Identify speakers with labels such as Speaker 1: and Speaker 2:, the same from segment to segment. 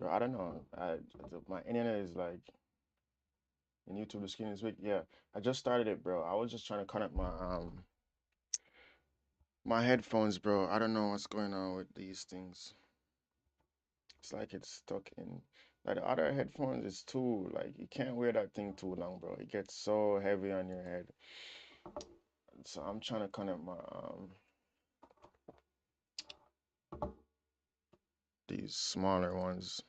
Speaker 1: Bro, I don't know. My internet is like in YouTube. The screen is weak. Yeah, I just started it, bro. I was just trying to connect my headphones, bro. I don't know what's going on with these things. It's like it's stuck in. Like the other headphones is too like you can't wear that thing too long, bro. It gets so heavy on your head. So I'm trying to connect my these smaller ones.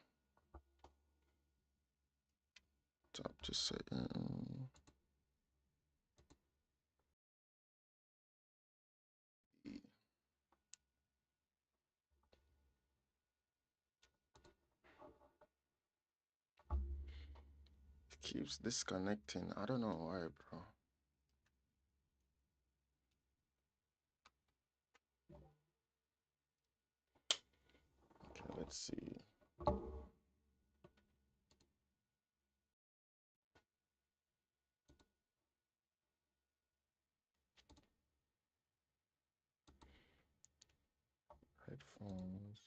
Speaker 1: Top just setting. It keeps disconnecting. I don't know why, bro. Okay, let's see. Headphones.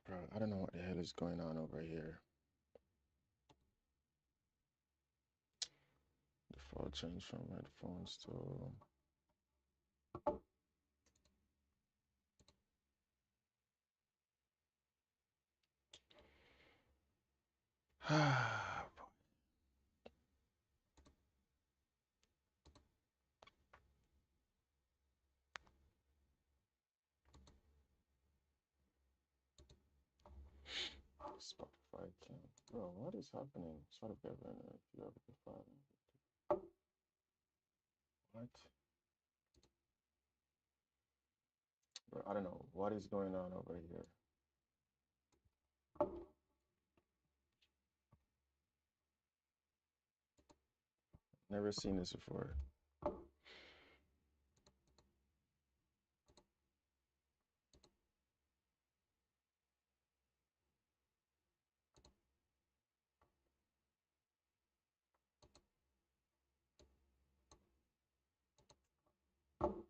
Speaker 1: Bro, I don't know what the hell is going on over here. Default change from headphones to Spotify can't. Bro, what is happening? Spotify, if you have the file. What? Bro, I don't know what is going on over here. Never seen this before. Spotify.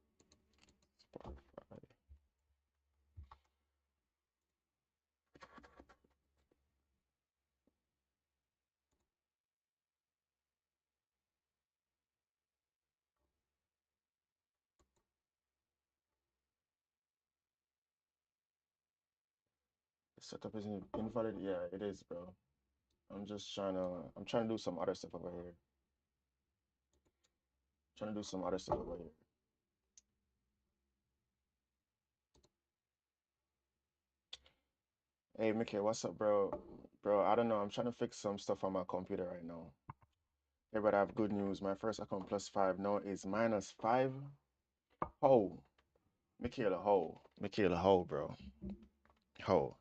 Speaker 1: The setup isn't invalid. Yeah, it is, bro. I'm trying to do some other stuff over here. Trying to do some other stuff over here. Hey, Mickey, what's up, bro? Bro, I don't know. I'm trying to fix some stuff on my computer right now. Hey, but I have good news. My first account +5 now is -5. Ho, Michaela, ho, Michaela, ho, bro. Ho,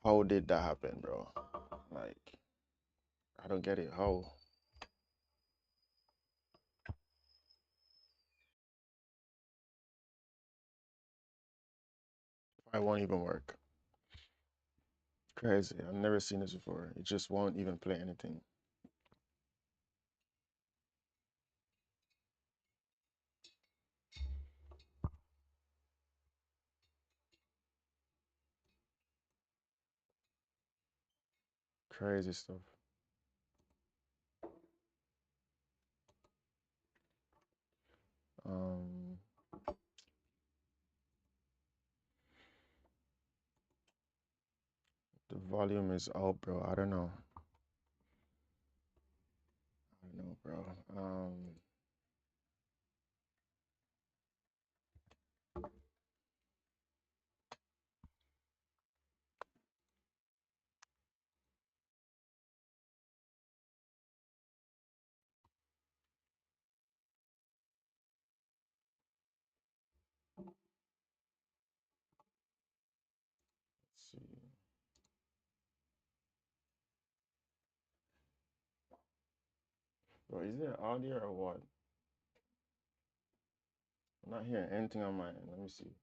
Speaker 1: how did that happen, bro? Like, I don't get it. How? I won't even work. Crazy. I've never seen this before. It just won't even play anything. Crazy stuff. Um, the volume is out, bro. I don't know. I don't know, bro. Let's see. Bro, is there audio or what? I'm not hearing anything on my end. Let me see.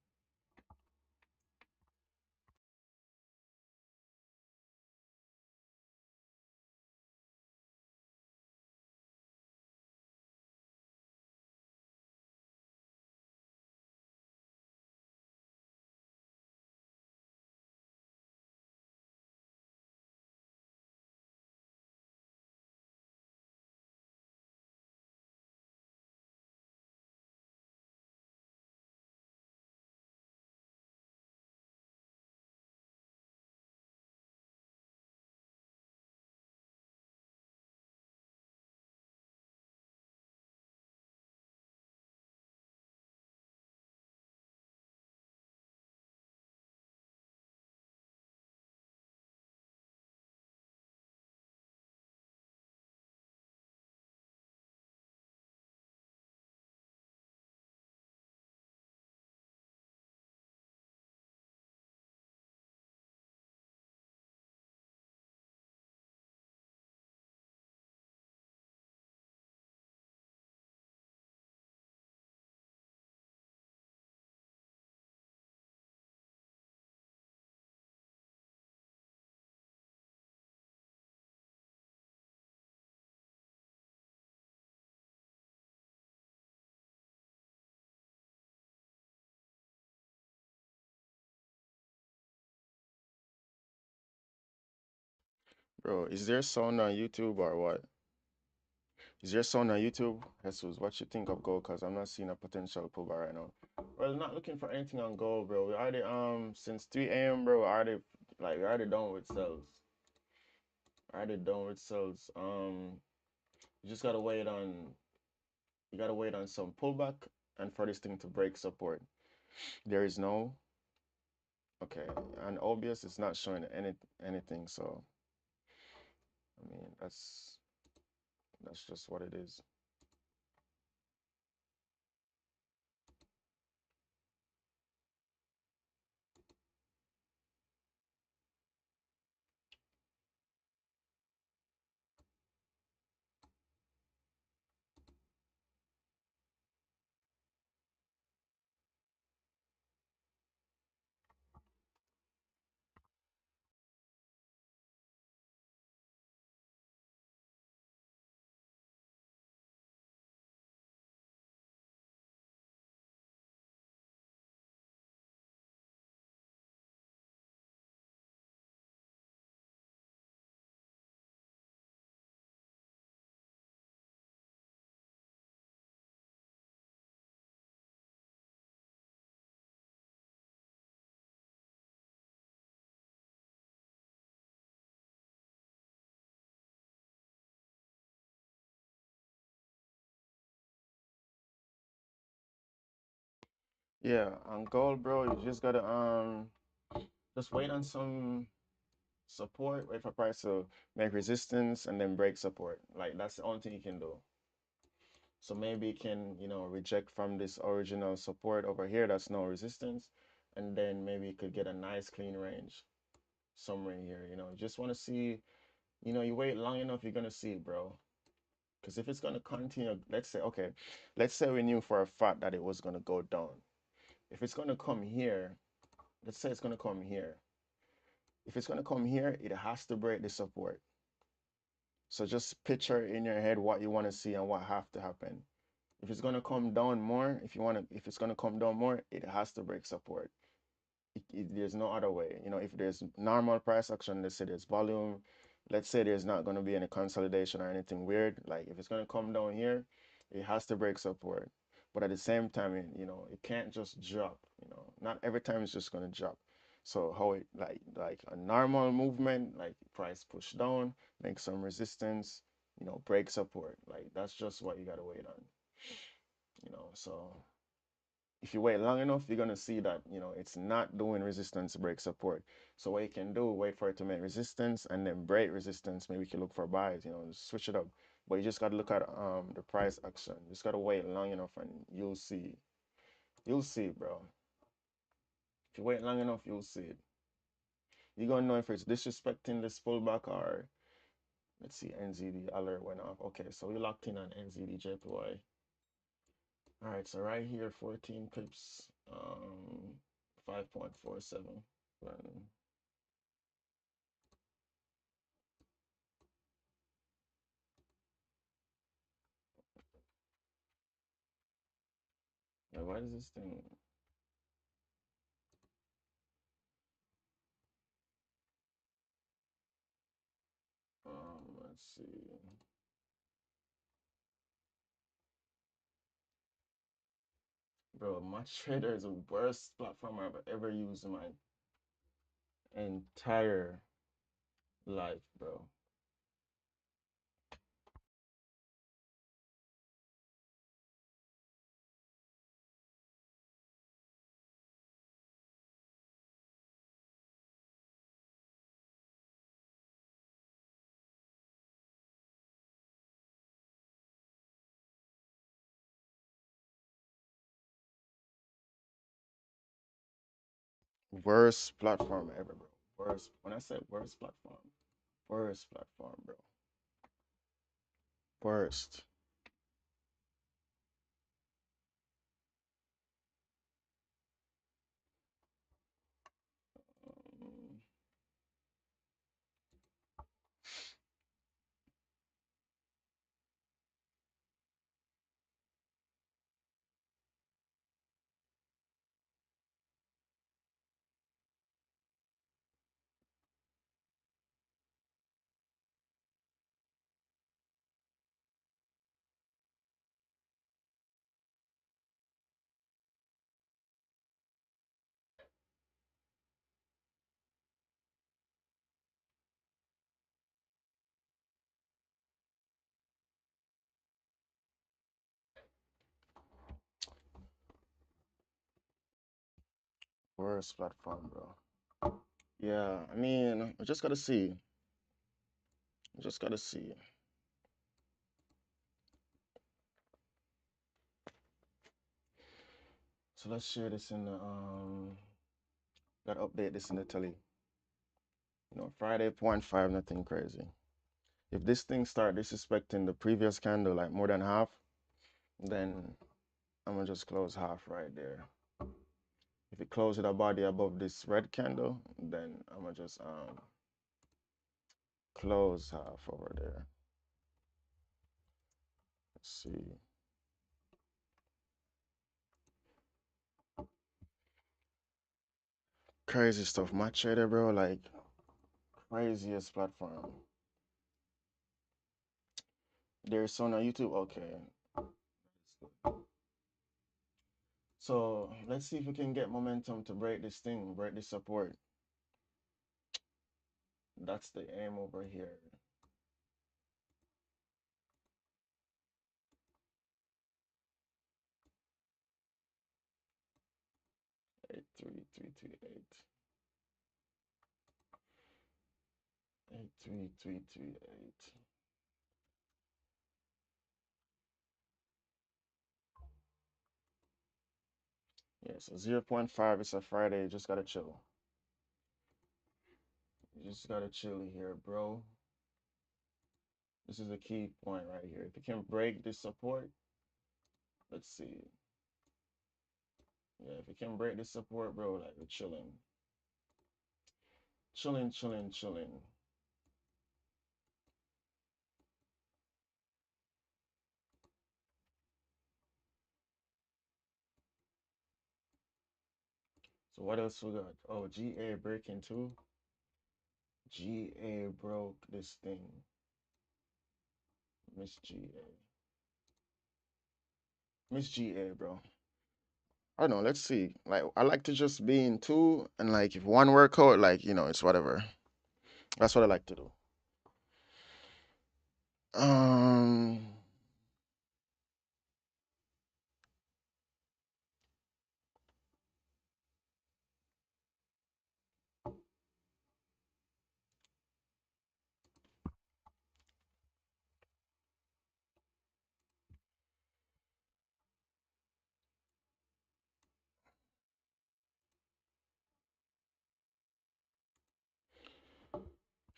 Speaker 1: Bro, is there sound on YouTube or what? Is there sound on YouTube? Jesus, what you think of gold? Cause I'm not seeing a potential pullback right now. Well, not looking for anything on gold, bro. We already since 3 a.m. bro, we already done with sells. Already done with sells. You just gotta wait on some pullback and for this thing to break support. There is no okay, and obvious it's not showing anything, so I mean that's just what it is. Yeah, on gold, bro, you just gotta just wait on some support, wait for price to make resistance and then break support. Like that's the only thing you can do. So maybe it can, reject from this original support over here that's no resistance, and then maybe you could get a nice clean range somewhere here. You just want to see, you wait long enough, you're gonna see it, bro. Because if it's gonna continue, let's say we knew for a fact that it was gonna go down. If it's gonna come here, let's say it's gonna come here. If it's gonna come here, it has to break the support. So just picture in your head what you want to see and what have to happen. If it's gonna come down more, if it's gonna come down more, it has to break support. There's no other way. If there's normal price action, let's say there's volume, let's say there's not gonna be any consolidation or anything weird. Like if it's gonna come down here, it has to break support. But at the same time, it can't just drop. Not every time it's just gonna drop. So how it like a normal movement, like price push down, make some resistance, break support. Like that's just what you gotta wait on. So if you wait long enough, you're gonna see that it's not doing resistance break support. So what you can do, wait for it to make resistance and then break resistance. Maybe you can look for buys, switch it up. But you just gotta look at the price action. You just gotta wait long enough and you'll see. You'll see, bro. If you wait long enough, you'll see it. You're gonna know if it's disrespecting this pullback or let's see, NZD alert went off. Okay, so we locked in on NZD JPY. All right, so right here, 14 pips, 5.47. Yeah, why does this thing? Let's see. Bro, Match Trader is the worst platform I've ever used in my entire life, bro. Worst platform ever, bro. Worst. When I say worst platform, bro. Worst. Um, Worst platform, bro. Yeah, I mean, I just gotta see. I just gotta see. So let's share this in the gotta update this in the tele. You know, Friday 0.5, nothing crazy. If this thing start disrespecting the previous candle like more than half, then I'm gonna just close half right there. If it closes a body above this red candle, then I'm gonna just close half over there. Let's see. Crazy stuff. My trader, bro, like craziest platform. There's some on YouTube. Okay. So let's see if we can get momentum to break this thing, break this support. That's the aim over here. Eight three three three eight. 83338. Yeah, so 0.5. It's a Friday. You just gotta chill. You just gotta chill here, bro. This is a key point right here. If you can break this support, let's see. Yeah, if you can break this support, bro, like we're chilling. Chilling, chilling, chilling. So what else we got? Oh, GA breaking too. GA broke this thing. Miss GA. Miss GA, bro. I don't know. Let's see. Like, I like to just be in two, and like, if one workout, like, you know, it's whatever. That's what I like to do. Um,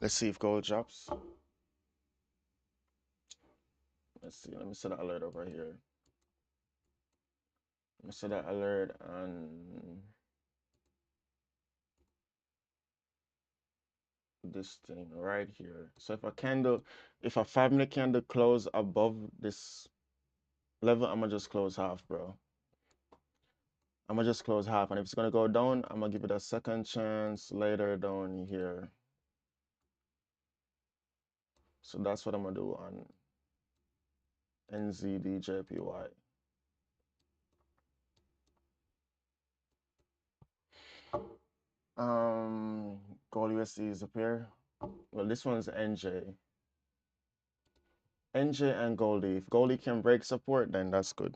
Speaker 1: let's see if gold drops. Let's see. Let me set an alert over here. Let me set that alert on this thing right here. So if a 5 minute candle close above this level, I'm gonna just close half, bro. I'm gonna just close half, and if it's gonna go down, I'm gonna give it a second chance later down here. So that's what I'm gonna do on NZDJPY. Gold USD is up here. Well, this one's NJ. NJ and Goldie. If Goldie can break support, then that's good.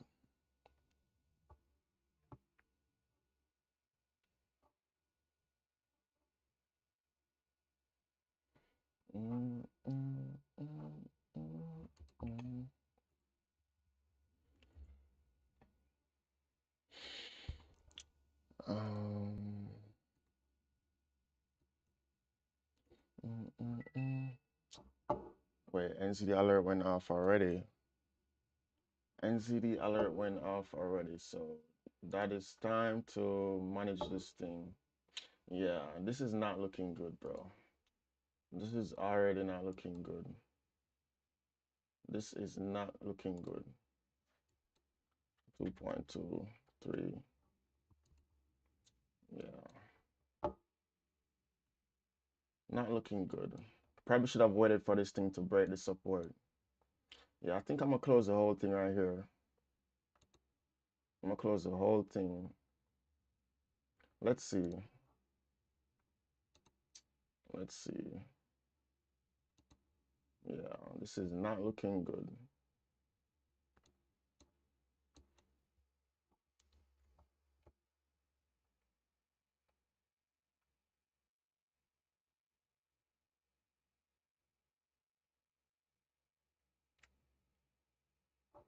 Speaker 1: Mm, mm, mm, mm, mm. Um, mm, mm, mm. Wait, NZD alert went off already. NZD alert went off already, so that is time to manage this thing. Yeah, this is not looking good, bro. This is already not looking good. This is not looking good. 2.23. Yeah, not looking good. Probably should have waited for this thing to break the support. Yeah, I think I'm gonna close the whole thing right here. I'm gonna close the whole thing. Let's see. Let's see. Yeah, this is not looking good.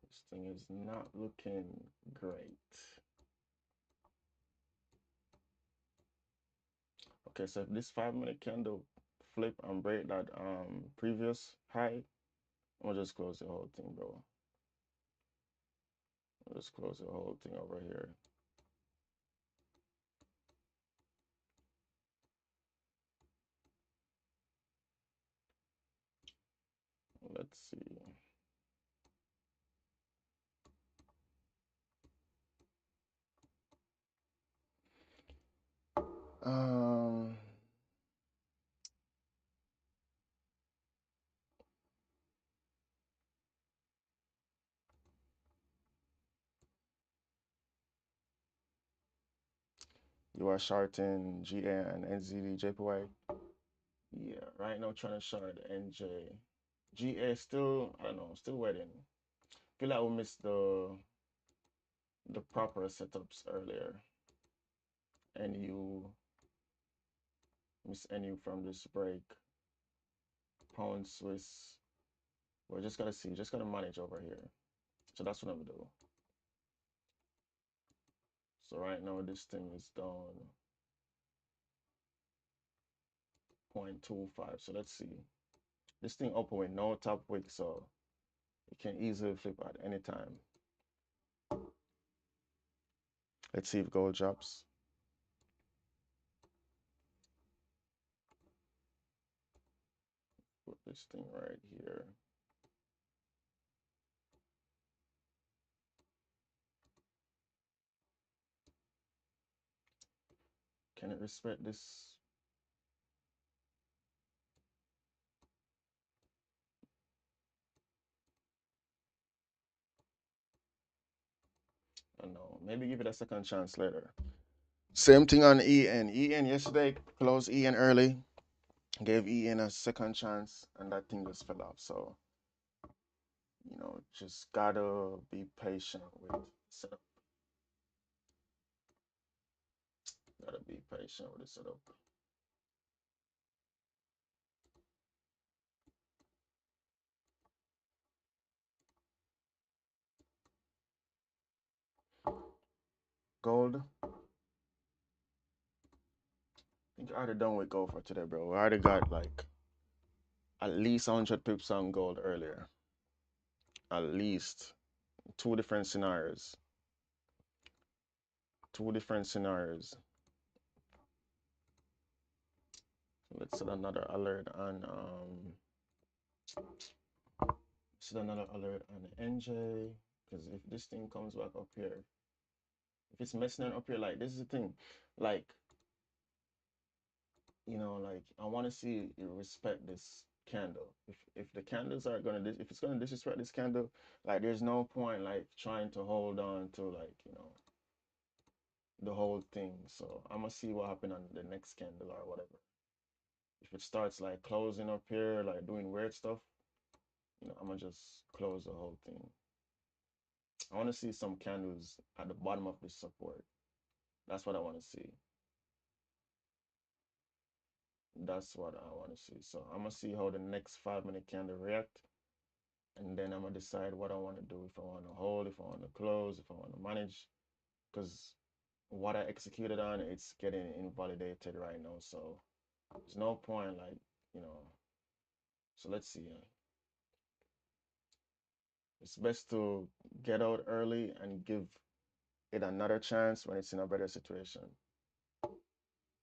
Speaker 1: This thing is not looking great. Okay, so if this 5 minute candle flip and break that previous high, I'm gonna just close the whole thing, bro. I'll just close the whole thing over here. Let's see. Um, you are shorting GA and NZD JPY. Yeah, right now trying to short NJ. GA still, I don't know, still waiting. Feel like we missed the proper setups earlier. And you miss NU from this break. Pound Swiss. We're just gotta see, just gotta manage over here. So that's what I'm gonna do. So right now this thing is down 0.25. So let's see. This thing open with no top wick, so it can easily flip at any time. Let's see if gold drops. Put this thing right here. Can it respect this? I don't know. Maybe give it a second chance later. Same thing on EN. EN yesterday closed EN early. Gave EN a second chance, and that thing just fell off. So, just gotta be patient with setup. Gotta be patient with the setup. Gold. I think I already done with gold for today, bro. I already got like at least 100 pips on gold earlier. At least two different scenarios. Two different scenarios. Let's set another alert on set another alert on NJ. Because if this thing comes back up here, if it's messing up here, like this is the thing, like like I want to see it respect this candle. If the candles are gonna if it's gonna disrespect this candle, like there's no point like trying to hold on to like the whole thing. So I'm gonna see what happened on the next candle or whatever. If it starts like closing up here, like doing weird stuff, I'm gonna just close the whole thing. I want to see some candles at the bottom of this support. That's what I want to see. That's what I want to see. So I'm gonna see how the next 5 minute candle react, and then I'm gonna decide what I want to do. If I want to hold, if I want to close, if I want to manage, because what I executed on, it's getting invalidated right now. So there's no point, like So let's see. It's best to get out early and give it another chance when it's in a better situation.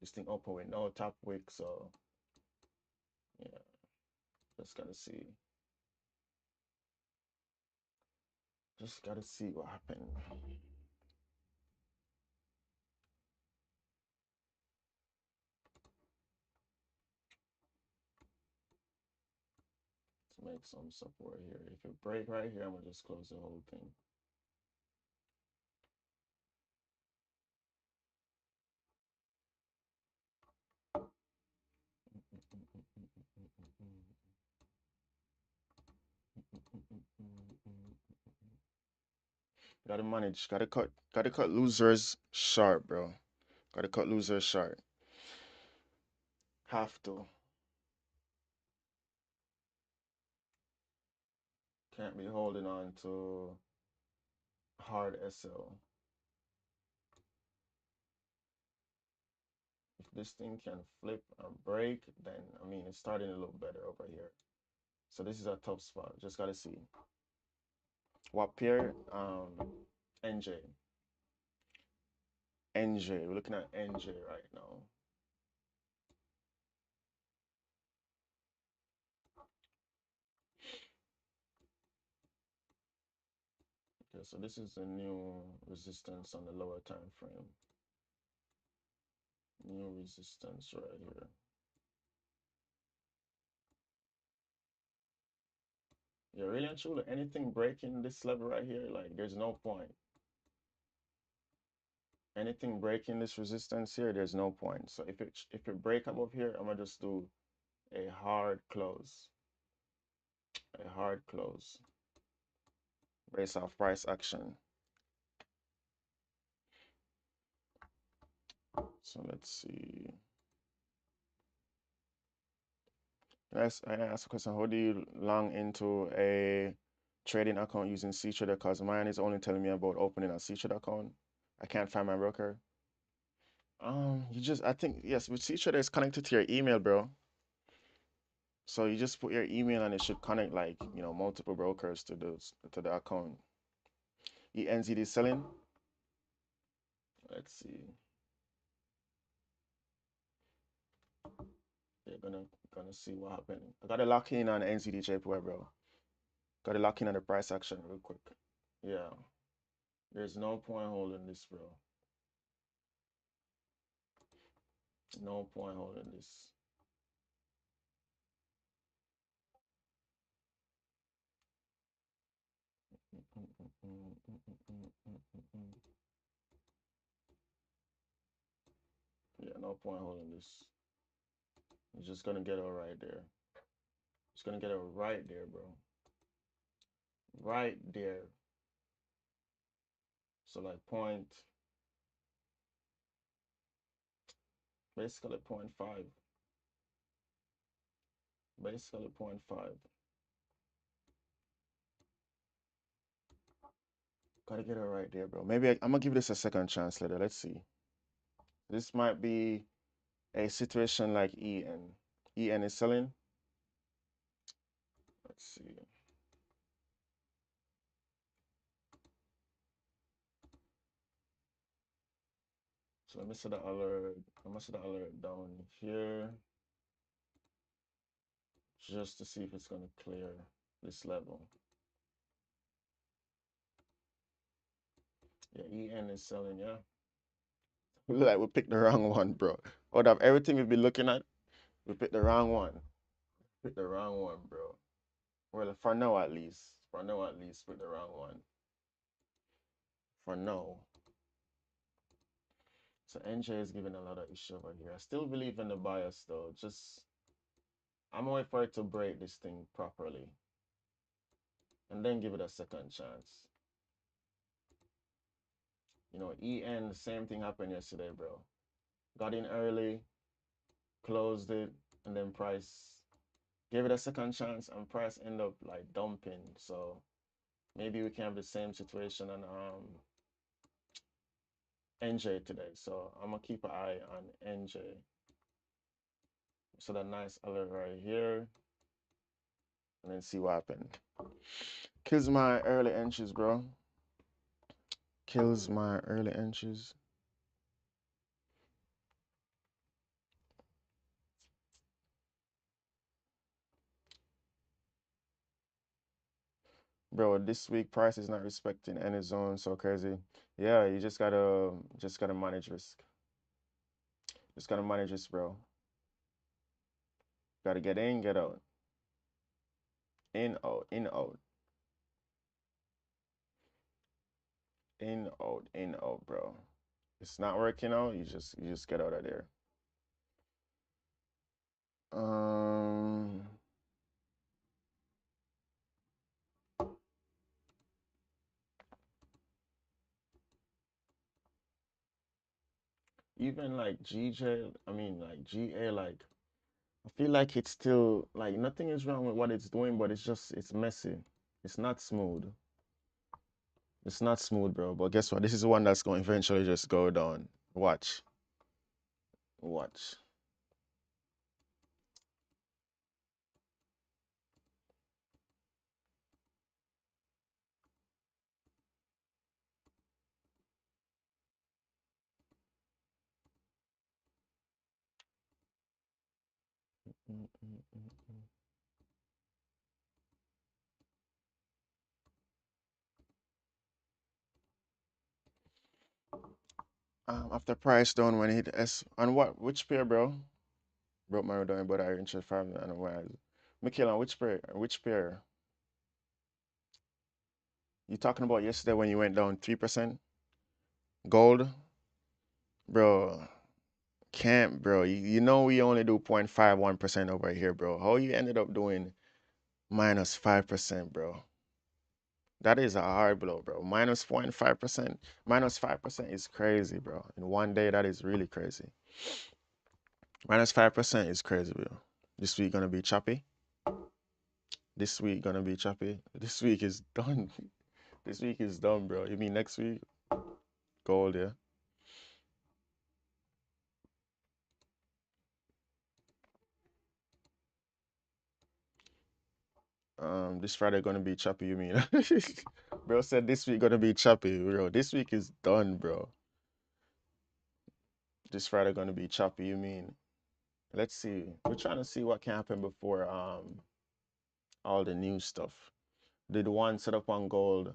Speaker 1: This thing open with no top wick, so yeah, just gotta see. Just gotta see what happened. Let's make some support here. If it break right here, I'm gonna just close the whole thing. Gotta manage, gotta cut losers sharp, bro. Gotta cut losers sharp. Have to. Can't be holding on to hard SL. If this thing can flip and break, then I mean it's starting to look better over here. So this is a top spot. Just gotta see. What pair? NJ. NJ. We're looking at NJ right now. Okay, so this is a new resistance on the lower time frame. New resistance right here. Yeah, really and truly, anything breaking this level right here, like there's no point. Anything breaking this resistance here, there's no point. So if it break above here, I'm gonna just do a hard close. A hard close. Based off price action. So let's see. I asked a question. How do you long into a trading account using C-Trader? Because mine is only telling me about opening a C-Trader account. I can't find my broker. I think yes, with C-Trader it's connected to your email, bro. So you just put your email and it should connect like multiple brokers to the account. ENZD selling. Let's see. They're gonna see what happened. I gotta lock in on NZD JPY, bro. Gotta lock in on the price action real quick. Yeah. There's no point holding this, bro. No point holding this. Yeah, no point holding this. It's just gonna get it right there. It's gonna get it right there, bro. Right there. So like basically 0.5. Basically 0.5. Gotta get it right there, bro. Maybe I'm gonna give this a second chance later. Let's see. This might be a situation like EN. EN is selling. Let's see. So let me set the alert. I'm gonna set the alert down here just to see if it's gonna clear this level. Yeah, EN is selling, yeah. We look like we picked the wrong one, bro. Out of everything we've been looking at, we picked the wrong one. Picked the wrong one, bro. Well, for now at least. For now at least, picked the wrong one. For now. So NJ is giving a lot of issue over here. I still believe in the bias though. I'm waiting for it to break this thing properly. And then give it a second chance. EN, the same thing happened yesterday, bro. Got in early, closed it, and then price gave it a second chance, and price ended up like dumping. So maybe we can have the same situation on NJ today. So I'm gonna keep an eye on NJ. So that nice alert right here, and then see what happened. Kills my early entries, bro. Kills my early entries. Bro, this week price is not respecting any zone, so crazy. Yeah, you just gotta manage risk. Just gotta manage risk, bro. Gotta get in, get out. In, out, in, out. In, out, bro. It's not working out, you just get out of there. Um Even like GJ, I mean like GA, like I feel like it's still like nothing is wrong with what it's doing, but it's messy. It's not smooth. It's not smooth, bro. But guess what? This is the one that's going to eventually just go down. Watch. Watch. Mm, mm, mm, mm. After price down when it hit S on what? Which pair, bro? Broke my down, but I interest 5 and why? Mikhail, on which pair? Which pair? You talking about yesterday when you went down 3%? Gold, bro. Can't, bro. You know we only do 0.51% over here, bro. How you ended up doing minus 5%, bro? That is a hard blow, bro. Minus 0.5%. Minus 5% is crazy, bro. In one day, that is really crazy. Minus 5% is crazy, bro. This week gonna be choppy. This week gonna be choppy. This week is done. This week is done, bro. You mean next week? Gold, yeah. This Friday gonna be choppy, you mean? Bro said this week gonna be choppy, bro. This week is done, bro. This Friday gonna be choppy, you mean? Let's see. We're trying to see what can happen before all the new stuff. Did one set up on gold.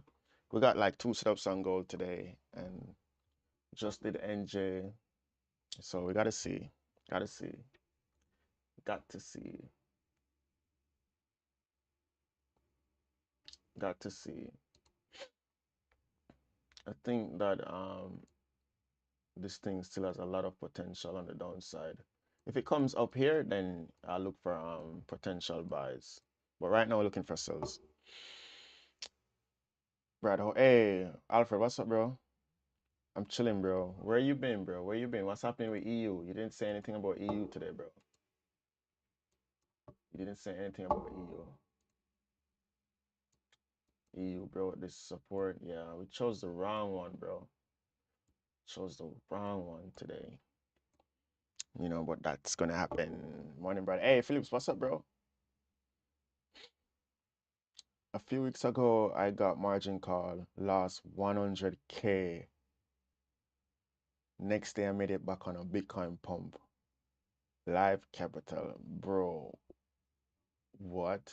Speaker 1: We got like 2 setups on gold today and just did NJ. So we gotta see. Gotta see. Got to see. Got to see. I think that this thing still has a lot of potential on the downside. If it comes up here, then I'll look for potential buys. But right now we're looking for sells. Brad, hey, Alfred, what's up, bro? I'm chilling, bro. Where you been, bro? Where you been? What's happening with EU? You didn't say anything about EU today, bro. You didn't say anything about EU. EU, bro, this support. Yeah, we chose the wrong one, bro. Chose the wrong one today. But that's gonna happen. Morning, brother. Hey, Phillips, what's up, bro? A few weeks ago, I got margin call, lost 100K. Next day, I made it back on a Bitcoin pump. Live capital, bro. What?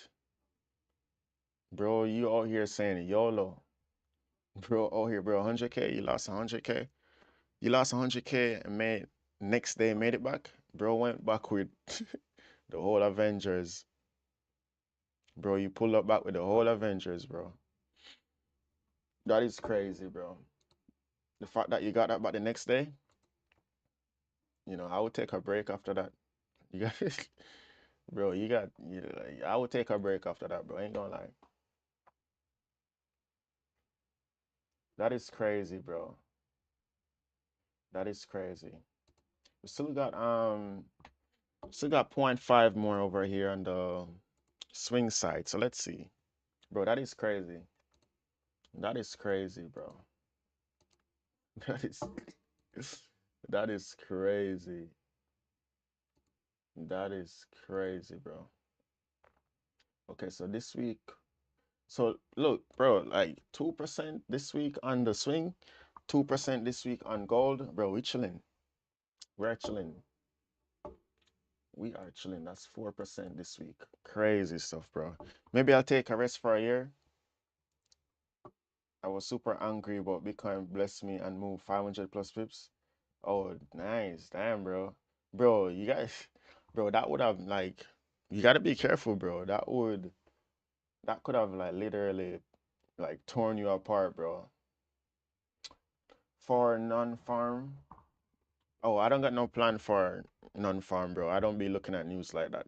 Speaker 1: Bro, you out here saying YOLO. Bro, out here, bro, 100K, you lost 100K. You lost 100K and next day made it back. Bro went back with the whole Avengers. Bro, you pulled up back with the whole Avengers, bro. That is crazy, bro. The fact that you got that back the next day, I would take a break after that. You got, bro, I would take a break after that, bro. Ain't gonna lie. That is crazy, bro. That is crazy. We still got point 0.5 more over here on the swing side. So let's see. Bro, that is crazy. That is crazy, bro. That is that is crazy. That is crazy, bro. Okay, so this week, so look, bro, like 2% this week on the swing, 2% this week on gold, bro. We chilling. We're chilling. We are chilling. That's 4% this week. Crazy stuff, bro. Maybe I'll take a rest for a year. I was super angry about Bitcoin blessed me and moved 500 plus pips. Oh, nice. Damn, bro. Bro, you guys, bro, that would have like, you gotta be careful, bro. That could have like literally like torn you apart, bro. For non-farm, oh, I don't got no plan for non-farm, bro. I don't be looking at news like that.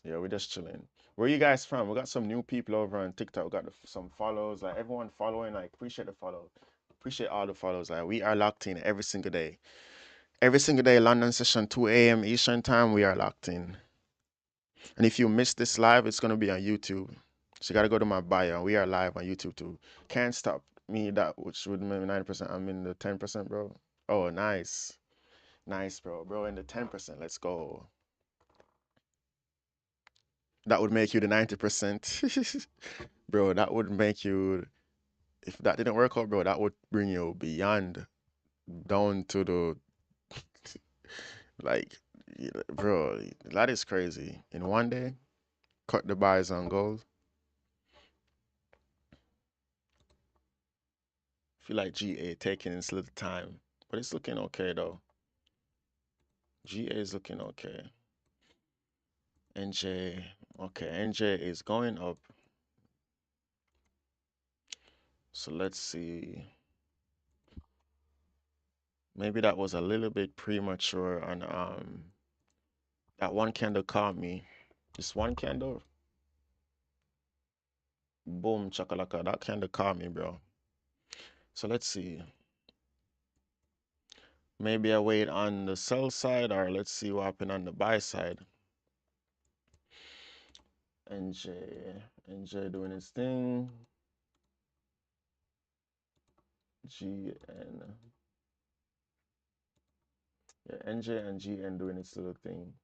Speaker 1: Yeah, we're just chilling. Where you guys from? We got some new people over on TikTok. We got some follows. Like everyone following. Like appreciate the follow. Appreciate all the follows. Like we are locked in every single day. Every single day, London session 2 a.m. Eastern time. We are locked in. And if you miss this live, it's gonna be on YouTube. So you gotta go to my bio. We are live on YouTube too. Can't stop me that which would maybe 90%. I'm in the 10%, bro. Oh, nice. Nice, bro. Bro, in the 10%. Let's go. That would make you the 90%. Bro, that would make you, if that didn't work out, bro, that would bring you beyond down to the, like, bro, that is crazy. In one day, cut the buys on gold. Feel like GA taking its little time, but it's looking okay though. GA is looking okay. NJ, okay, NJ is going up. So let's see. Maybe that was a little bit premature and that one candle caught me. This one candle, boom, chakalaka. That candle caught me, bro. So let's see. Maybe I wait on the sell side, or let's see what happened on the buy side. NJ doing his thing. GN. Yeah, NJ and GN doing its little thing.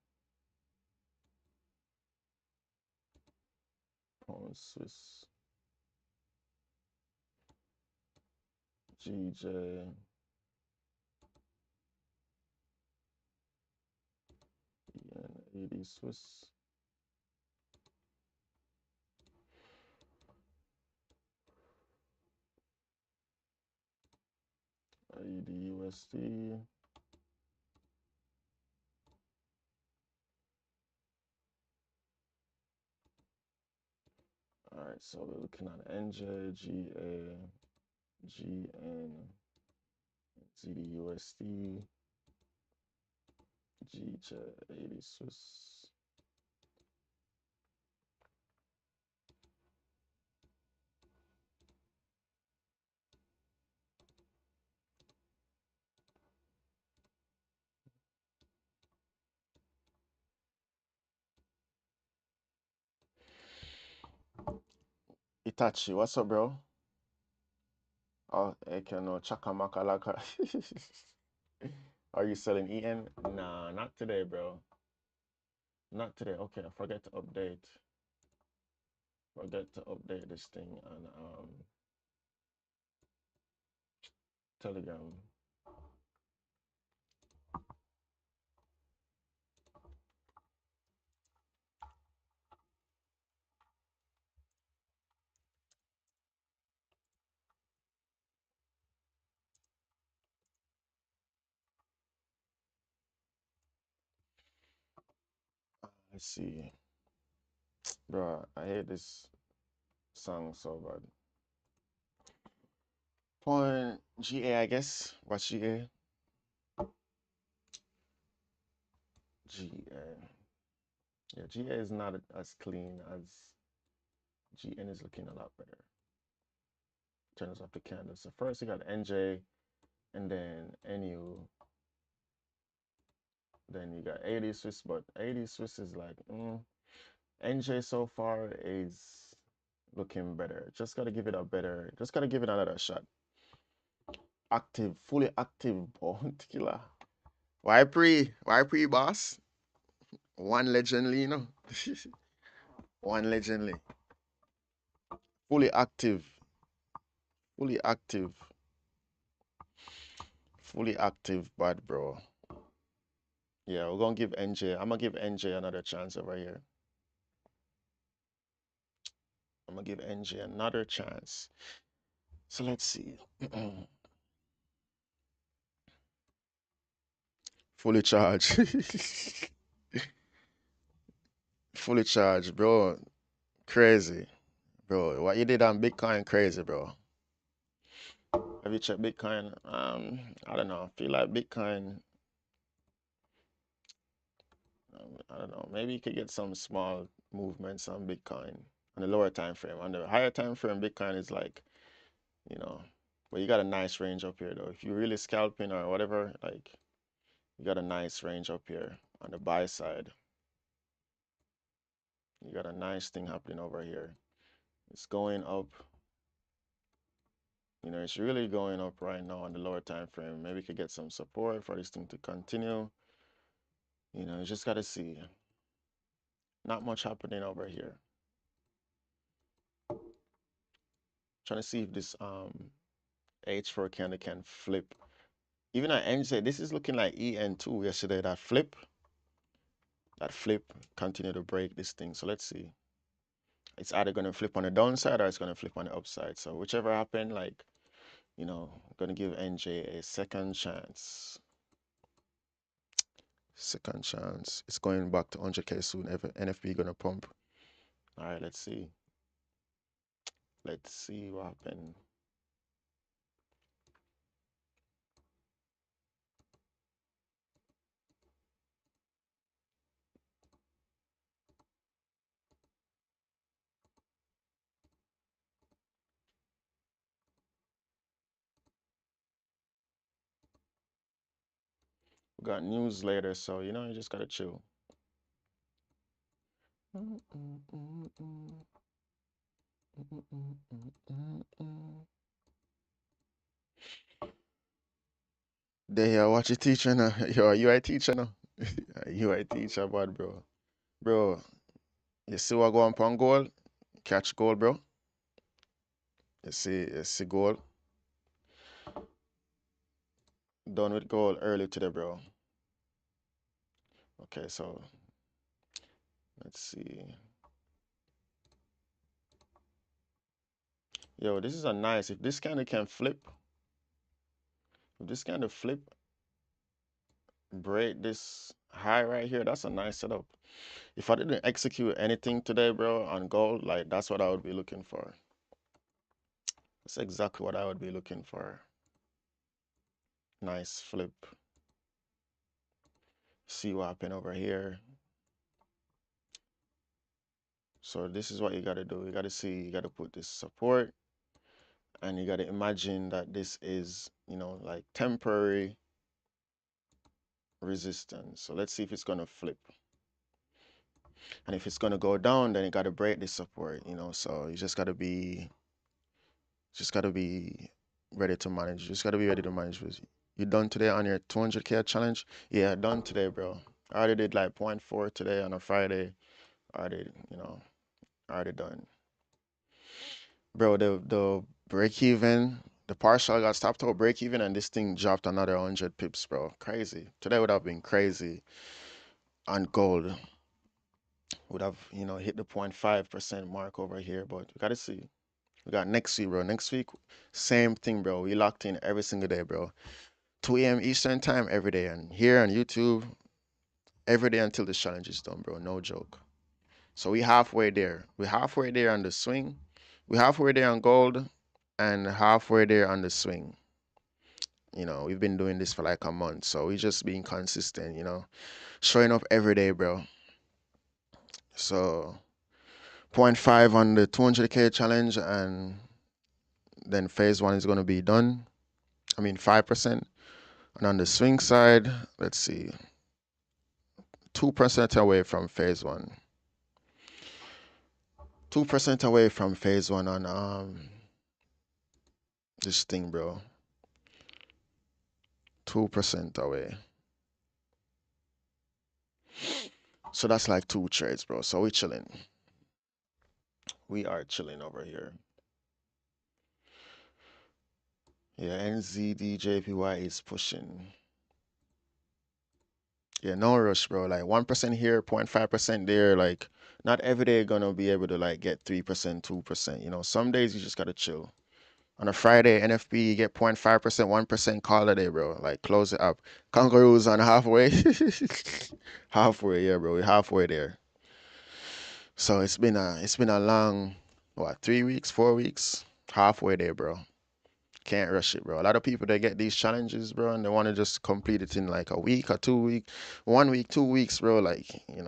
Speaker 1: Pound Swiss. GJ. EN, AD Swiss. AD USD. All right, so we're looking at NJ, GA, GN, ZDUSD, GJ, 80 Swiss. Itachi, what's up, bro? Oh, no Chakamaka Laka. Are you selling EN? Nah, not today, bro. Not today. Okay, I forget to update. Forget to update this thing on Telegram. Let's see. Bro, I hate this song so bad. Point GA, I guess. What's GA? GA. Yeah, GA is not as clean as GN is looking a lot better in terms of the candles. So first you got NJ and then NU. Then you got 80 Swiss, but 80 Swiss is like, NJ so far is looking better. Just gotta give it a better, just gotta give it another shot. Active, fully active, killer. Why pre, boss? One legendly, you know. One legendly. Fully active. Fully active. Fully active, bad bro. Yeah, we're gonna give NJ. I'm gonna give NJ another chance over here. I'm gonna give NJ another chance. So let's see. Fully charged. Fully charged, bro. Crazy. Bro, what you did on Bitcoin, crazy, bro. Have you checked Bitcoin? I don't know. I feel like Bitcoin, I don't know. Maybe you could get some small movements on Bitcoin on the lower time frame. On the higher time frame, Bitcoin is like, you know, but you got a nice range up here though. If you're really scalping or whatever, like you got a nice range up here on the buy side. You got a nice thing happening over here. It's going up. It's really going up right now on the lower time frame. Maybe we could get some support for this thing to continue. You just gotta see. Not much happening over here. Trying to see if this H4 candle can flip. Even at NJ, this is looking like EN2 yesterday. That flip continue to break this thing. So let's see. It's either gonna flip on the downside or it's gonna flip on the upside. So whichever happened, like, gonna give NJ a second chance. Second chance. It's going back to 100K soon. NFP gonna pump. All right, let's see. Let's see what happened. We got news later, so you just gotta chill. They watch your teacher now. Yo, are you a teacher now? You a teacher, bad bro. Bro, you see what go on goal? Catch goal, bro. You see goal. Done with goal early today, bro. Okay, so let's see. Yo, this is a nice. If this kind of can flip, if this kind of flip, break this high right here, that's a nice setup. If I didn't execute anything today, bro, on gold, like that's what I would be looking for. That's exactly what I would be looking for. Nice flip. See what happened over here. So this is what you got to do. You got to see, you got to put this support, and you got to imagine that this is, like temporary resistance. So let's see if it's going to flip. And if it's going to go down, then you got to break this support, so you just got to be ready to manage. You just got to be ready to manage with it. You done today on your 200K challenge? Yeah, done today, bro. I already did like 0.4 today on a Friday. I already done. Bro, the break even, the partial got stopped out break even, and this thing dropped another 100 pips, bro. Crazy. Today would have been crazy on gold. Would have, hit the 0.5% mark over here, but we gotta see. We got next week, bro. Next week, same thing, bro. We locked in every single day, bro. 2 a.m. Eastern time every day, and here on YouTube every day until this challenge is done, bro. No joke. So we halfway there. We're halfway there on the swing. We're halfway there on gold, and halfway there on the swing. We've been doing this for like a month, so we just being consistent, showing up every day, bro. So 0.5 on the 200K challenge, and then phase one is going to be done. I mean 5%. And on the swing side, let's see, 2% away from phase one. 2% away from phase one on this thing, bro. 2% away. So that's like 2 trades, bro. So we chilling. We are chilling over here. Yeah, NZDJPY is pushing. Yeah, no rush, bro. Like 1% here, 0.5% there. Like, not every day gonna be able to like get 3%, 2%. Some days you just gotta chill. On a Friday, NFP, you get 0.5%, 1% call a day, bro. Like, close it up. Kangaroos on halfway. Halfway, yeah, bro. We're halfway there. So it's been a long, 3 weeks, 4 weeks? Halfway there, bro. Can't rush it, bro. A lot of people, they get these challenges, bro, and they want to just complete it in like a week or 2 weeks, 1 week, 2 weeks, bro. Like, it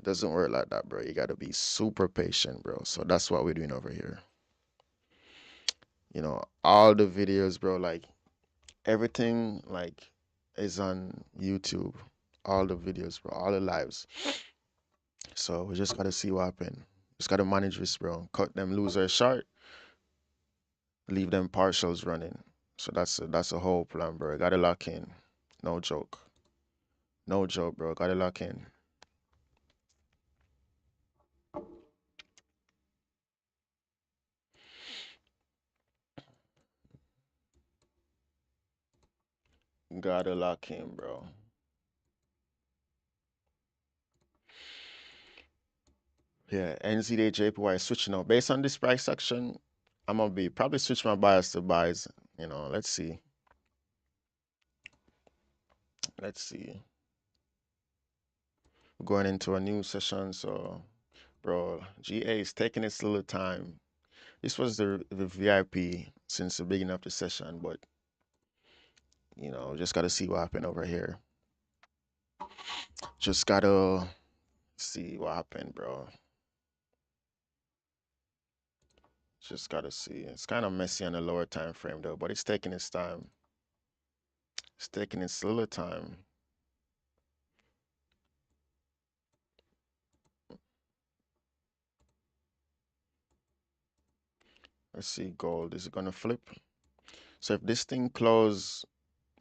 Speaker 1: doesn't work like that, bro. You got to be super patient, bro. So that's what we're doing over here. All the videos, bro, like everything, like, is on YouTube. All the videos, bro, all the lives. So we just got to see what happens. Just gotta manage risk, bro. Cut them losers short, leave them partials running. So that's a whole plan, bro. Gotta lock in. No joke. No joke, bro. Gotta lock in. Gotta lock in, bro. Yeah, NZD JPY switching out. Based on this price action, I'm gonna be probably switch my bias to buys. Let's see. Let's see. We're going into a new session, so bro, GA is taking its little time. This was the VIP since the beginning of the session, but just gotta see what happened over here. Just gotta see what happened, bro. Just gotta see. It's kind of messy on the lower time frame though, but it's taking its time. It's taking its little time. Let's see, gold. Is it gonna flip? So if this thing close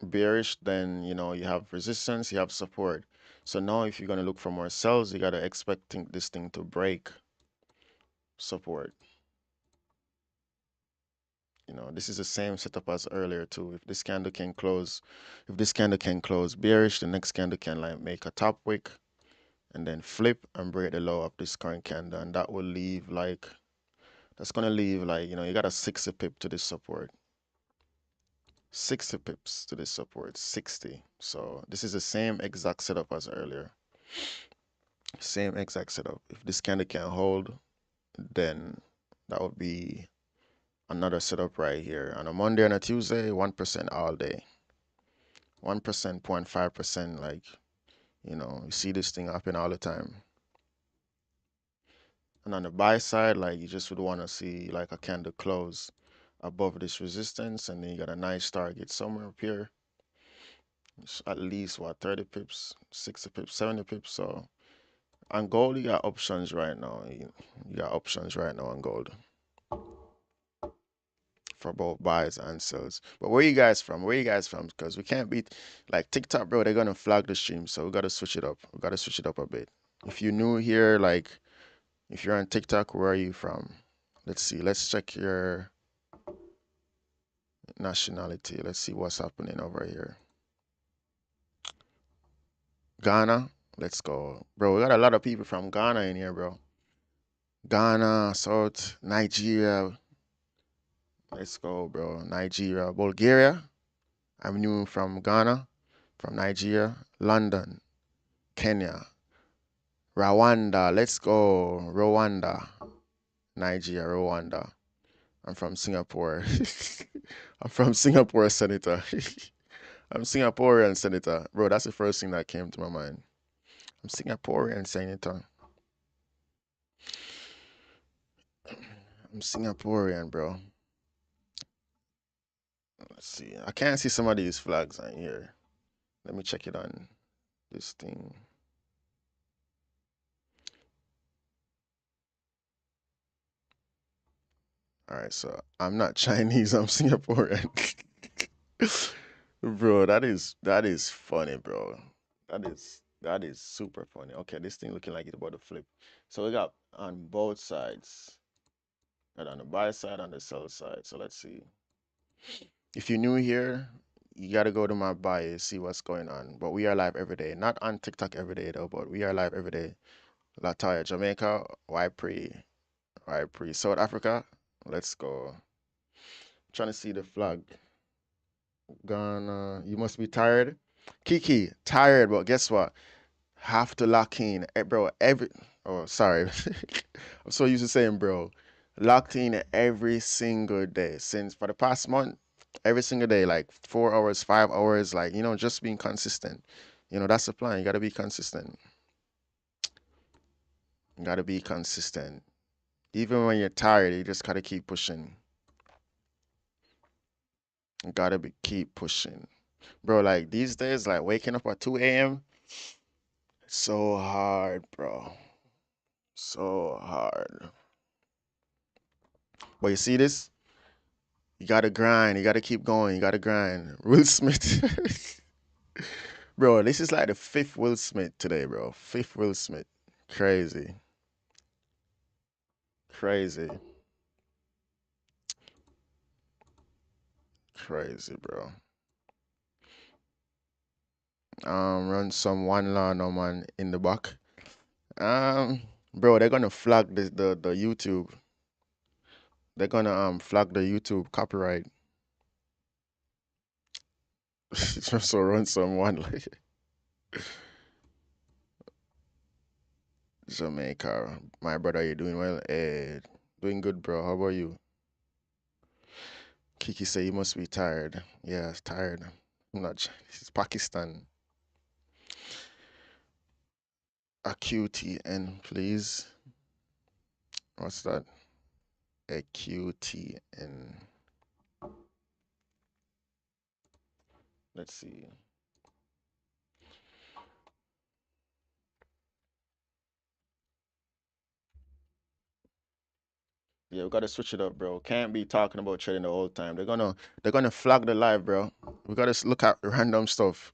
Speaker 1: bearish, then you have resistance, you have support. So now if you're gonna look for more sells, you gotta expect this thing to break support. This is the same setup as earlier too. If this candle can close bearish, the next candle can like make a top wick and then flip and break the low of this current candle, and that will leave like that's gonna leave like you got a 60 pip to this support. 60 pips to this support, 60. So this is the same exact setup as earlier. Same exact setup. If this candle can hold, then that would be another setup right here. On a Monday and a Tuesday, 1% all day. 1%, 0.5%, like, you see this thing happen all the time. And on the buy side, like, you just would want to see like a candle close above this resistance, and then you got a nice target somewhere up here. It's at least what, 30 pips, 60 pips, 70 pips. So on gold, you got options right now. You got options right now on gold for both buys and sells. But where you guys from? Where you guys from? Because we can't beat like TikTok, bro. They're gonna flag the stream, so we gotta switch it up. We gotta switch it up a bit. If you're new here, like if you're on TikTok, where are you from? Let's see. Let's check your nationality. Let's see what's happening over here. Ghana. Let's go, bro. We got a lot of people from Ghana in here, bro. Ghana, South Nigeria. Let's go, bro. Nigeria, Bulgaria. I'm new from Ghana, from Nigeria, London, Kenya, Rwanda. Let's go, Rwanda, Nigeria, Rwanda. I'm from Singapore. I'm from Singapore, Senator. I'm Singaporean, Senator. Bro, that's the first thing that came to my mind. I'm Singaporean, Senator. I'm Singaporean, bro. Let's see. I can't see some of these flags on here. Let me check it on this thing. All right, so I'm not Chinese, I'm Singaporean. Bro, that is funny, bro. That is super funny. Okay, this thing looking like it's about to flip. So we got on both sides. Got on the buy side and the sell side. So let's see. If you're new here, you gotta go to my bio, see what's going on. But we are live every day. Not on TikTok every day though, but we are live every day. Latoya, Jamaica, Ypres, South Africa. Let's go. Trying to see the flag. Ghana, you must be tired. Kiki, tired, but guess what? Have to lock in. Bro, oh, sorry. I'm so used to saying, bro, locked in every single day. Since for the past month, every single day, like 4 hours, 5 hours, like, just being consistent. That's the plan. You got to be consistent. You got to be consistent. Even when you're tired, you just got to keep pushing. You got to keep pushing. Bro, like these days, like waking up at 2 a.m., so hard, bro. So hard. But you see this? You gotta grind. You gotta keep going. You gotta grind. Will Smith. Bro, this is like the fifth Will Smith today, bro. Fifth Will Smith. Crazy. Crazy. Crazy, bro. Run some one law no man in the back. Bro, they're gonna flag the YouTube. They're gonna flag the YouTube copyright. So run some one like Jamaica. My brother, you doing well? Doing good, bro. How about you? Kiki say you must be tired. Yeah, tired. I'm not Chinese. It's Pakistan. A QTN, please. What's that? A QTN. Let's see. Yeah, we gotta switch it up, bro. Can't be talking about trading the whole time. They're gonna flag the live, bro. We gotta look at random stuff.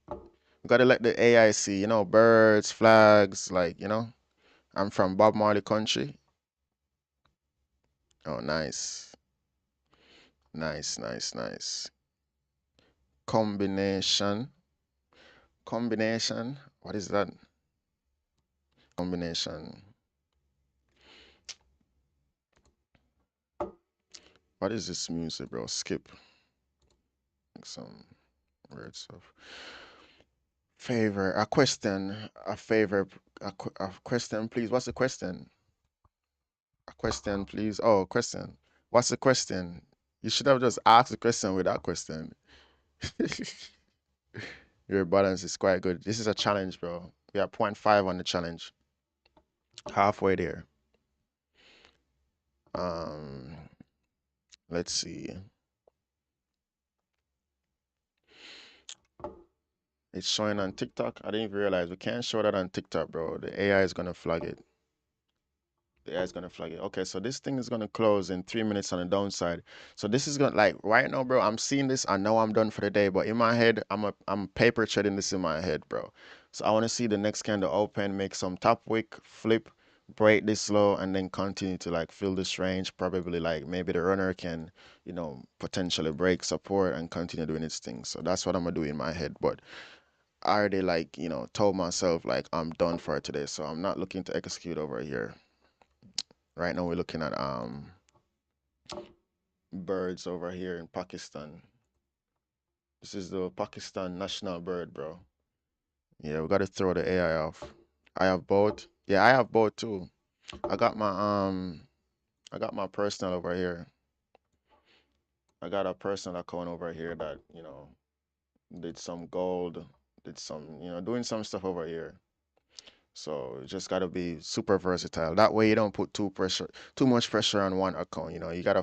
Speaker 1: We gotta let the AI see, birds, flags, like, I'm from Bob Marley country. Oh, nice. Nice, nice, nice. Combination. Combination. What is that? Combination. What is this music, bro? Skip. Like some weird stuff. Favor. A question. A favor. A question, please. What's the question? A question, please. Oh, question. What's the question? You should have just asked the question with that question. Your balance is quite good. This is a challenge, bro. We are point 0.5 on the challenge. Halfway there. Um, let's see. It's showing on TikTok. I didn't even realize we can't show that on TikTok, bro. The AI is gonna flag it. The AI is gonna flag it. Okay, so this thing is gonna close in 3 minutes on the downside. So this is gonna like right now, bro. I'm seeing this. I know I'm done for the day, but in my head, I'm paper trading this in my head, bro. So I want to see the next candle open, make some top wick, flip, break this low, and then continue to like fill this range. Probably like maybe the runner can, potentially break support and continue doing its thing. So that's what I'm gonna do in my head. But I already like, told myself like I'm done for today. So I'm not looking to execute over here. Right now we're looking at birds over here in Pakistan. This is the Pakistan national bird, bro. Yeah, we gotta throw the AI off. I have both. Yeah, I have both too. I got my I got my personal over here. I got a personal account over here that, did some gold, did some, doing some stuff over here. So you just gotta be super versatile. That way you don't put too much pressure on one account. You got a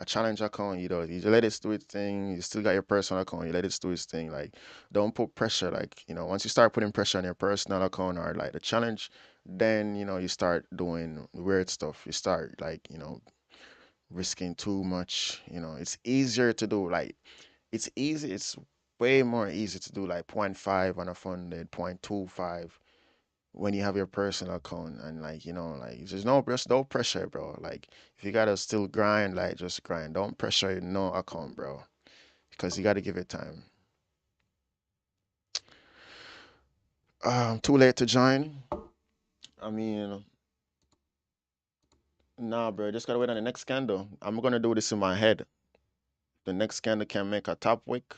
Speaker 1: challenge account. You let it do its thing. You still got your personal account. You let it do its thing. Like, don't put pressure. Like, once you start putting pressure on your personal account or like the challenge, then you start doing weird stuff. You start like risking too much. It's easier to do. Like, it's easy. It's way more easy to do like point 0.5 on a funded, 0.25 when you have your personal account and like like there's no pressure, bro. Like if you gotta still grind, like just grind. Don't pressure no account, bro, because you gotta give it time. Too late to join. I mean, nah, bro. Just gotta wait on the next candle. I'm gonna do this in my head. The next candle can make a top wick,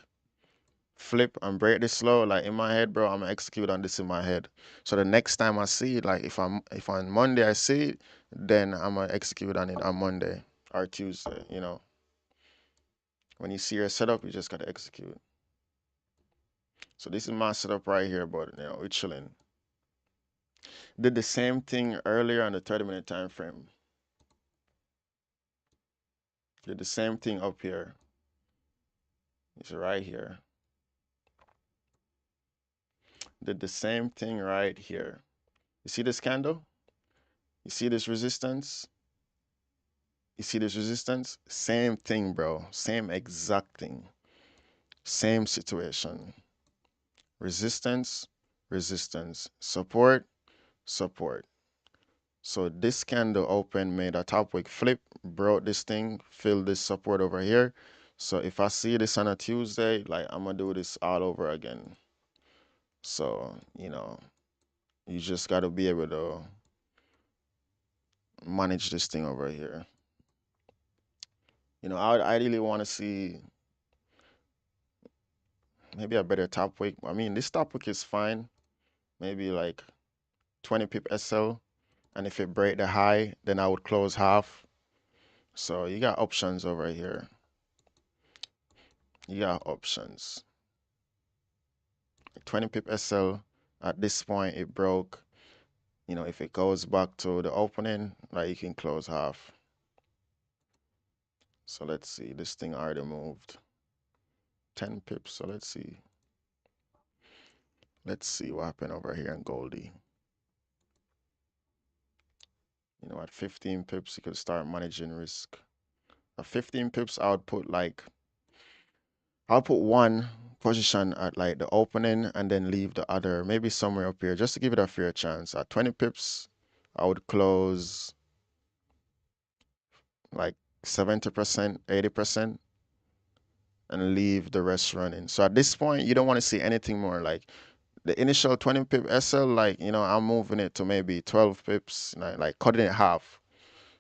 Speaker 1: flip and break this slow. Like in my head, bro, I'm gonna execute on this in my head. So the next time I see it, like if on Monday I see it, then I'm gonna execute on it on Monday or Tuesday. When you see your setup, you just gotta execute. So this is my setup right here, but we're chilling. Did the same thing earlier on the 30-minute time frame. Did the same thing up here. It's right here. Did the same thing right here. You see this candle? You see this resistance? You see this resistance? Same thing, bro. Same exact thing. Same situation. Resistance, resistance. Support, support. So this candle open, made a top wick flip, broke this thing, filled this support over here. So if I see this on a Tuesday, like I'm gonna do this all over again. So, you just gotta be able to manage this thing over here. I would ideally want to see maybe a better top wick. I mean, this top wick is fine. Maybe like 20 pip SL. And if it break the high, then I would close half. So you got options over here. You got options. 20 pip SL. At this point, it broke. If it goes back to the opening, like you can close half. So let's see. This thing already moved 10 pips. So let's see. Let's see what happened over here in Goldie. At 15 pips, you could start managing risk. At 15 pips, I'll put one position at like the opening and then leave the other maybe somewhere up here just to give it a fair chance. At 20 pips, I would close like 70%, 80%, and leave the rest running. So at this point, you don't want to see anything more. Like the initial 20 pip SL, like, I'm moving it to maybe 12 pips, like cutting it half.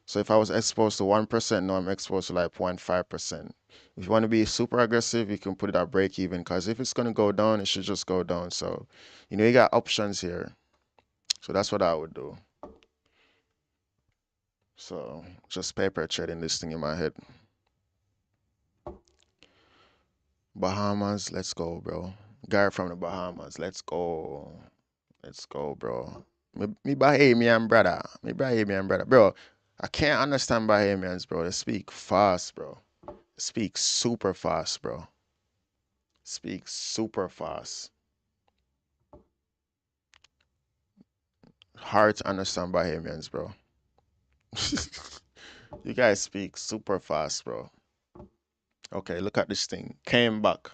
Speaker 1: So if I was exposed to 1%, now I'm exposed to like 0.5%. If you want to be super aggressive, you can put it at break even, because if it's going to go down, it should just go down. So, you got options here. So that's what I would do. So just paper trading this thing in my head. Bahamas, let's go, bro. Guy from the Bahamas, let's go. Let's go, bro. Me Bahamian brother. Me Bahamian brother. Bro, I can't understand Bahamians, bro. They speak fast, bro. They speak super fast, bro. Speak super fast. Hard to understand Bahamians, bro. You guys speak super fast, bro. Okay, look at this thing. Came back.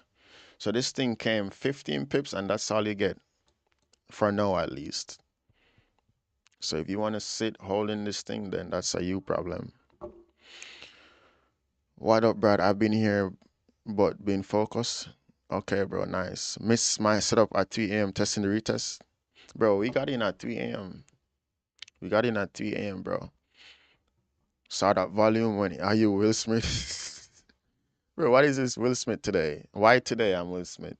Speaker 1: So this thing came 15 pips, and that's all you get. For now, at least. So if you want to sit holding this thing, then that's a you problem. What up, Brad? I've been here, but been focused. Okay, bro, nice. Miss my setup at 3 a.m. testing the retest. Bro, we got in at 3 a.m. We got in at 3 a.m., bro. Saw that volume when are you Will Smith? Bro, what is this Will Smith today? Why today I'm Will Smith?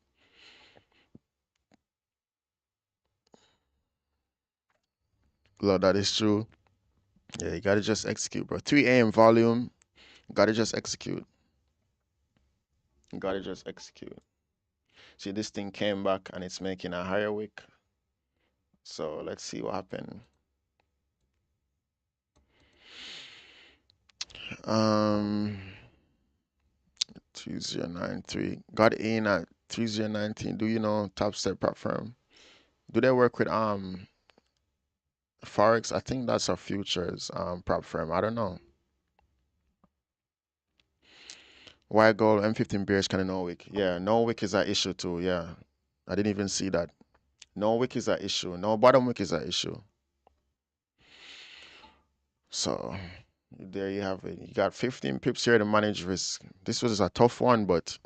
Speaker 1: Lord, that is true. Yeah, you gotta just execute, bro. 3 a.m. volume. Gotta just execute. Gotta just execute. See, this thing came back and it's making a higher wick. So let's see what happened. Um 3093. Got in at 3019. Do you know Top Step Prop Firm? Do they work with Forex? I think that's a futures prop firm. I don't know. Why gold M15 bearish kind of no wick? Yeah, no wick is an issue too. Yeah, I didn't even see that. No wick is an issue. No bottom wick is an issue. So there you have it. You got 15 pips here to manage risk. This was a tough one, but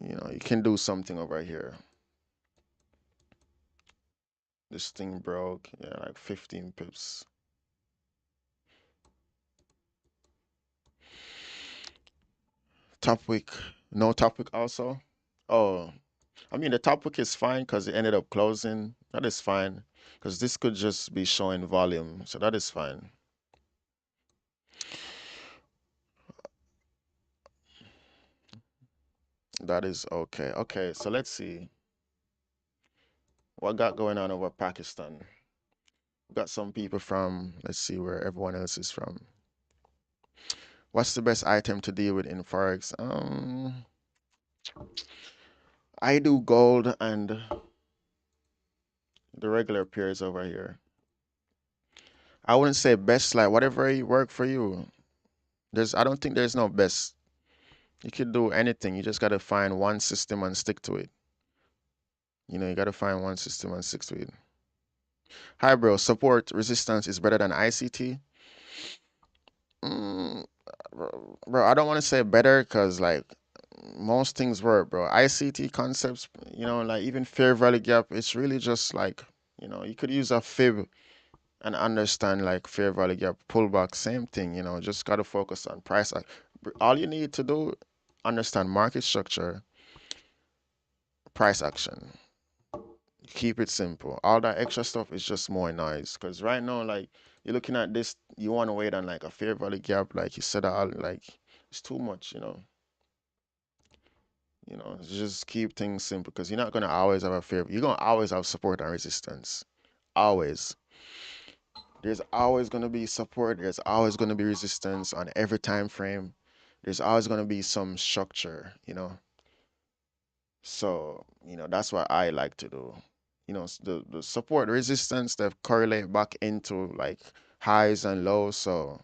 Speaker 1: you can do something over here. This thing broke. Yeah, like 15 pips. Top wick. No top wick also. Oh, I mean, the top wick is fine because it ended up closing. That is fine because this could just be showing volume. So that is fine. That is okay. Okay, so let's see what got going on over Pakistan. We got some people from, let's see where everyone else is from. What's the best item to deal with in Forex? I do gold and the regular pairs over here. I wouldn't say best, like whatever work for you. I don't think there's no best. You could do anything. You just gotta find one system and stick to it. You gotta find one system and stick to it. Hi, bro. Support resistance is better than ICT. Mm, bro, I don't want to say better because like most things work, bro. ICT concepts, like even fair value gap, it's really just like, you could use a fib and understand like fair value gap, pullback, same thing, just gotta focus on price. All you need to do, understand market structure, price action. Keep it simple. All that extra stuff is just more noise. Because right now, like you're looking at this, you want to wait on like a fair value gap, like you said, all like it's too much. Just keep things simple because you're not gonna always have a fair. You're gonna always have support and resistance. Always. There's always gonna be support. There's always gonna be resistance on every time frame. There's always gonna be some structure. So, that's what I like to do. The support resistance that correlate back into like highs and lows. So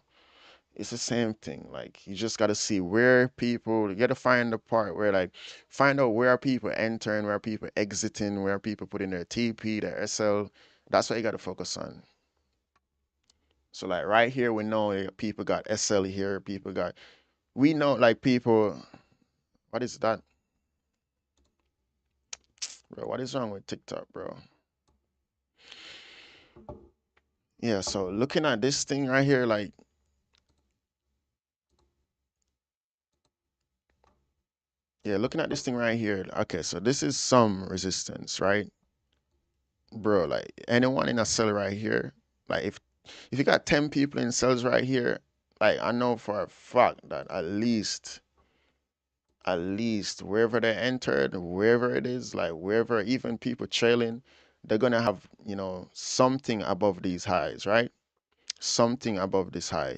Speaker 1: it's the same thing. Like you just gotta see where you gotta find the part where like find out where people entering, where people exiting, where people putting their TP, their SL. That's what you gotta focus on. So like right here, we know people got SL here, we know like people, what is that? Bro, what is wrong with TikTok, bro? Yeah, so looking at this thing right here, like, yeah, looking at this thing right here, okay, so this is some resistance, right? Bro, like anyone in a cell right here, like if you got 10 people in cells right here, like I know for a fact that at least wherever they entered, wherever it is, like wherever even people trailing, they're gonna have, something above these highs, right? Something above this high,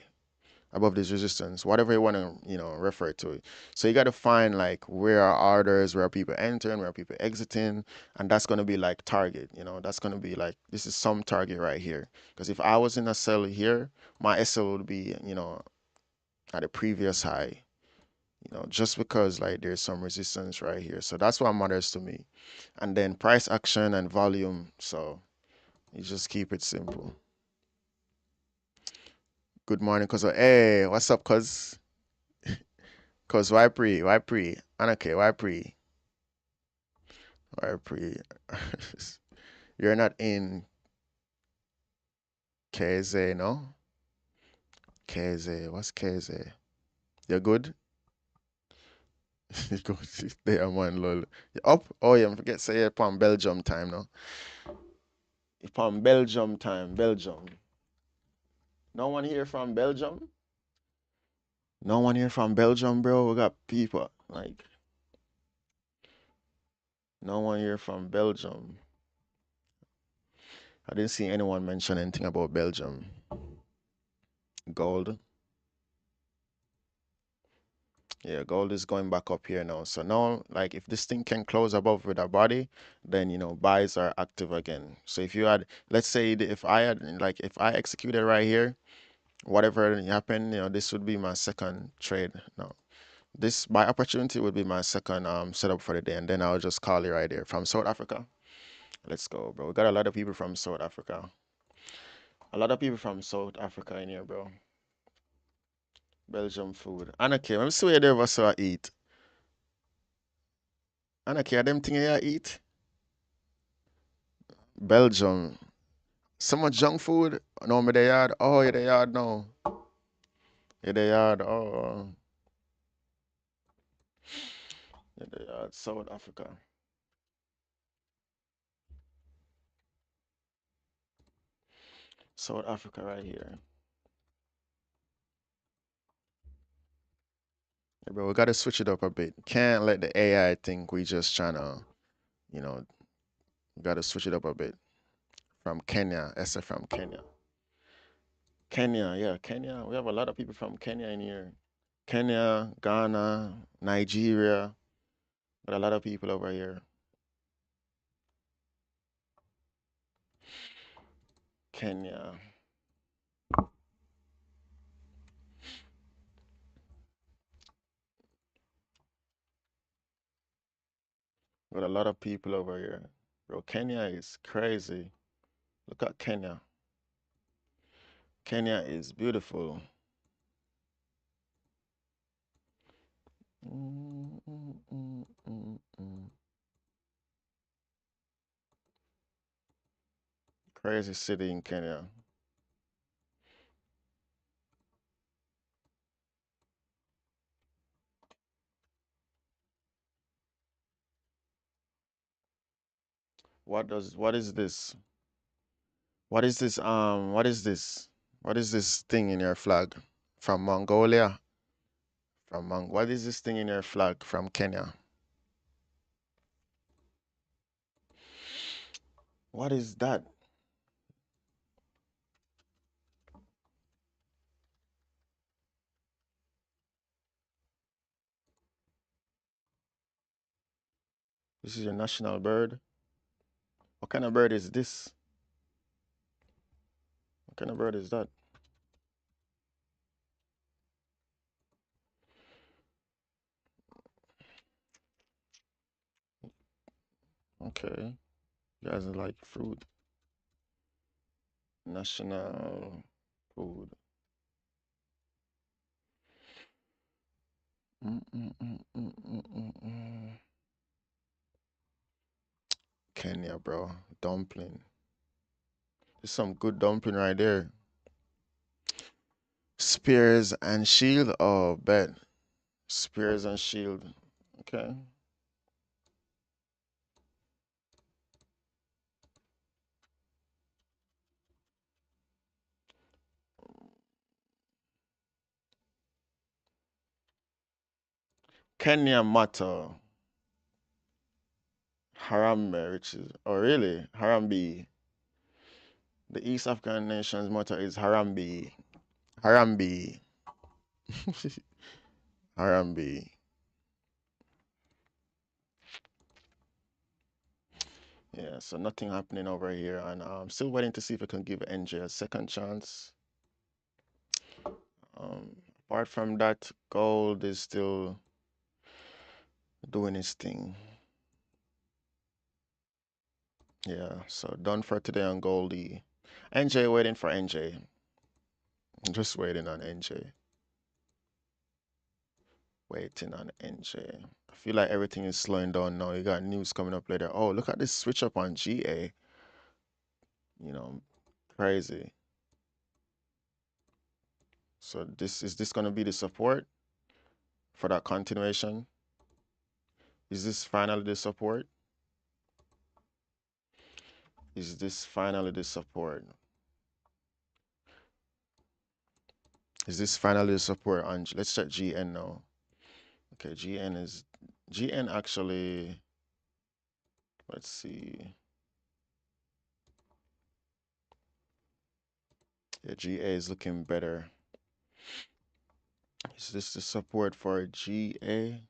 Speaker 1: above this resistance, whatever you want to, refer to it. So you got to find like where are orders, where are people entering, where are people exiting, and that's going to be like target. That's going to be like this is some target right here. Because if I was in a sell here, my SL would be, at a previous high. Just because like there's some resistance right here. So that's what matters to me. And then price action and volume. So you just keep it simple. Good morning, cuz. Hey, what's up, cuz? Cause why pre? Why pre? Anake, why pre? Why pre? You're not in KZ, no? KZ, what's KZ? You're good? You good? There, man, lol. You up? Oh, yeah, forget say you're upon Belgium time now. You're upon Belgium time, Belgium. No one here from Belgium? No one here from Belgium, bro. We got people. Like, no one here from Belgium. I didn't see anyone mention anything about Belgium. Gold. Yeah, gold is going back up here now. So now, like, if this thing can close above with a body, then buys are active again. So if you had, let's say, if I had, like, if I executed right here, whatever happened, this would be my second trade. No, this buy opportunity would be my second setup for the day, and then I'll just call it right there from South Africa. Let's go, bro. We got a lot of people from South Africa. A lot of people from South Africa in here, bro. Belgium food. Anake, let me see where they ever saw eat. Anake, are them thing you eat? Belgium. So much junk food. No, me the yard. Oh, yeah, the yard no. Yeah, the yard. Oh, yeah, the yard. South Africa. South Africa right here. Yeah, bro, we gotta switch it up a bit. Can't let the AI think we just trying to, you know, gotta switch it up a bit. From Kenya. Esther from Kenya. Kenya, yeah, Kenya. We have a lot of people from Kenya in here. Kenya, Ghana, Nigeria. Got a lot of people over here. Kenya. Got a lot of people over here. Bro, Kenya is crazy. Look at Kenya. Kenya is beautiful. Mm, mm, mm, mm, mm. Crazy city in Kenya. What is this? What is this? What is this? What is this thing in your flag? From Mongolia? What is this thing in your flag from Kenya? What is that? This is your national bird? What kind of bird is this? What kind of bird is that? Okay. You guys like fruit. National food. Mm, mm, mm, mm, mm, mm, mm. Kenya, bro. Dumpling. There's some good dumpling right there. Spears and shield. Oh, bet. Spears and shield. Okay. Kenya motto. Harambe, which is, oh really? Harambe. The East African nation's motto is Harambe. Harambe. Harambe. Yeah, so nothing happening over here, and I'm still waiting to see if I can give NJ a second chance. Um, Apart from that, gold is still doing its thing. Yeah, so done for today on Goldie. NJ waiting for NJ. I'm just waiting on NJ. Waiting on NJ. I feel like everything is slowing down now. You got news coming up later. Oh, look at this switch up on GA. You know, crazy. So this gonna be the support for that continuation? Is this finally the support? Is this finally the support? Is this finally the support on let's check GN now. Okay, GN actually, let's see. Yeah, GA is looking better. Is this the support for GA?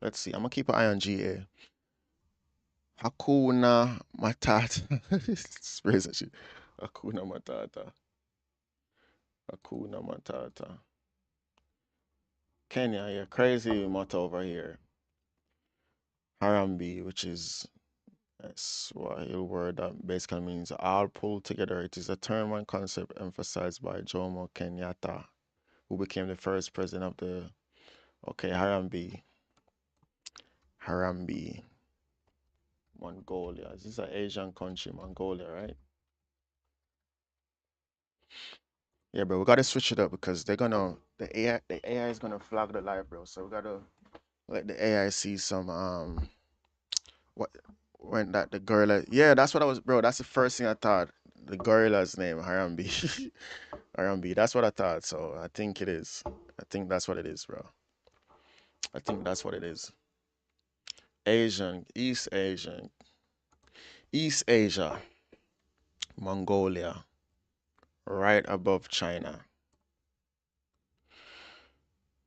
Speaker 1: Let's see. I'm gonna keep an eye on GA. Hakuna Matata. It's crazy shit. Hakuna Matata. Hakuna Matata. Kenya, yeah, crazy motto over here. Harambe, which is a Swahili word that basically means all pulled together. It is a term and concept emphasized by Jomo Kenyatta, who became the first president of the, okay, Harambe. Harambe. Mongolia. This is an Asian country, Mongolia, right? Yeah, bro, we gotta switch it up because they're gonna the AI is gonna flag the live, bro. So we gotta let the AI see some what when that the gorilla. Yeah, that's what I was, bro. That's the first thing I thought. The gorilla's name, Harambe. Harambe. That's what I thought. So I think it is. I think that's what it is, bro. I think that's what it is. Asian, East Asia, Mongolia, right above China.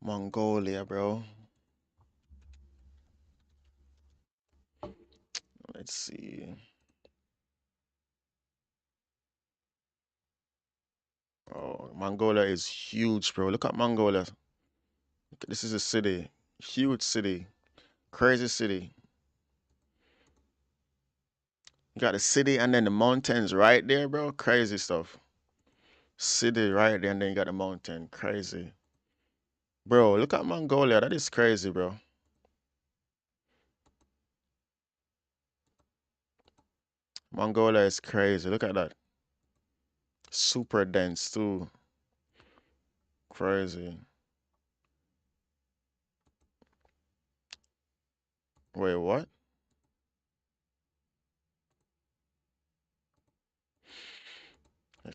Speaker 1: Mongolia, bro. Let's see. Oh, Mongolia is huge, bro. Look at Mongolia. This is a city, huge city. Crazy city. You got the city and then the mountains right there, bro. Crazy stuff. City right there and then you got the mountain. Crazy. Bro, look at Mongolia. That is crazy, bro. Mongolia is crazy. Look at that. Super dense too. Crazy. Wait, what?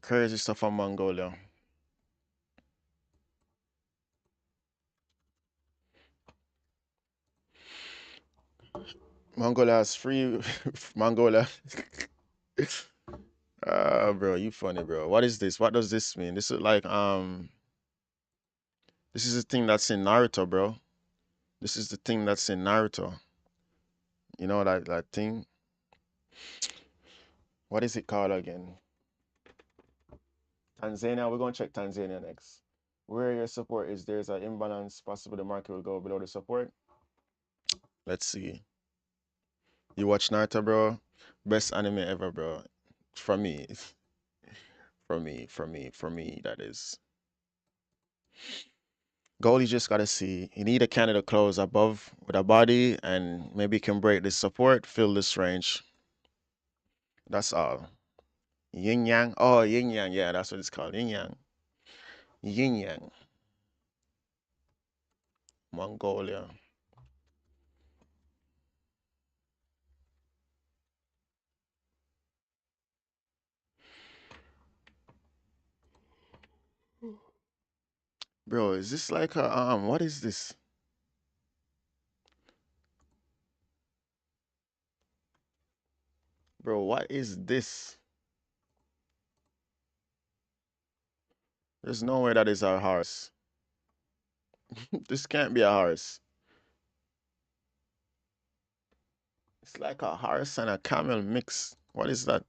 Speaker 1: Crazy stuff on Mongolia. Mongolia is free. Mongolia. Bro, you funny, bro. What is this? What does this mean? This is like this is the thing that's in Naruto, bro. This is the thing that's in Naruto. You know that thing? What is it called again? Tanzania. We're gonna check Tanzania next. Where your support is, there's an imbalance. Possibly the market will go below the support. Let's see. You watch Naruto, bro? Best anime ever, bro. For me. For me, that is. Goal you just gotta see. You need a candle to close above with a body and maybe you can break this support, fill this range. That's all. Yin yang. Oh, yin yang. Yeah, that's what it's called. Yin yang. Yin yang. Mongolia. Bro, is this like a what is this? Bro, what is this? There's no way that is a horse. This can't be a horse. It's like a horse and a camel mix. What is that?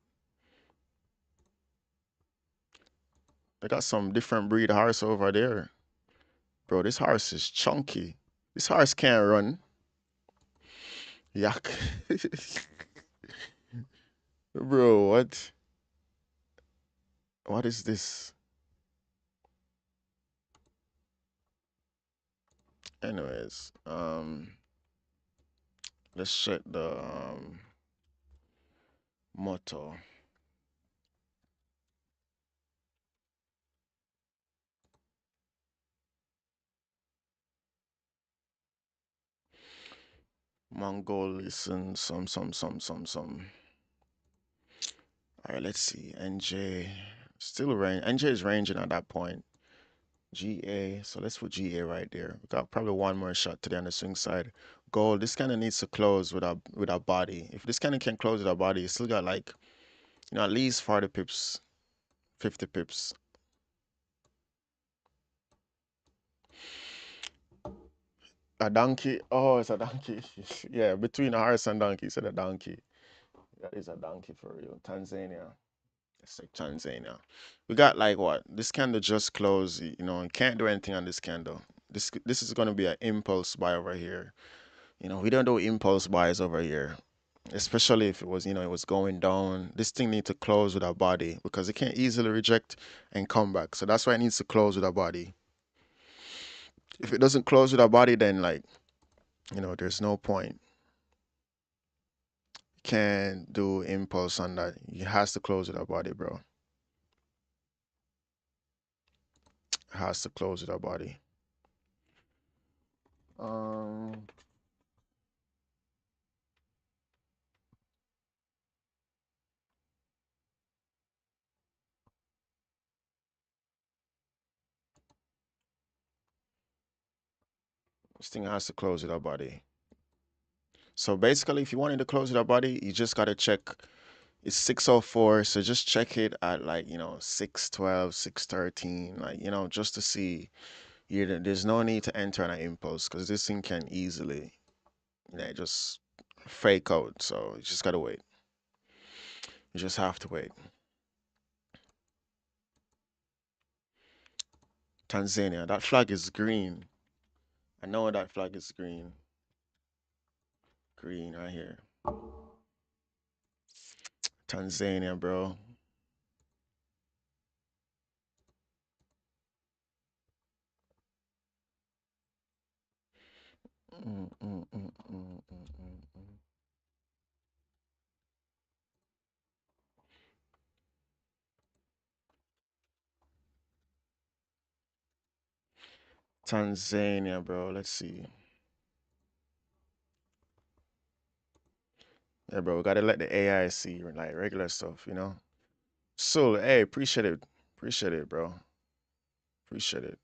Speaker 1: They got some different breed horse over there. Bro, this horse is chunky. This horse can't run. Yak. Bro, what? What is this? Anyways, let's check the motto. Mongol listen some. All right, let's see. NJ still range. NJ is ranging at that point. GA. So let's put GA right there. We got probably one more shot today on the swing side. Gold. This kind of needs to close with our body. If this kind of can close with our body, you still got like at least 40 pips, 50 pips. A donkey. Oh, it's a donkey. Yeah, between a horse and donkey, said a donkey. That is a donkey for real. Tanzania. Let's take Tanzania. We got like what? This candle just closed. You can't do anything on this candle. This is gonna be an impulse buy over here. We don't do impulse buys over here. Especially if it was, it was going down. This thing needs to close with a body because it can't easily reject and come back. So that's why it needs to close with a body. If it doesn't close with a body, then like, there's no point. Can't do impulse on that. It has to close with a body, bro. It has to close with a body. Um, this thing has to close with a body. So basically, if you wanted to close with a body, you just gotta check. It's 604, so just check it at like 612, 613, like just to see. There's no need to enter an impulse because this thing can easily, just fake out. So you just gotta wait. You just have to wait. Tanzania, that flag is green. I know that flag is green. screen right here. Tanzania, bro. Mm, mm, mm, mm, mm, mm. Tanzania, bro. Let's see. Yeah, bro. We gotta let the AI see like regular stuff, you know. So, hey, appreciate it. Appreciate it, bro. Appreciate it.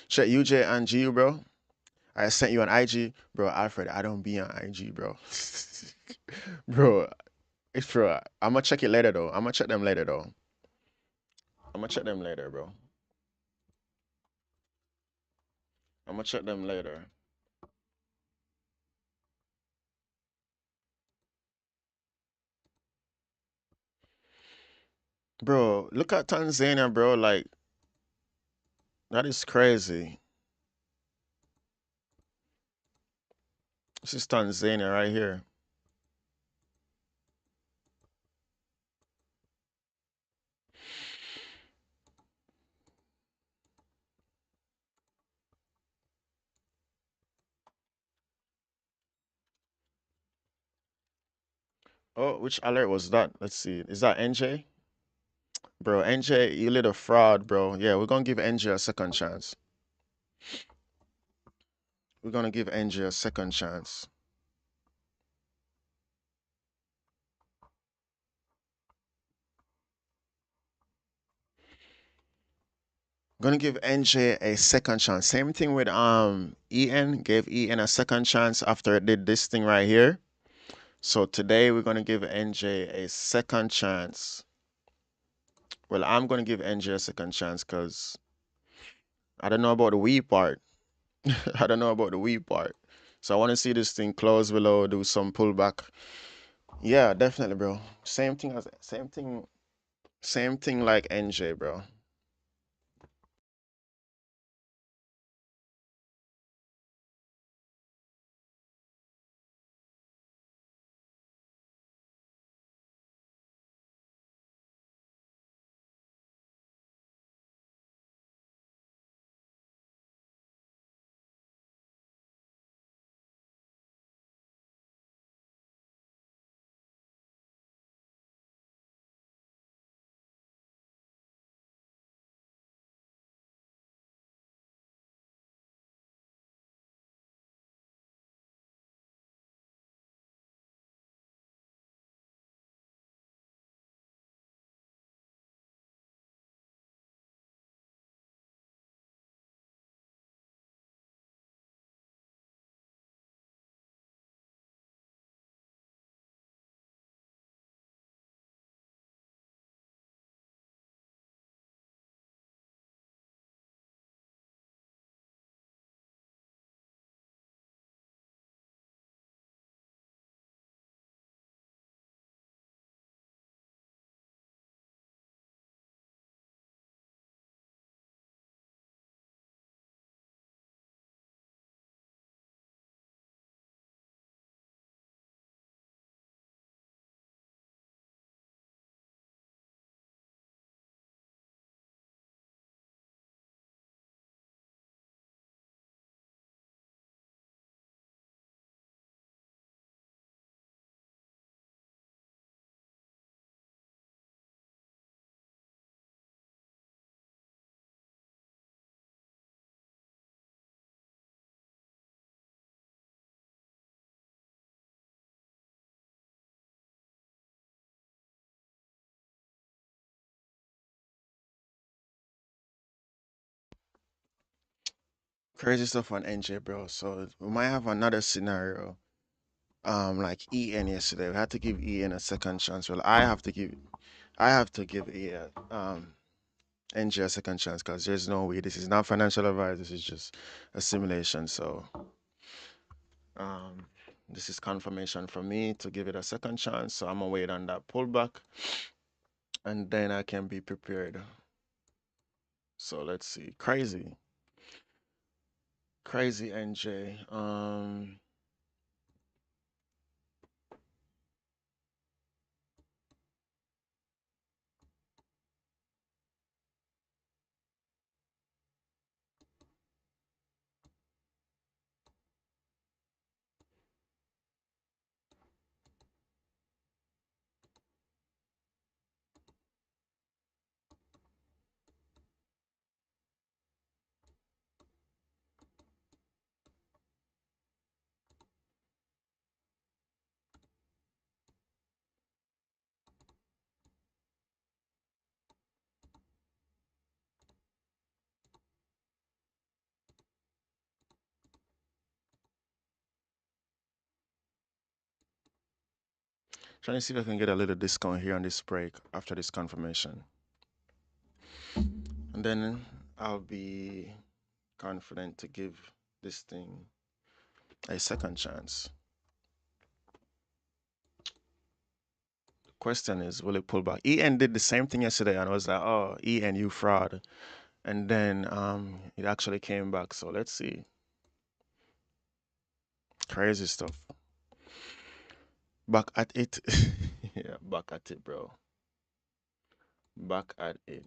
Speaker 1: Check UJ and G, bro. I sent you on IG, bro. Alfred, I don't be on IG, bro. Bro, it's bro. I'm gonna check it later though. I'm gonna check them later though. I'm gonna check them later, bro. I'm gonna check them later. Bro, look at Tanzania, bro. Like, that is crazy. This is Tanzania right here. Oh, which alert was that? Let's see. Is that NJ? Bro, NJ, you little fraud, bro. Yeah, we're gonna give NJ a second chance. We're gonna give NJ a second chance. Gonna give NJ a second chance. Same thing with EN. Gave EN a second chance after it did this thing right here. So today we're gonna give NJ a second chance. Well, I'm gonna give NJ a second chance because I don't know about the we part. I don't know about the we part. So I want to see this thing close below, do some pullback. Yeah, definitely, bro. Same thing like NJ, bro. Crazy stuff on NJ, bro. So we might have another scenario. Like EN yesterday, we had to give EN a second chance. Well, I have to give NJ a second chance because there's no way. This is not financial advice. This is just a simulation. So um, this is confirmation for me to give it a second chance. So I'm gonna wait on that pullback, and then I can be prepared. So let's see. Crazy, crazy NJ. Trying to see if I can get a little discount here on this break after this confirmation. And then I'll be confident to give this thing a second chance. The question is, will it pull back? EN did the same thing yesterday, and I was like, oh, EN, you fraud. And then it actually came back. So let's see. Crazy stuff. Back at it. Yeah, back at it, bro. Back at it.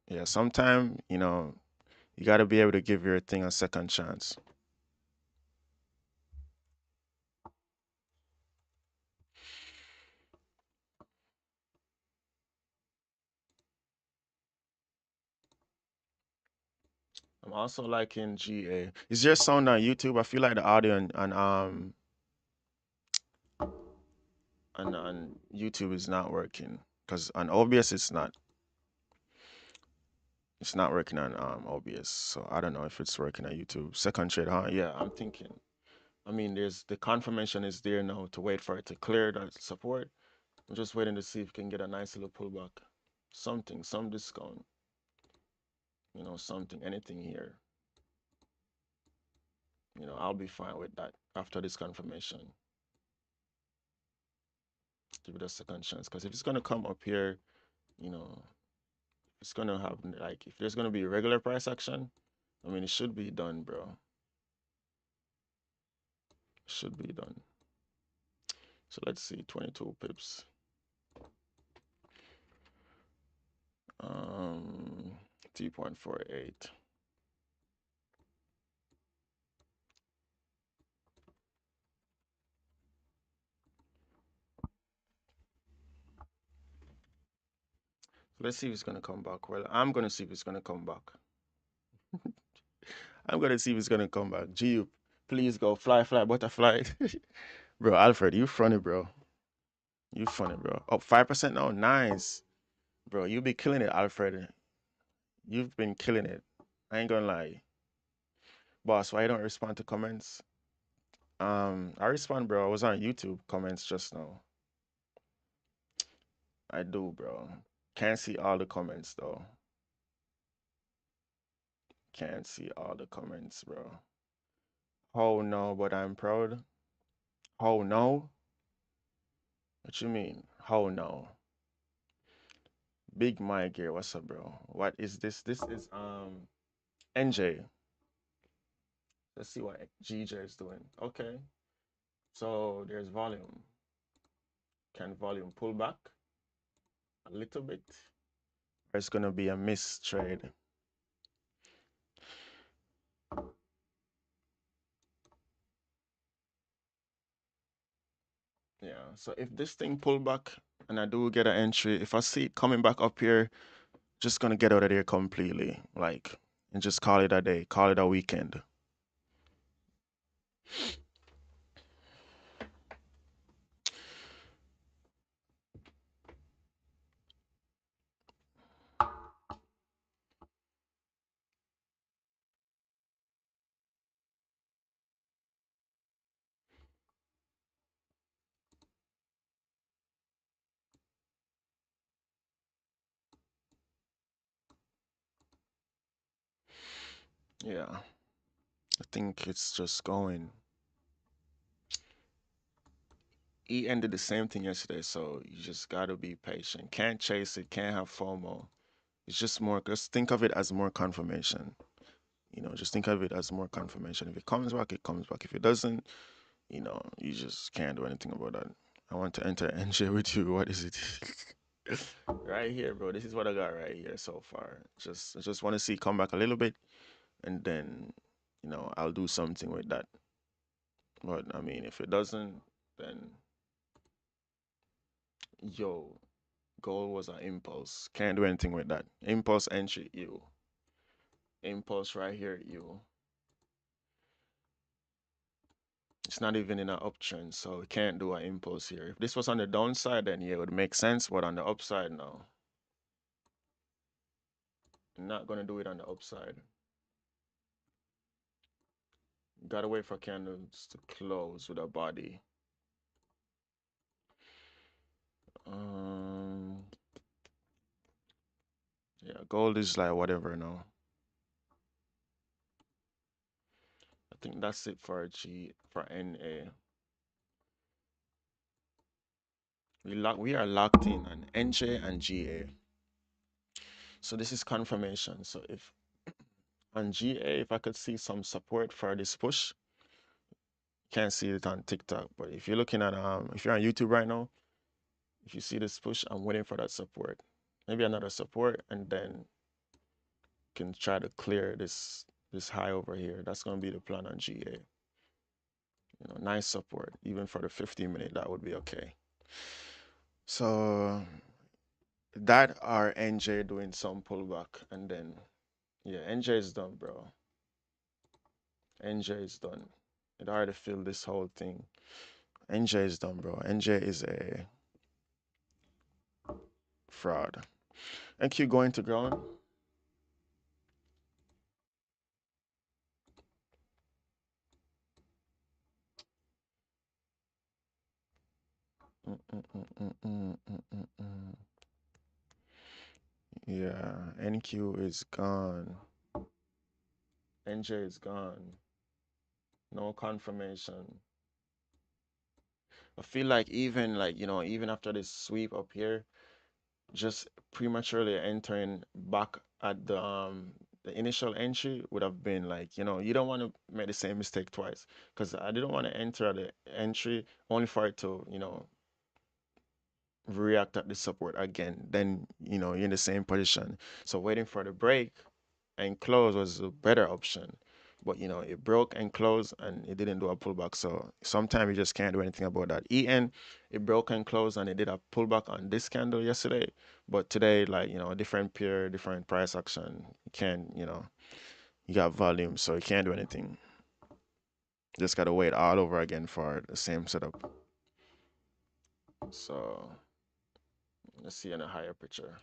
Speaker 1: Yeah, sometime, you got to be able to give your thing a second chance. I'm also liking GA. Is there sound on YouTube? I feel like the audio on YouTube is not working because on OBS it's not working on OBS. So I don't know if it's working on YouTube. Second trade, huh? Yeah, I'm thinking. I mean, there's the confirmation is there now to wait for it to clear that support. I'm just waiting to see if we can get a nice little pullback. Something, some discount. Something, anything here. I'll be fine with that after this confirmation. Give it a second chance. Because if it's gonna come up here, you know, it's gonna have like if there's gonna be regular price action, I mean it should be done, bro. Should be done. So let's see, 22 pips. 3.48. Let's see if it's gonna come back. Well, I'm gonna see if it's gonna come back. I'm gonna see if it's gonna come back. GU, please go fly, fly, butterfly. Bro, Alfred, you funny, bro. You funny, bro. Oh, 5% now? Nice. Bro, you be killing it, Alfred. You've been killing it. I ain't gonna lie. Boss, why you don't respond to comments? I respond, bro. I was on YouTube comments just now. I do, bro. Can't see all the comments though. Can't see all the comments, bro. Oh no, but I'm proud. Oh no? What you mean? Oh no. Big Mike here. What's up, bro? What is this? This is NJ. Let's see what GJ is doing. Okay. So there's volume. Can volume pull back a little bit? It's gonna be a miss trade. Yeah. So if this thing pull back and I do get an entry, if I see it coming back up here, just gonna get out of there completely, like, and just call it a day, call it a weekend. Yeah. I think it's just going. He ended the same thing yesterday, so you just gotta be patient. Can't chase it, can't have FOMO. It's just more, just think of it as more confirmation. Just think of it as more confirmation. If it comes back, it comes back. If it doesn't, you just can't do anything about that. I want to enter NJ with you. What is it? Right here, bro. This is what I got right here so far. I just want to see it come back a little bit, and then, I'll do something with that. But I mean, if it doesn't, then yo, goal was an impulse. Can't do anything with that. Impulse entry, you. Impulse right here, you. It's not even in an uptrend, so we can't do an impulse here. If this was on the downside, then yeah, it would make sense, but on the upside, no. Not gonna do it on the upside. Gotta wait for candles to close with a body. Um, yeah, gold is like whatever now. I think that's it for NA. We are locked in on NJ and GA. So this is confirmation. So if on GA, if I could see some support for this push, can't see it on TikTok, but if you're looking at if you're on YouTube right now, if you see this push, I'm waiting for that support. Maybe another support, and then can try to clear this high over here. That's gonna be the plan on GA. You know, nice support, even for the 15-minute, that would be okay. So that are NJ doing some pullback, and then yeah, NJ is done, bro. NJ is done. It already filled this whole thing. NJ is done, bro. NJ is a fraud. And keep going to ground. Yeah, NQ is gone. NJ is gone. No confirmation. I feel like even like, even after this sweep up here, just prematurely entering back at the initial entry would have been like, you don't want to make the same mistake twice. Because I didn't want to enter the entry only for it to, react at the support again. Then, you're in the same position. So waiting for the break and close was a better option. But it broke and closed and it didn't do a pullback. So sometimes you just can't do anything about that. EN, it broke and closed and it did a pullback on this candle yesterday. But today, like, different pair, different price action. You can't, you got volume, so you can't do anything. Just gotta wait all over again for the same setup. So let's see in a higher picture.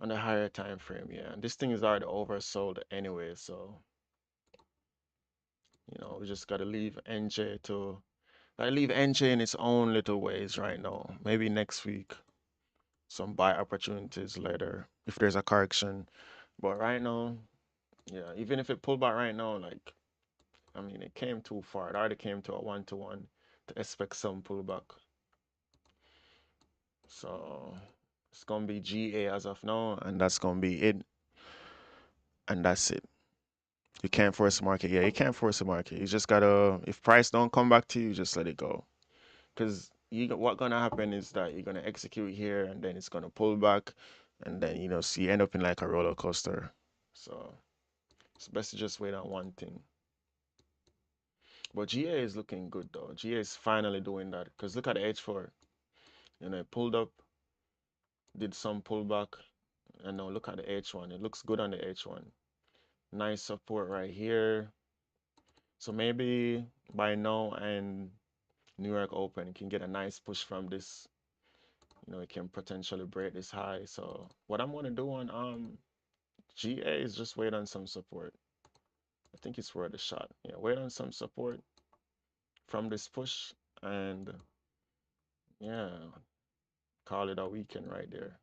Speaker 1: On a higher time frame, yeah. And this thing is already oversold anyway, so we just gotta leave NJ to I leave NJ in its own little ways right now. Maybe next week, some buy opportunities later if there's a correction. But right now, yeah, even if it pulled back right now, like, I mean, it came too far. It already came to a one-to-one to expect some pullback. So it's gonna be GA as of now, and that's gonna be it. And that's it. You can't force the market. Yeah, you can't force the market. You just gotta, if price don't come back to you, just let it go. Because what gonna happen is that you're gonna execute here and then it's gonna pull back and then so you end up in like a roller coaster. So it's best to just wait on one thing. But GA is looking good though. GA is finally doing that because look at the H4. It pulled up, did some pullback, and now look at the H1. It looks good on the H1. Nice support right here. So maybe by now and New York Open can get a nice push from this. It can potentially break this high. So what I'm gonna do on GA is just wait on some support. I think it's worth a shot. Yeah, wait on some support from this push and yeah, call it a weekend right there.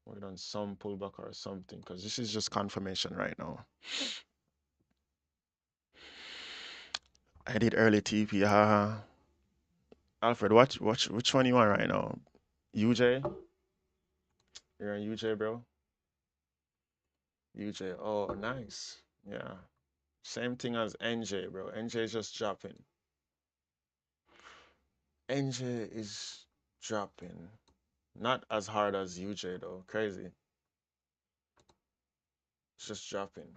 Speaker 1: Wait on some pullback or something because this is just confirmation right now. I did early TP, haha. Alfred, which one you want right now? UJ? You're on UJ, bro? UJ. Oh, nice. Yeah. Same thing as NJ, bro. NJ is just dropping. NJ is dropping. Not as hard as UJ though. Crazy. It's just dropping.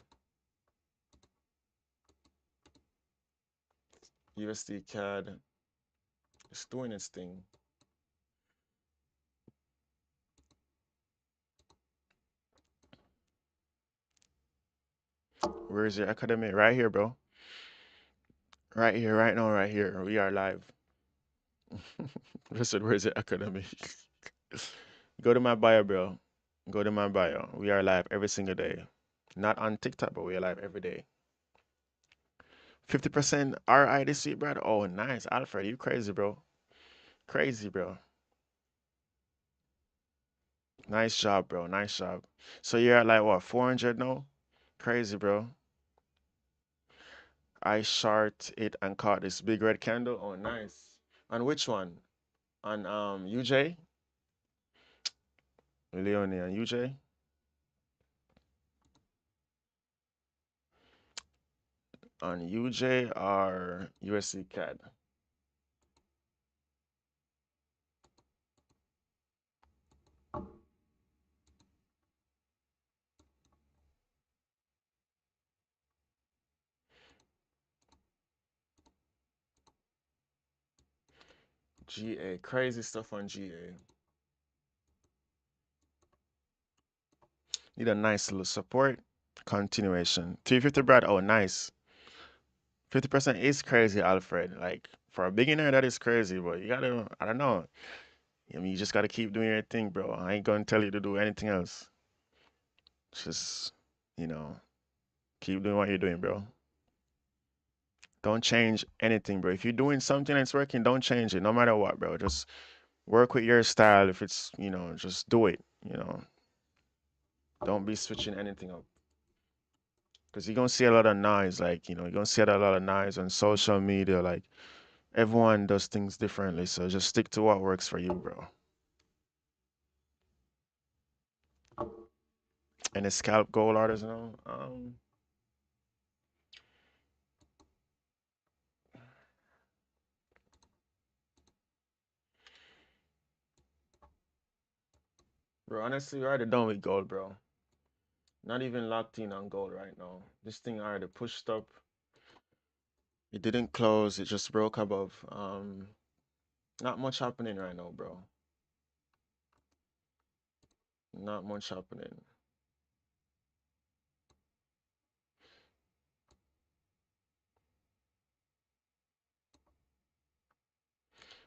Speaker 1: USD CAD is doing its thing. Where is your academy? Right here, bro. Right here, right now, right here. We are live. I said, where's your academy? Go to my bio, bro. Go to my bio. We are live every single day. Not on TikTok, but we are live every day. 50% RI this week, brother. Oh, nice. Alfred, you crazy, bro. Crazy, bro. Nice job, bro. Nice job. So you're at like what, 400 now? Crazy, bro. I short it and caught this big red candle. Oh, nice. On which one? On UJ? Leonie and UJ? On UJ or USC CAD? GA. Crazy stuff on GA. Need a nice little support. Continuation. 350 Brad. Oh, nice. 50% is crazy, Alfred. Like, for a beginner, that is crazy, but you gotta, I don't know. I mean, you just gotta keep doing your thing, bro. I ain't gonna tell you to do anything else. Just, you know, keep doing what you're doing, bro. Don't change anything, bro. If you're doing something that's working, don't change it, no matter what, bro. Just work with your style. If it's, just do it, you know. Don't be switching anything up. Because you're gonna see a lot of noise, like, you're gonna see a lot of noise on social media. Like, everyone does things differently. So just stick to what works for you, bro. And the scalp gold artist, bro, honestly, we're already done with gold, bro. Not even locked in on gold right now. This thing already pushed up. It didn't close. It just broke above. Not much happening right now, bro. Not much happening.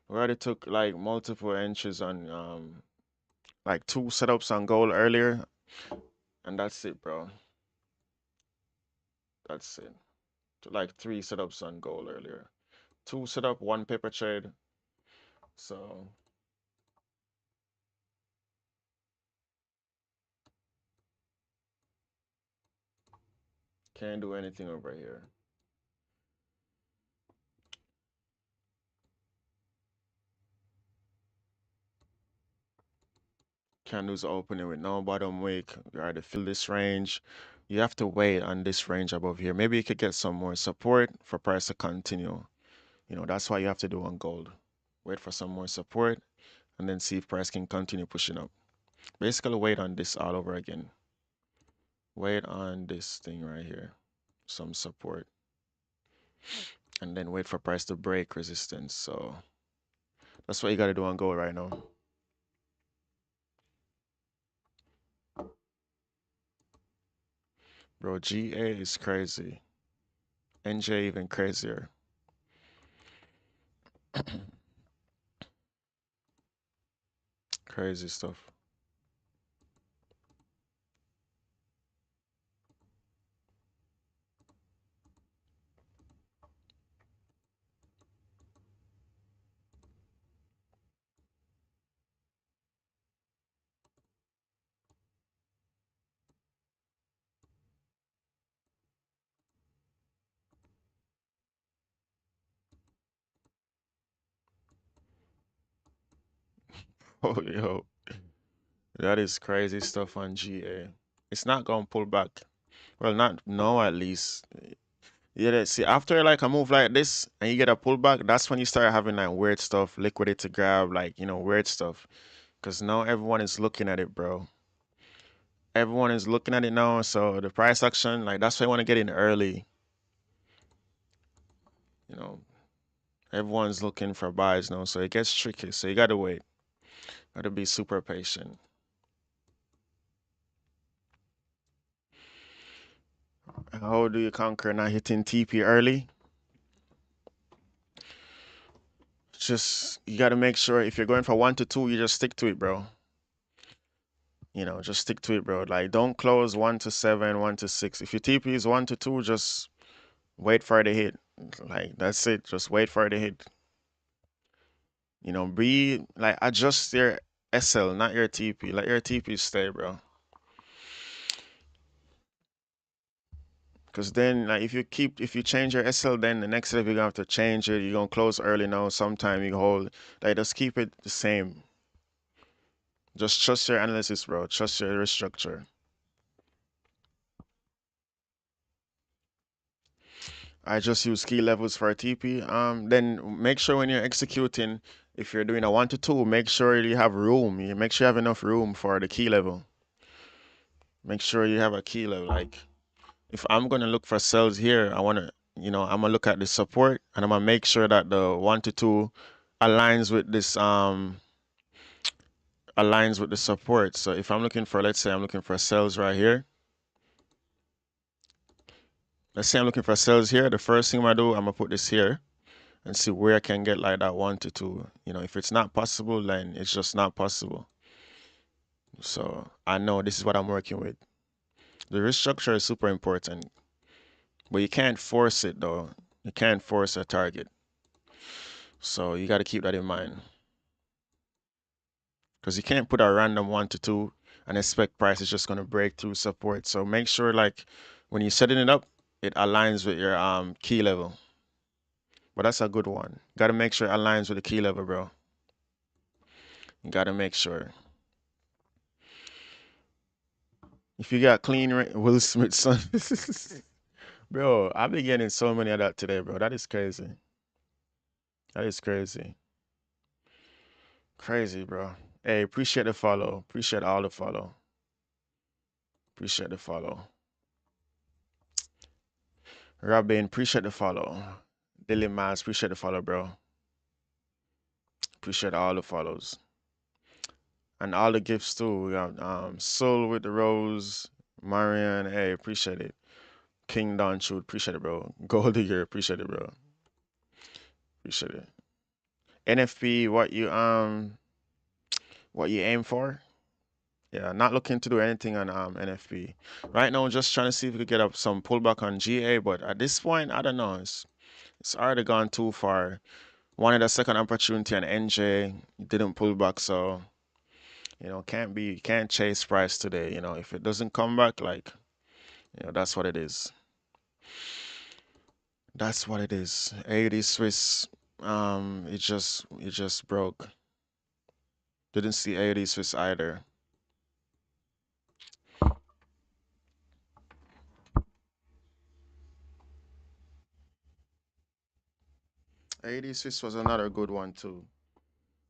Speaker 1: We already took like multiple entries on like 2 setups on gold earlier, and that's it, bro. That's it. Like 3 setups on gold earlier. 2 setup, 1 paper trade. So can't do anything over here. Candles opening with no bottom wick. You already fill this range. You have to wait on this range above here. Maybe you could get some more support for price to continue. That's why you have to do on gold. Wait for some more support and then see if price can continue pushing up. Basically, wait on this all over again. Wait on this thing right here. Some support. And then wait for price to break resistance. So that's what you got to do on gold right now. Bro, GA is crazy. NJ even crazier. Crazy stuff. Oh, yo. That is crazy stuff on GA. It's not gonna pull back. Well, not no at least. Yeah, see, after like a move like this and you get a pullback, that's when you start having like weird stuff, liquidity to grab, like, weird stuff. Because now everyone is looking at it, bro. Everyone is looking at it now. So the price action, like, that's why you want to get in early. You know, everyone's looking for buys now. So it gets tricky. So you got to wait. Got to be super patient. How do you conquer not hitting TP early? Just, you got to make sure if you're going for 1 to 2, you just stick to it, bro. You know, just stick to it, bro. Like, don't close 1 to 7, 1 to 6. If your TP is 1 to 2, just wait for it to hit. Like, that's it. Just wait for it to hit. You know, be like, adjust your SL, not your TP. Let your TP stay, bro. Because then, like, if you change your SL, then the next step you're gonna have to change it. You're gonna close early now. Sometime you hold, like, just keep it the same. Just trust your analysis, bro. Trust your risk structure. I just use key levels for a TP. Then make sure when you're executing, if you're doing a 1 to 2, make sure you have room. You make sure you have enough room for the key level. Make sure you have a key level. Like, if I'm gonna look for sells here, I'm gonna look at the support and I'm gonna make sure that the 1 to 2 aligns with this aligns with the support. So if I'm looking for, let's say I'm looking for sells right here. Let's say I'm looking for sells here. The first thing I'm gonna do, I'm gonna put this here and see where I can get like that 1 to 2. You know, if it's not possible, then it's just not possible. So I know this is what I'm working with. The risk structure is super important, but you can't force it though. You can't force a target. So you got to keep that in mind. Because you can't put a random 1 to 2 and expect price is just going to break through support. So make sure, like, when you're setting it up, it aligns with your key level. But that's a good one. Got to make sure it aligns with the key level, bro. You got to make sure. If you got clean Will Smith, son. Bro, I've been getting so many of that today, bro. That is crazy. That is crazy. Crazy, bro. Hey, appreciate the follow. Appreciate all the follow. Appreciate the follow. Robin, appreciate the follow. Dilly Miles, appreciate the follow, bro. Appreciate all the follows. And all the gifts too. We got Soul with the Rose, Marian, hey, appreciate it. King Don Shoot, appreciate it, bro. Gold Digger, appreciate it, bro. Appreciate it. NFP, what you aim for? Yeah, not looking to do anything on NFP. Right now, just trying to see if we could get up some pullback on GA, but at this point, I don't know. It's already gone too far. Wanted a second opportunity on NJ, didn't pull back, so can't chase price today. If it doesn't come back, like, that's what it is. That's what it is. 80 Swiss, it just broke. Didn't see 80 Swiss either. 80 Swiss was another good one too.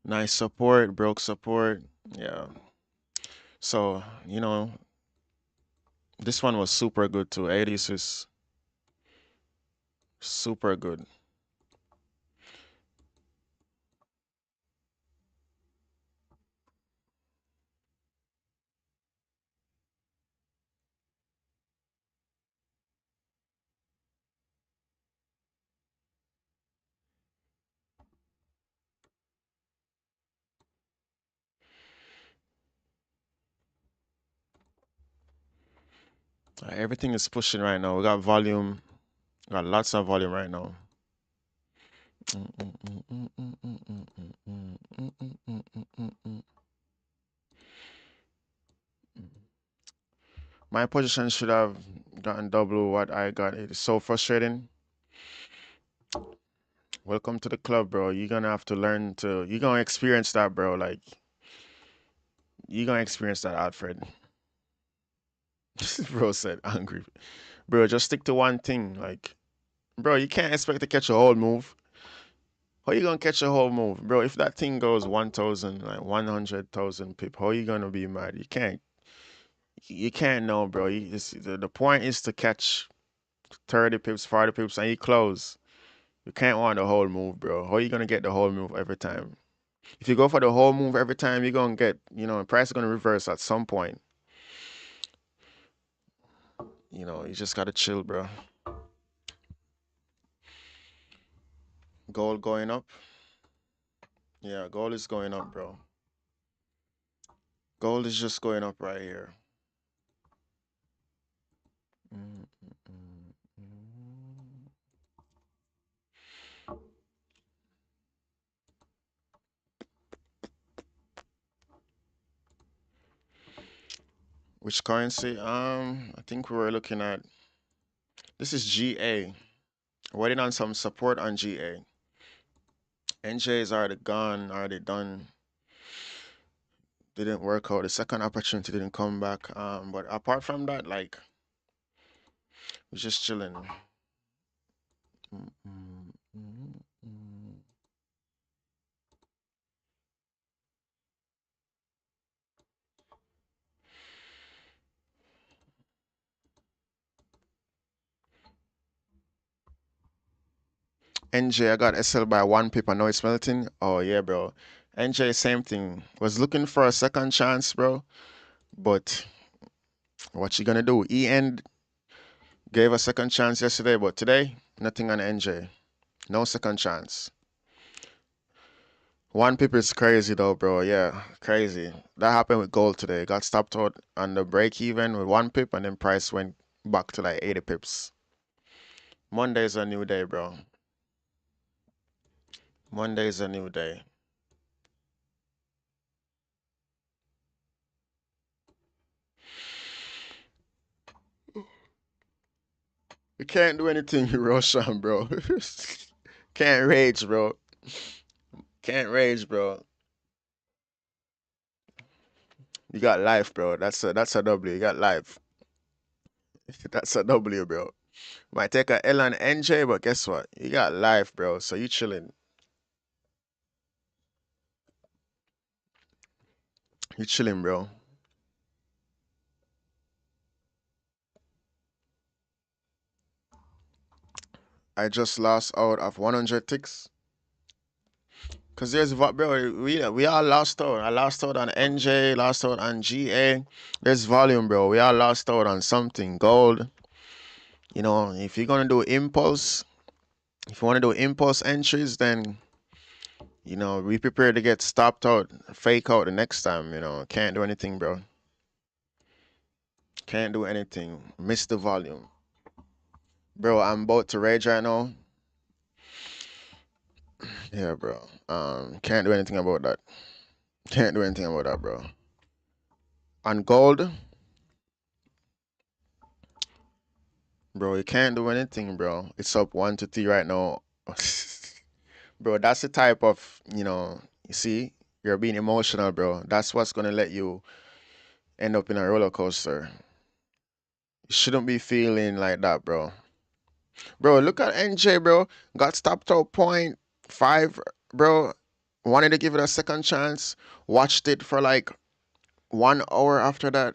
Speaker 1: Nice support, broke support. Yeah. So, this one was super good too. 80 Swiss, super good. Everything is pushing right now. We got volume, got lots of volume right now. My position should have gotten double what I got. It is so frustrating. Welcome to the club, bro. You're gonna have to you're gonna experience that, bro. Like, you're gonna experience that, Alfred. Bro said angry. Bro, just stick to one thing. Like, bro, you can't expect to catch a whole move. How you gonna catch a whole move, bro? If that thing goes 1,000, like 100,000 pip, how you gonna be mad? You can't. You can't know, bro. The point is to catch 30 pips, 40 pips, and you close. You can't want the whole move, bro. How you gonna get the whole move every time? If you go for the whole move every time, you're gonna get, price is gonna reverse at some point. You just gotta chill, bro. Gold going up. Yeah, gold is going up, bro. Gold is just going up right here. Mm, mm, mm, mm. Which currency? I think we were looking at, this is GA. Waiting on some support on GA. NJ is already gone, already done. Didn't work out. The second opportunity didn't come back. But apart from that, like, we're just chilling. Mm, mm, mm, mm. NJ, I got SL by 1 pip. I know it's melting. Oh yeah, bro. NJ, same thing. Was looking for a second chance, bro. But what you gonna do? EN gave a second chance yesterday, but today, nothing on NJ. No second chance. 1 pip is crazy though, bro. Yeah, crazy. That happened with gold today. Got stopped out on the break even with 1 pip, and then price went back to like 80 pips. Monday's a new day, bro. Monday's a new day. You can't do anything, Roshan, bro. Can't rage, bro. Can't rage, bro. You got life, bro. That's a W. You got life. That's a W, bro. Might take a L on NJ, but guess what? You got life, bro. So you chilling. You chilling, bro. I just lost out of 100 ticks. Cause there's what, bro. We all lost out. I lost out on NJ, lost out on GA. There's volume, bro. We all lost out on something. Gold. You know, if you're gonna do impulse, if you want to do impulse entries, then be prepared to get stopped out, fake out the next time. Can't do anything, bro. Can't do anything. Miss the volume, bro. I'm about to rage right now. Yeah, bro. Can't do anything about that. Can't do anything about that, bro. On gold, bro, you can't do anything, bro. It's up 1 to 3 right now. Bro, that's the type of, you see, you're being emotional, bro. That's what's gonna let you end up in a roller coaster. You shouldn't be feeling like that, bro. Bro, look at NJ, bro. Got stopped out 0.5, bro. Wanted to give it a second chance. Watched it for like 1 hour after that.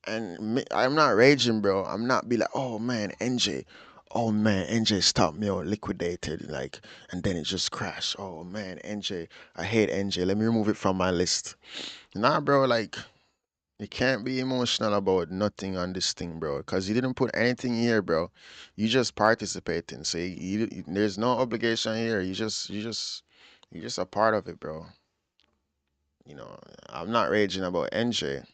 Speaker 1: And I'm not raging, bro. I'm not be like, oh man, NJ. Oh man, NJ stopped me or liquidated. Like, and then it just crashed. Oh man, NJ. I hate NJ. Let me remove it from my list. Nah, bro, like, you can't be emotional about nothing on this thing, bro, because you didn't put anything here, bro. You just participating. So there's no obligation here. You just a part of it, bro. You know, I'm not raging about NJ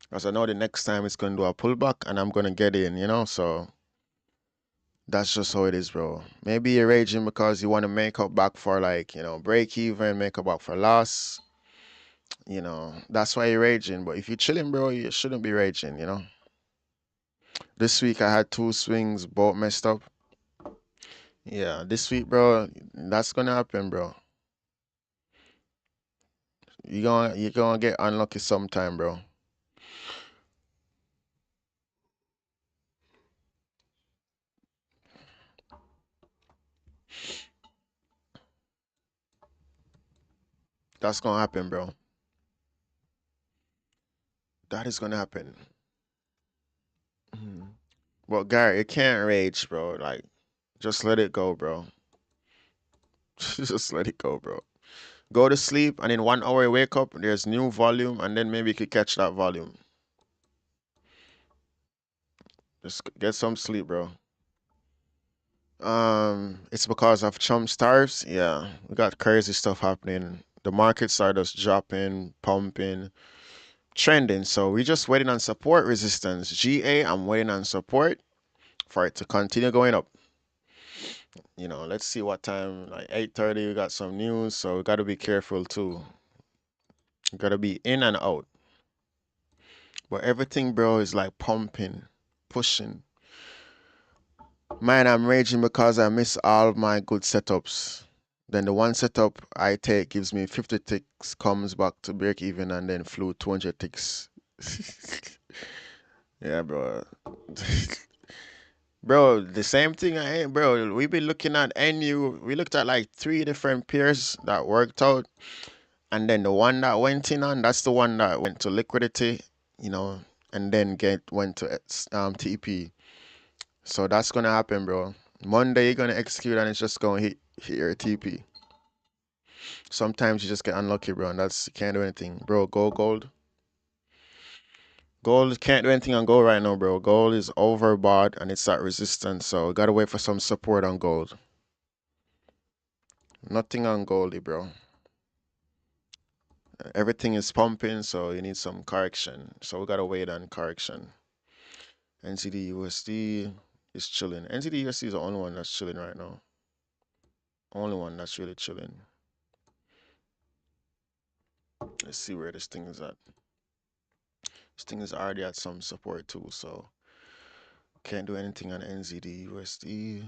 Speaker 1: because I know the next time it's gonna do a pullback and I'm gonna get in, So that's just how it is, bro. Maybe you're raging because you want to make up back for like, break even, make up back for loss. That's why you're raging. But if you're chilling, bro, you shouldn't be raging. This week I had 2 swings, both messed up. Yeah, this week, bro, that's gonna happen, bro. You gonna get unlucky sometime, bro. That's gonna happen, bro. That is gonna happen. Mhm. Well, Gary, it can't rage, bro. Like, just let it go, bro. Just let it go, bro. Go to sleep, and in 1 hour you wake up. There's new volume, and then maybe you could catch that volume. Just get some sleep, bro. It's because of Trump's tariffs. Yeah, we got crazy stuff happening. The markets are just dropping, pumping, trending. So we're just waiting on support resistance. GA, I'm waiting on support for it to continue going up. You know, let's see what time, like 8:30, we got some news, so we got to be careful too. Got to be in and out. But everything, bro, is like pumping, pushing. Man, I'm raging because I miss all my good setups. Then the one setup I take gives me 50 ticks, comes back to break even, and then flew 200 ticks. Yeah, bro. Bro, the same thing, bro. We been looking at NU. We looked at like 3 different pairs that worked out, and then the one that went in on, that's the one that went to liquidity, you know, and then went to TP. So that's gonna happen, bro. Monday you're gonna execute, and it's just gonna hit your TP. Sometimes you just get unlucky, bro, and you can't do anything, bro. Go gold. Gold can't do anything on gold right now, bro. Gold is overbought and it's at resistance, so gotta wait for some support on gold. Nothing on goldy, bro. Everything is pumping, so you need some correction. So we gotta wait on correction. NZD USD is chilling. NZD USD is the only one that's chilling right now. Only one that's really chilling. Let's see where this thing is at. This thing is already at some support too, so can't do anything on NZD USD.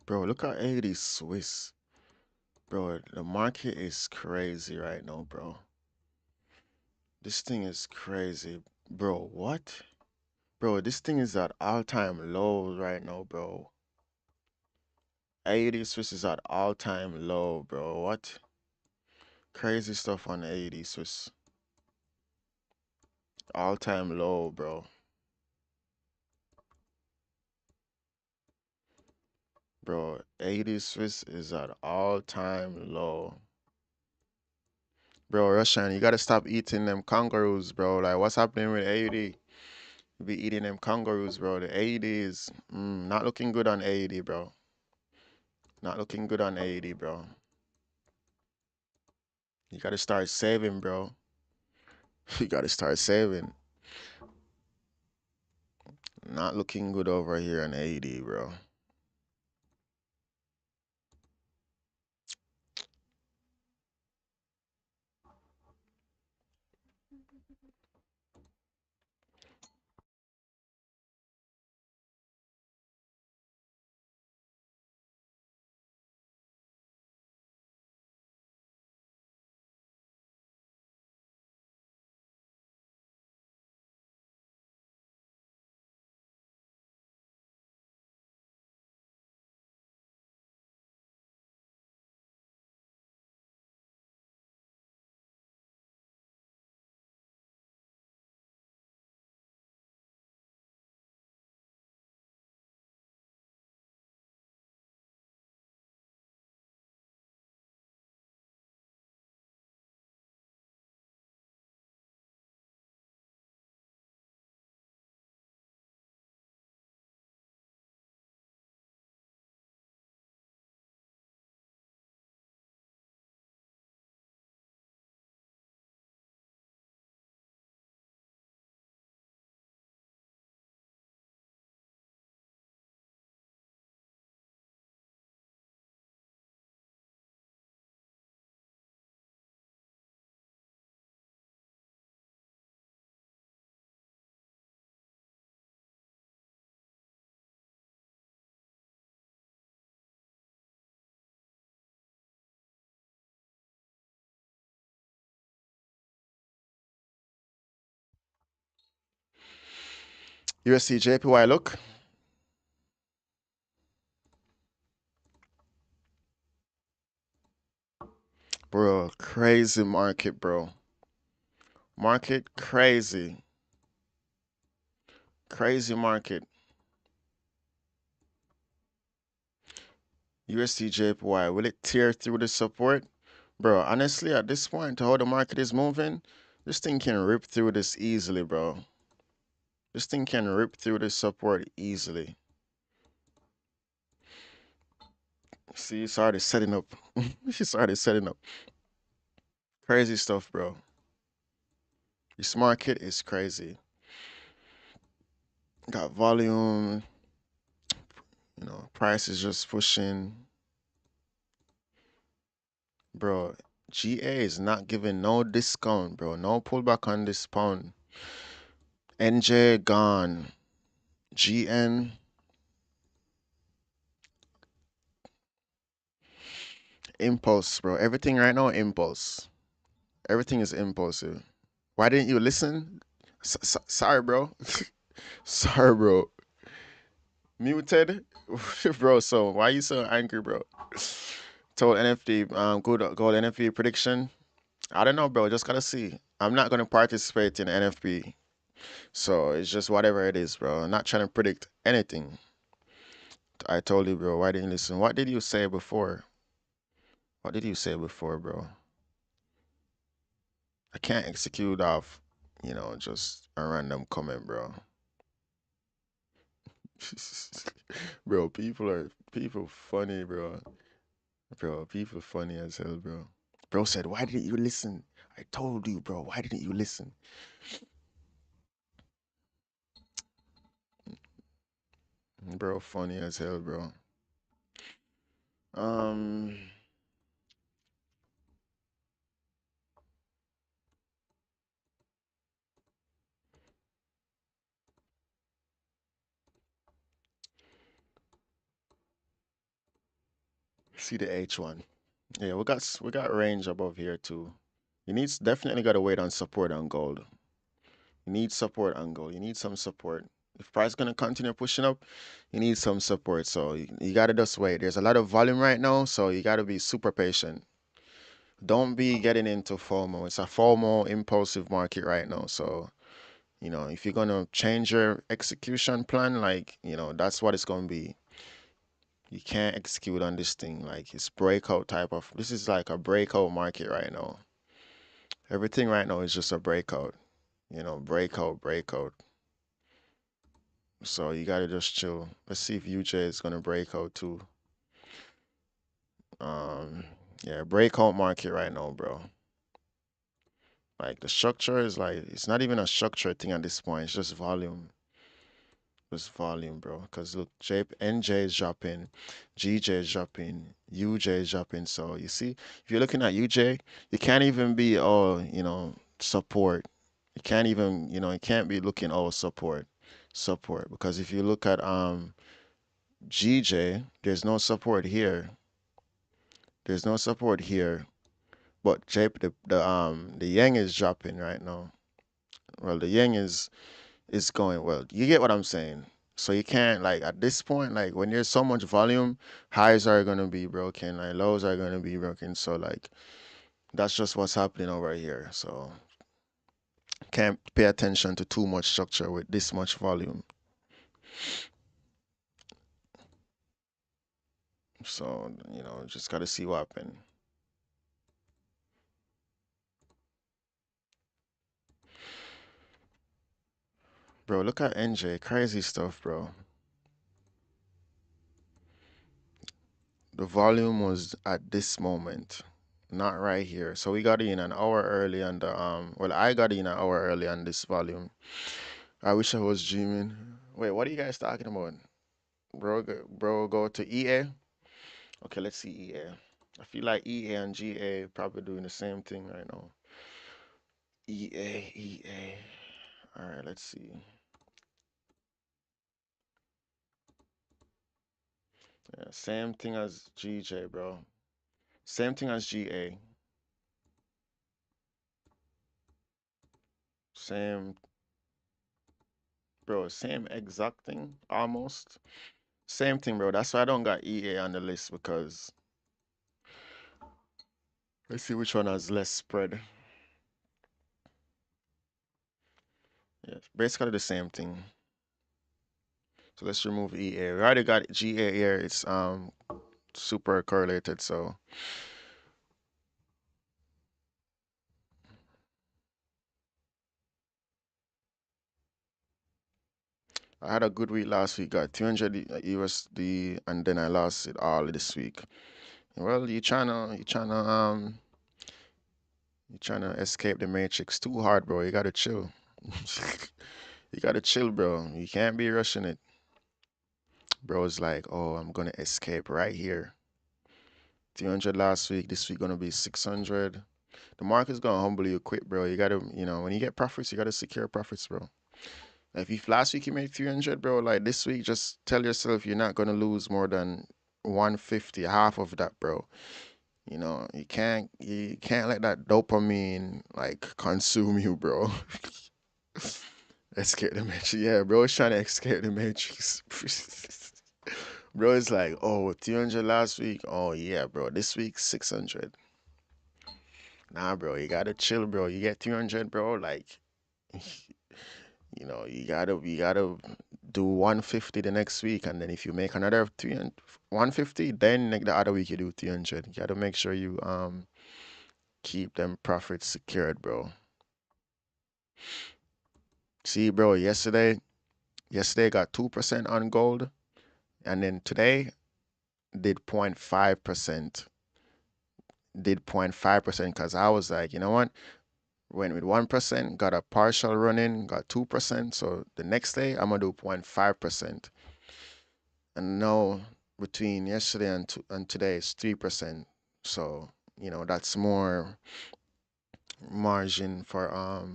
Speaker 1: Bro, look at 80 Swiss. Bro, the market is crazy right now, bro. This thing is crazy. Bro, what? Bro, this thing is at all-time low right now, bro. 80 Swiss is at all-time low, bro. What? Crazy stuff on 80 Swiss. All-time low, bro. Bro, 80 Swiss is at all-time low. Bro, Russian, you gotta stop eating them kangaroos, bro. Like, what's happening with 80? You be eating them kangaroos, bro. The 80 is not looking good on 80, bro. Not looking good on 80, bro. You gotta start saving, bro. You gotta start saving. Not looking good over here on 80, bro. USD JPY, look. Bro, crazy market, bro. Market crazy. Crazy market. USD JPY, will it tear through the support? Bro, honestly, at this point, how the market is moving, this thing can rip through this easily, bro. This thing can rip through this support easily. See, it's already setting up. It's already setting up. Crazy stuff, bro. This market is crazy. Got volume, price is just pushing. Bro, GA is not giving no discount, bro. No pullback on this pound. NJ gone. GN. Impulse, bro. Everything right now, impulse. Everything is impulsive. Why didn't you listen? Sorry, bro. Sorry, bro. Muted? Bro, so why you so angry, bro? Told NFD, good gold NFP prediction. I don't know, bro. Just gotta see. I'm not gonna participate in NFP. So it's just whatever it is, bro. I'm not trying to predict anything. I told you, bro. Why didn't you listen? What did you say before? What did you say before, bro? I can't execute off, just a random comment, bro. Bro, people funny, bro. Bro, people funny as hell, bro. Bro said, "Why didn't you listen?" I told you, bro. Why didn't you listen? Bro, funny as hell, bro. Um, see the H1. Yeah, we got range above here too. You need definitely got to wait on support on gold. You need support on gold. You need some support. If price gonna continue pushing up, you need some support. So you gotta just wait. There's a lot of volume right now, so you gotta be super patient. Don't be getting into FOMO. It's a FOMO impulsive market right now. So, if you're gonna change your execution plan, like, that's what it's gonna be. You can't execute on this thing. Like it's breakout type of this is like a breakout market right now. Everything right now is just a breakout. Breakout. So you gotta just chill. Let's see if UJ is gonna break out too. Yeah, breakout market right now, bro. Like the structure is like it's not even a structure thing at this point. It's just volume. Just volume, bro. Cause look, NJ is dropping, GJ is dropping, UJ is dropping. So you see, if you're looking at UJ, you can't even be all, support. You can't even, you can't be looking all support. Because if you look at GJ, there's no support here. There's no support here. But the yang is dropping right now. Well, the yang is going well. You get what I'm saying? So you can't like at this point, like when there's so much volume, highs are gonna be broken, like lows are gonna be broken. So like that's just what's happening over here. So can't pay attention to too much structure with this much volume. So just gotta see what happens. Bro, look at NJ, crazy stuff, bro. The volume was at this moment, not right here. So we got in an hour early on the well, I got in an hour early on this volume. I wish I was dreaming. Wait, what are you guys talking about? Bro, go to EA. Okay, let's see EA. I feel like EA and GA probably doing the same thing right now. EA. All right, let's see. Yeah, same thing as GJ, bro. Same thing as GA. Same, bro. Same exact thing, almost. Same thing, bro. That's why I don't got EA on the list because let's see which one has less spread. Yeah, basically the same thing. So let's remove EA. We already got GA here. It's super correlated. So I had a good week last week, got 200 USD, and then I lost it all this week. Well, you trying to escape the matrix too hard, bro. You gotta chill. You gotta chill, bro. You can't be rushing it. Bro's like, oh, I'm gonna escape right here. 300 last week. This week gonna be 600. The market's gonna humble you quick, bro. You gotta, when you get profits, you gotta secure profits, bro. If last week you made 300, bro, like this week, just tell yourself you're not gonna lose more than 150, half of that, bro. You can't let that dopamine like consume you, bro. Escape the matrix. Yeah, bro is trying to escape the matrix. Bro is like, oh, 300 last week. Oh yeah, bro. This week 600. Nah, bro, you gotta chill, bro. You get 300, bro. Like, you gotta do 150 the next week, and then if you make another 300, 150, then like the other week you do 300. You gotta make sure you keep them profits secured, bro. See, bro, yesterday got 2% on gold, and then today did 0.5%. Did 0.5% because I was like, you know what? Went with 1%, got a partial run in, got 2%. So the next day I'm gonna do 0.5%. And now between yesterday and today is 3%. So, that's more margin for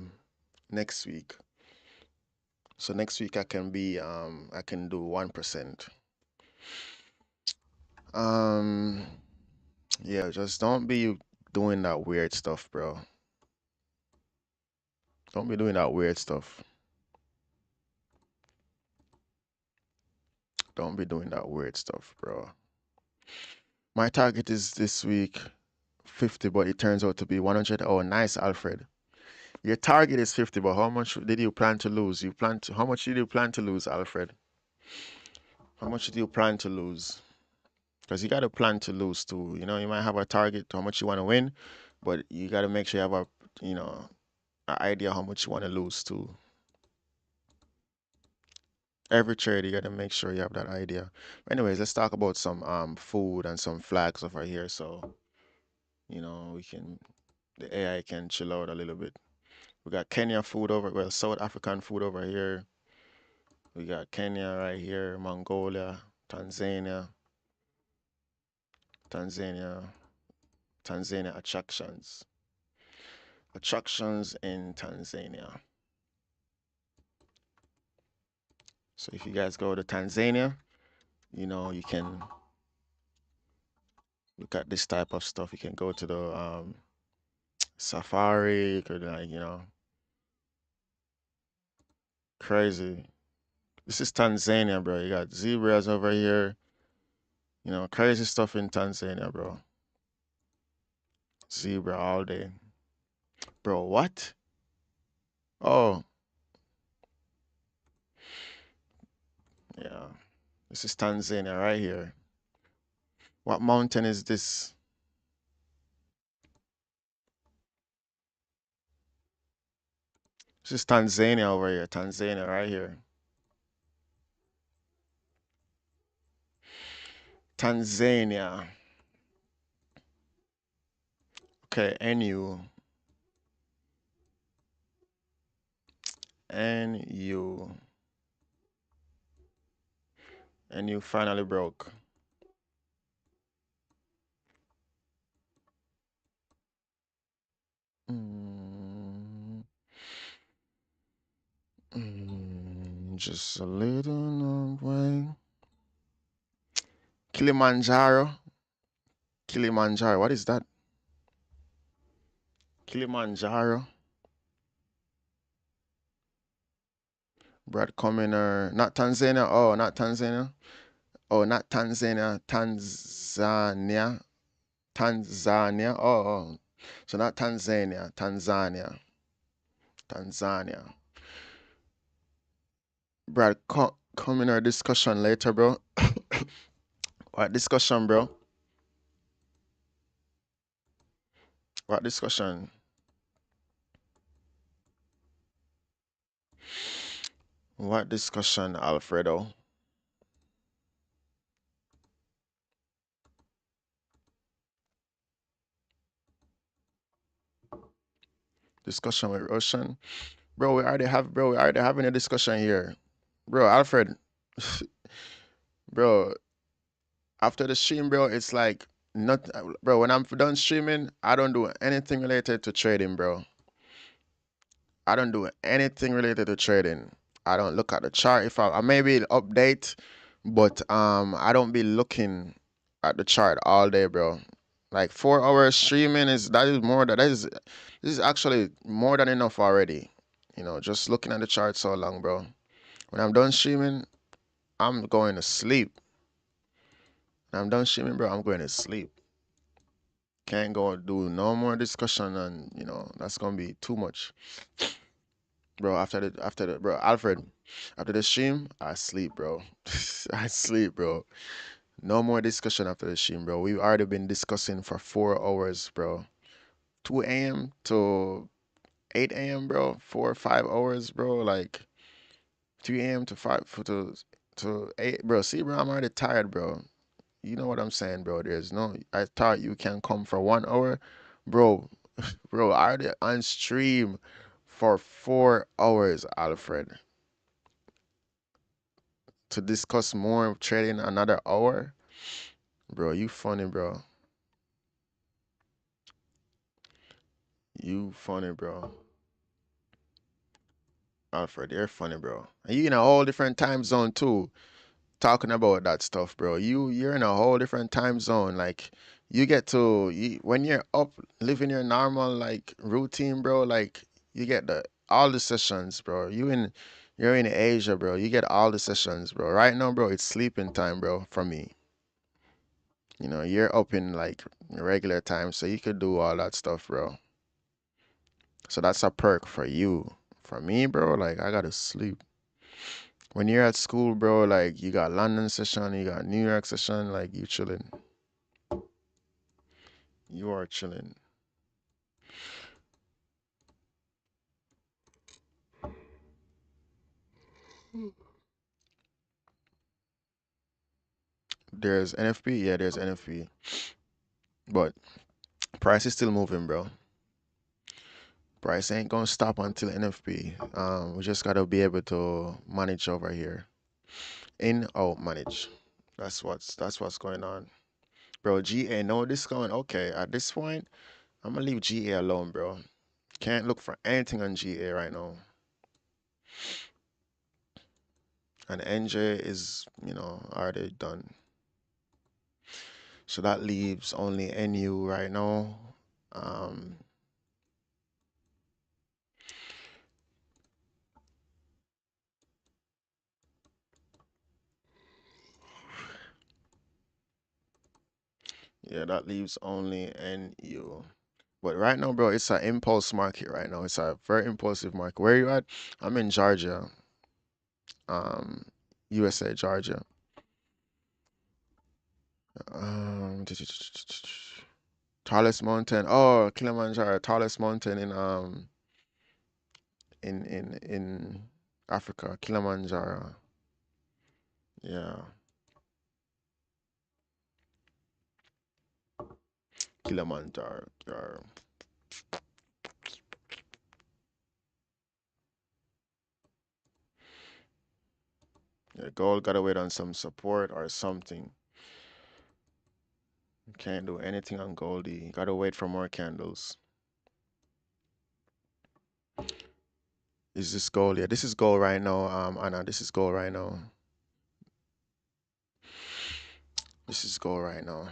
Speaker 1: next week. So next week I can do 1%. Um yeah, just don't be doing that weird stuff, bro. Don't be doing that weird stuff. Don't be doing that weird stuff, bro. My target is this week 50, but it turns out to be 100. Oh, nice, Alfred. Your target is 50, but how much did you plan to lose? How much did you plan to lose, Alfred? How much did you plan to lose? Because you got to plan to lose too. You might have a target how much you want to win, but you got to make sure you have an idea how much you want to lose too. Every trade, you got to make sure you have that idea. Anyways, let's talk about some food and some flags over here. So, the AI can chill out a little bit. We got Kenya food well, South African food over here. We got Kenya right here, Mongolia, Tanzania, Tanzania, Tanzania attractions. Attractions in Tanzania. So if you guys go to Tanzania, you can look at this type of stuff. You can go to the safari. You could crazy. This is Tanzania, bro. You got zebras over here. Crazy stuff in Tanzania, bro. Zebra all day. Bro, what? Oh, yeah. This is Tanzania right here. What mountain is this? This is Tanzania over here. Tanzania right here. Tanzania. Okay, NU. NU finally broke. Mm, just a little way. Kilimanjaro. Kilimanjaro. What is that? Kilimanjaro. Brad Commoner. Not Tanzania. Oh, not Tanzania. Oh, not Tanzania. Tanzania. Tanzania. Oh. So not Tanzania. Tanzania. Tanzania. Brad, come in our discussion later, bro. What discussion, bro? What discussion? What discussion, Alfredo? Discussion with Russian? Bro, we already having a discussion here. Bro, Alfred, bro, after the stream, bro, it's like not bro, when I'm done streaming, I don't do anything related to trading, bro. I don't do anything related to trading. I don't look at the chart. If I maybe update, but I don't be looking at the chart all day, bro. Like 4 hours streaming is more that is this is actually more than enough already. You know, just looking at the chart so long, bro. When I'm done streaming, I'm going to sleep. When I'm done streaming, bro, I'm going to sleep. Can't go do no more discussion, and that's gonna be too much, bro. After the bro, Alfred, after the stream, I sleep, bro. I sleep, bro. No more discussion after the stream, bro. We've already been discussing for 4 hours, bro. 2 a.m. to 8 a.m., bro. 4 or 5 hours, bro. Like 3 a.m. to 5 to 8, bro. See, bro, I'm already tired, bro. You know what I'm saying, bro? There's no. I thought you can come for 1 hour, bro. Bro, I already on stream for 4 hours, Alfred, to discuss more of trading another hour. Bro, you funny, bro. You funny, bro. Alfred, you're funny, bro. And you in a whole different time zone too, talking about that stuff, bro. You're in a whole different time zone. Like when you're up living your normal like routine, bro, like you get the all the sessions, bro. You're in Asia, bro. You get all the sessions, bro. Right now, bro, it's sleeping time, bro, for me. You're up in like regular time, so you could do all that stuff, bro. So that's a perk for you. For me, bro, like I gotta sleep. When you're at school, bro, like you got London session, you got New York session, like you chilling. You are chilling. There's NFP, yeah, there's NFP, but price is still moving, bro. Price ain't gonna stop until NFP. We just gotta be able to manage over here. In out manage. That's what's going on, bro. GA no discount. Okay, at this point, I'm gonna leave GA alone, bro. Can't look for anything on GA right now. And NJ is, already done. So that leaves only NU right now. Um, yeah, that leaves only NU. But right now, bro, it's an impulse market right now. It's a very impulsive market. Where you at? I'm in Georgia, um, USA, Georgia. Um, tallest mountain. Oh, Kilimanjaro, tallest mountain in Africa, Kilimanjaro. Yeah, Kilimanjaro. Yeah, gold gotta wait on some support or something. Can't do anything on Goldie. Gotta wait for more candles. Is this gold? Yeah, this is gold right now. Anna, this is gold right now. This is gold right now.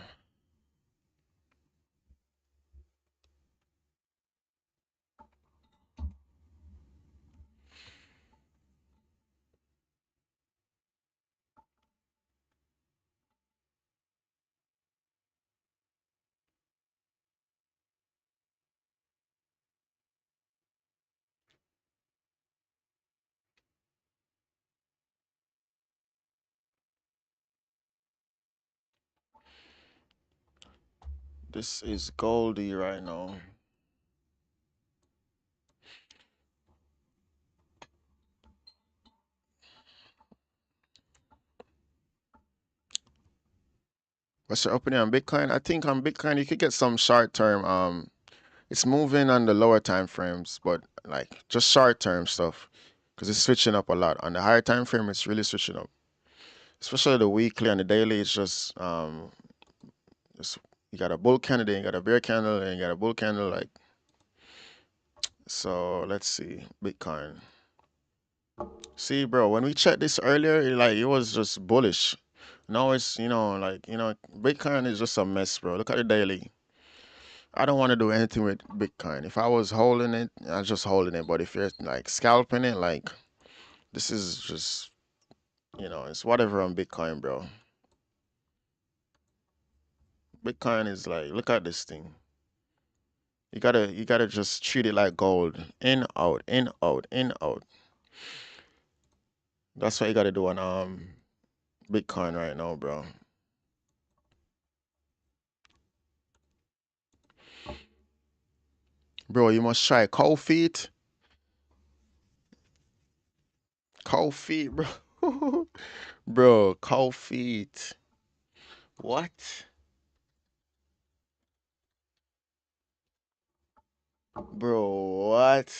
Speaker 1: This is Goldie right now. What's your opinion on Bitcoin? I think on Bitcoin you could get some short term. It's moving on the lower time frames, but like just short term stuff, because it's switching up a lot. On the higher time frame, it's really switching up, especially the weekly and the daily. It's just you got a bull candle, then you got a bear candle, and you got a bull candle. Like so, let's see Bitcoin. See, bro, when we checked this earlier, like it was just bullish. Now it's like Bitcoin is just a mess, bro. Look at the daily. I don't want to do anything with Bitcoin. If I was holding it, I'm just holding it. But if you're like scalping it, like this is just, it's whatever on Bitcoin, bro. Bitcoin is like, look at this thing. You gotta just treat it like gold. In, out, in, out, in, out. That's what you gotta do on Bitcoin right now, bro. Bro, you must try cold feet. Cold feet, bro. Bro, cold feet. What? Bro, what?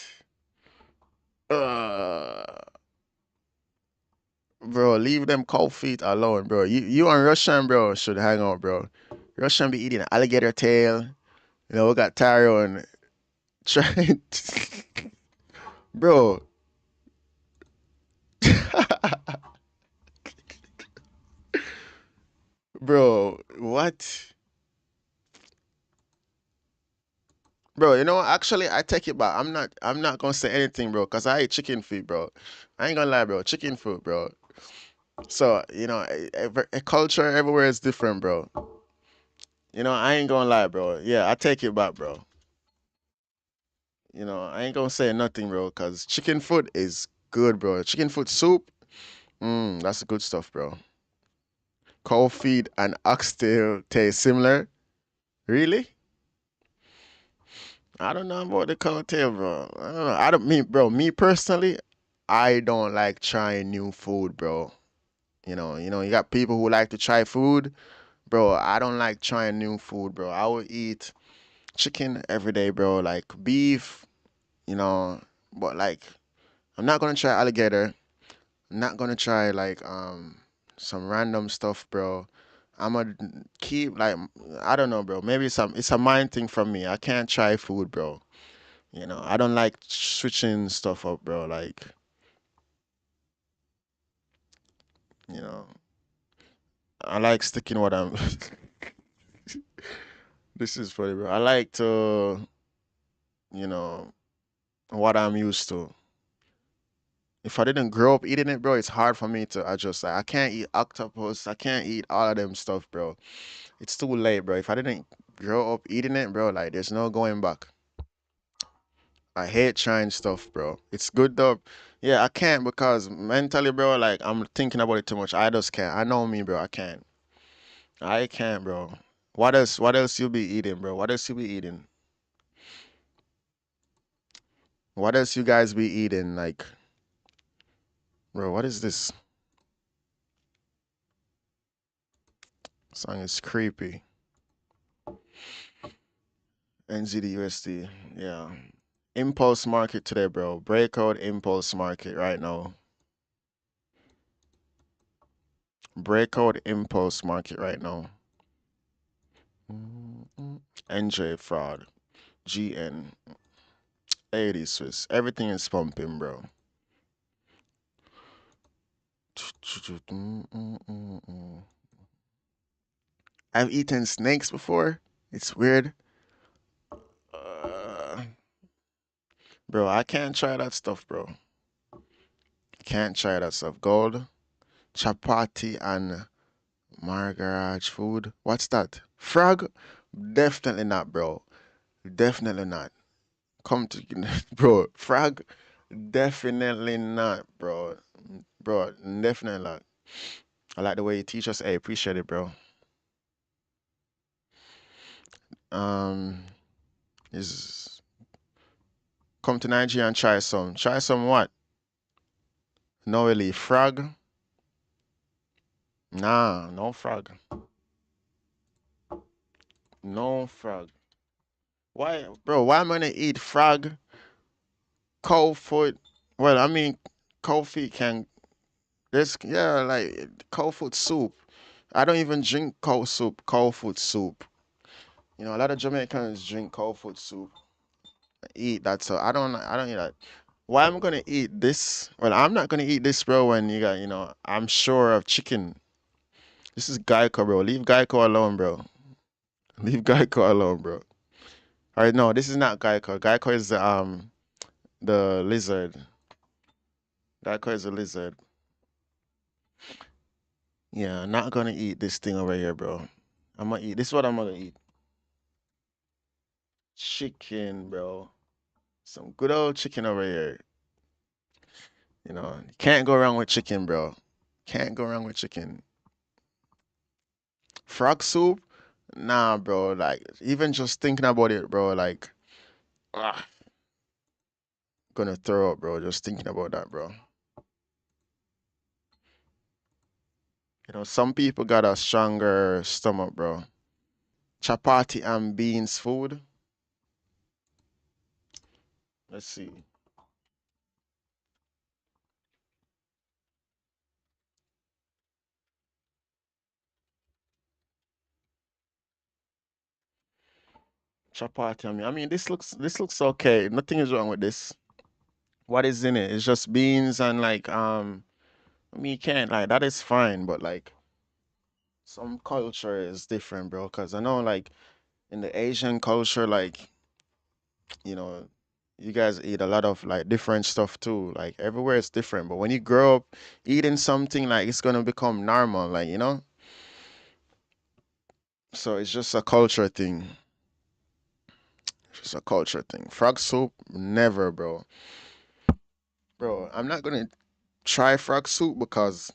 Speaker 1: Bro, leave them cold feet alone, bro. You and Russian, bro, should hang out, bro. Russian be eating alligator tail. We got Taro and trying, bro. Bro, what? Bro, actually, I take it back. I'm not gonna say anything, bro, cause I eat chicken feet, bro. I ain't gonna lie, bro. Chicken food, bro. So, a culture everywhere is different, bro. I ain't gonna lie, bro. Yeah, I take it back, bro. I ain't gonna say nothing, bro, cause chicken foot is good, bro. Chicken foot soup, that's good stuff, bro. Cold feet and oxtail taste similar. Really? I don't know about the cold tail, bro. I don't know. I don't mean, bro. Me personally, I don't like trying new food, bro. You got people who like to try food, bro. I don't like trying new food, bro. I will eat chicken every day, bro. Like beef, you know, but like I'm not gonna try alligator. I'm not gonna try like some random stuff, bro. I'm gonna keep like I don't know, bro. Maybe it's a mind thing from me. I can't try food, bro. I don't like switching stuff up, bro. Like, you know, I like sticking what I'm. This is funny, bro. I like to, you know, what I'm used to. If I didn't grow up eating it, bro, it's hard for me to adjust. Like, I can't eat octopus. I can't eat all of them stuff, bro. It's too late, bro. If I didn't grow up eating it, bro, like, there's no going back. I hate trying stuff, bro. It's good though. Yeah, I can't because mentally, bro, like, I'm thinking about it too much. I just can't. I know me, bro. I can't. I can't, bro. What else? What else you be eating, bro? What else you be eating? What else you guys be eating? Like, bro, what is this? Song is creepy. NZD USD. Yeah. Impulse market today, bro. Breakout impulse market right now. Breakout impulse market right now. NJ fraud. GN. 80 Swiss. Everything is pumping, bro. I've eaten snakes before. It's weird. Uh, bro, I can't try that stuff, bro. Can't try that stuff. Gold, chapati, and margarage food. What's that? Frog? Definitely not, bro. Definitely not. Come to, bro. Frog? Definitely not, bro. Bro, definitely not. I like the way you teach us. Hey, appreciate it, bro. Um, is come to Nigeria and try some. Try some what? No really. Frog? Nah, no frog. No frog. Why, bro? Why am I gonna eat frog, cold foot? Well, I mean, cold feet can. This, yeah, like cold foot soup. I don't even drink cold soup, cold foot soup. You know, a lot of Jamaicans drink cold foot soup. Eat that, so I don't eat that. Why am I gonna eat this? Well, I'm not gonna eat this, bro. When you got, I'm sure of chicken. This is Geico, bro. Leave Geico alone, bro. Leave Geico alone, bro. All right, no, this is not Geico. Geico is the lizard. Geico is a lizard. Yeah, I'm not gonna eat this thing over here, bro. I'm gonna eat. This is what I'm gonna eat. Chicken, bro. Some good old chicken over here. You can't go wrong with chicken, bro. Can't go wrong with chicken. Frog soup? Nah, bro. Like, even just thinking about it, bro, like, ah, gonna throw up, bro. Just thinking about that, bro. Some people got a stronger stomach, bro. Chapati and beans food. Let's see. Chapati. I mean, this looks okay. Nothing is wrong with this. What is in it? It's just beans and like I mean, you can't like that is fine, but like some culture is different, bro. Cause I know like in the Asian culture, like you know, you guys eat a lot of like different stuff too. Like everywhere it's different, but when you grow up eating something, like it's gonna become normal, like. So it's just a culture thing. Just a culture thing. Frog soup, never, bro. Bro, I'm not gonna try frog soup because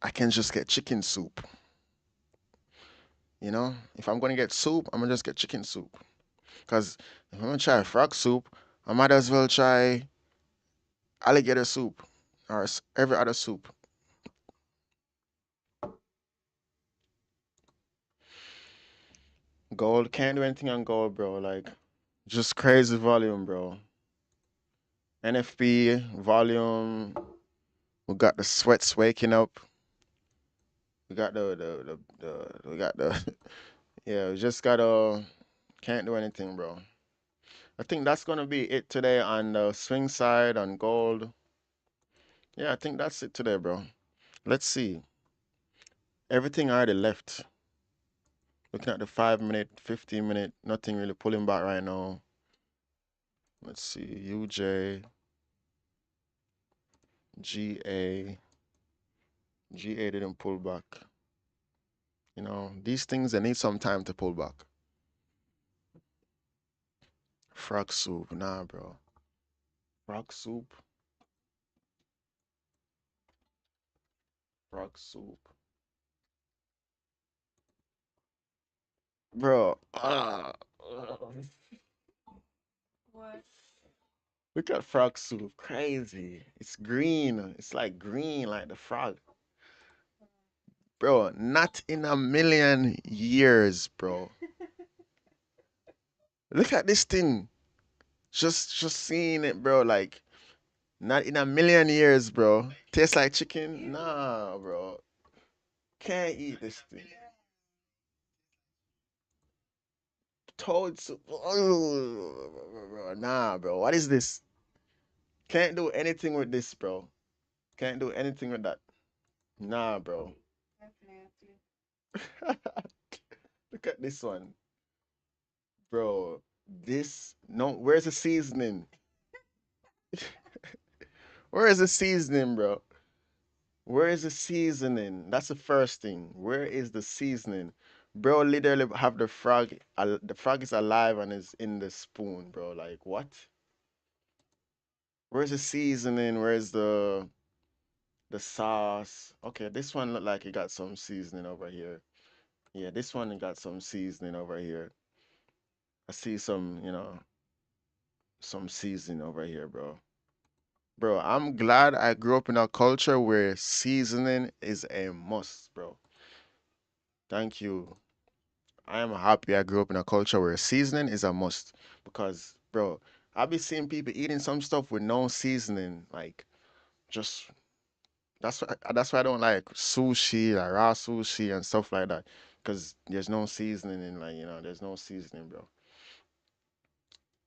Speaker 1: I can just get chicken soup. If I'm gonna get soup, I'm gonna just get chicken soup. Cause if I'm gonna try frog soup, I might as well try alligator soup or every other soup. Gold can't do anything on gold, bro. Like just crazy volume, bro. NFP volume. We got the sweats waking up. We got we got the yeah. We just gotta can't do anything, bro. I think that's gonna be it today on the swing side on gold. Yeah, I think that's it today, bro. Let's see. Everything already left. Looking at the 5 minute, 15 minute, nothing really pulling back right now. Let's see. UJ, GA. GA didn't pull back. These things they need some time to pull back. Frog soup, nah, bro. Frog soup, frog soup, bro. Look at frog soup, crazy. It's green. It's like green, like the frog, bro. Not in a million years, bro. Look at this thing. Just seeing it, bro. Like not in a million years, bro. Tastes like chicken? Nah, bro. Can't eat this thing. Toad soup. Nah, bro. What is this? Can't do anything with this, bro. Can't do anything with that. Nah, bro. Look at this one, bro. This no. Where's the seasoning? Where is the seasoning, bro? Where is the seasoning? That's the first thing. Where is the seasoning? Bro, literally have the frog. The frog is alive and is in the spoon, bro. Like what? Where's the seasoning? Where's the sauce? Okay, this one look like it got some seasoning over here. Yeah, this one got some seasoning over here. I see some seasoning over here, bro. Bro, I'm glad I grew up in a culture where seasoning is a must, bro. Thank you. I am happy I grew up in a culture where seasoning is a must. Because, bro, I be seeing people eating some stuff with no seasoning, like just that's why I don't like sushi, like raw sushi and stuff like that. Because there's no seasoning in, like, there's no seasoning, bro.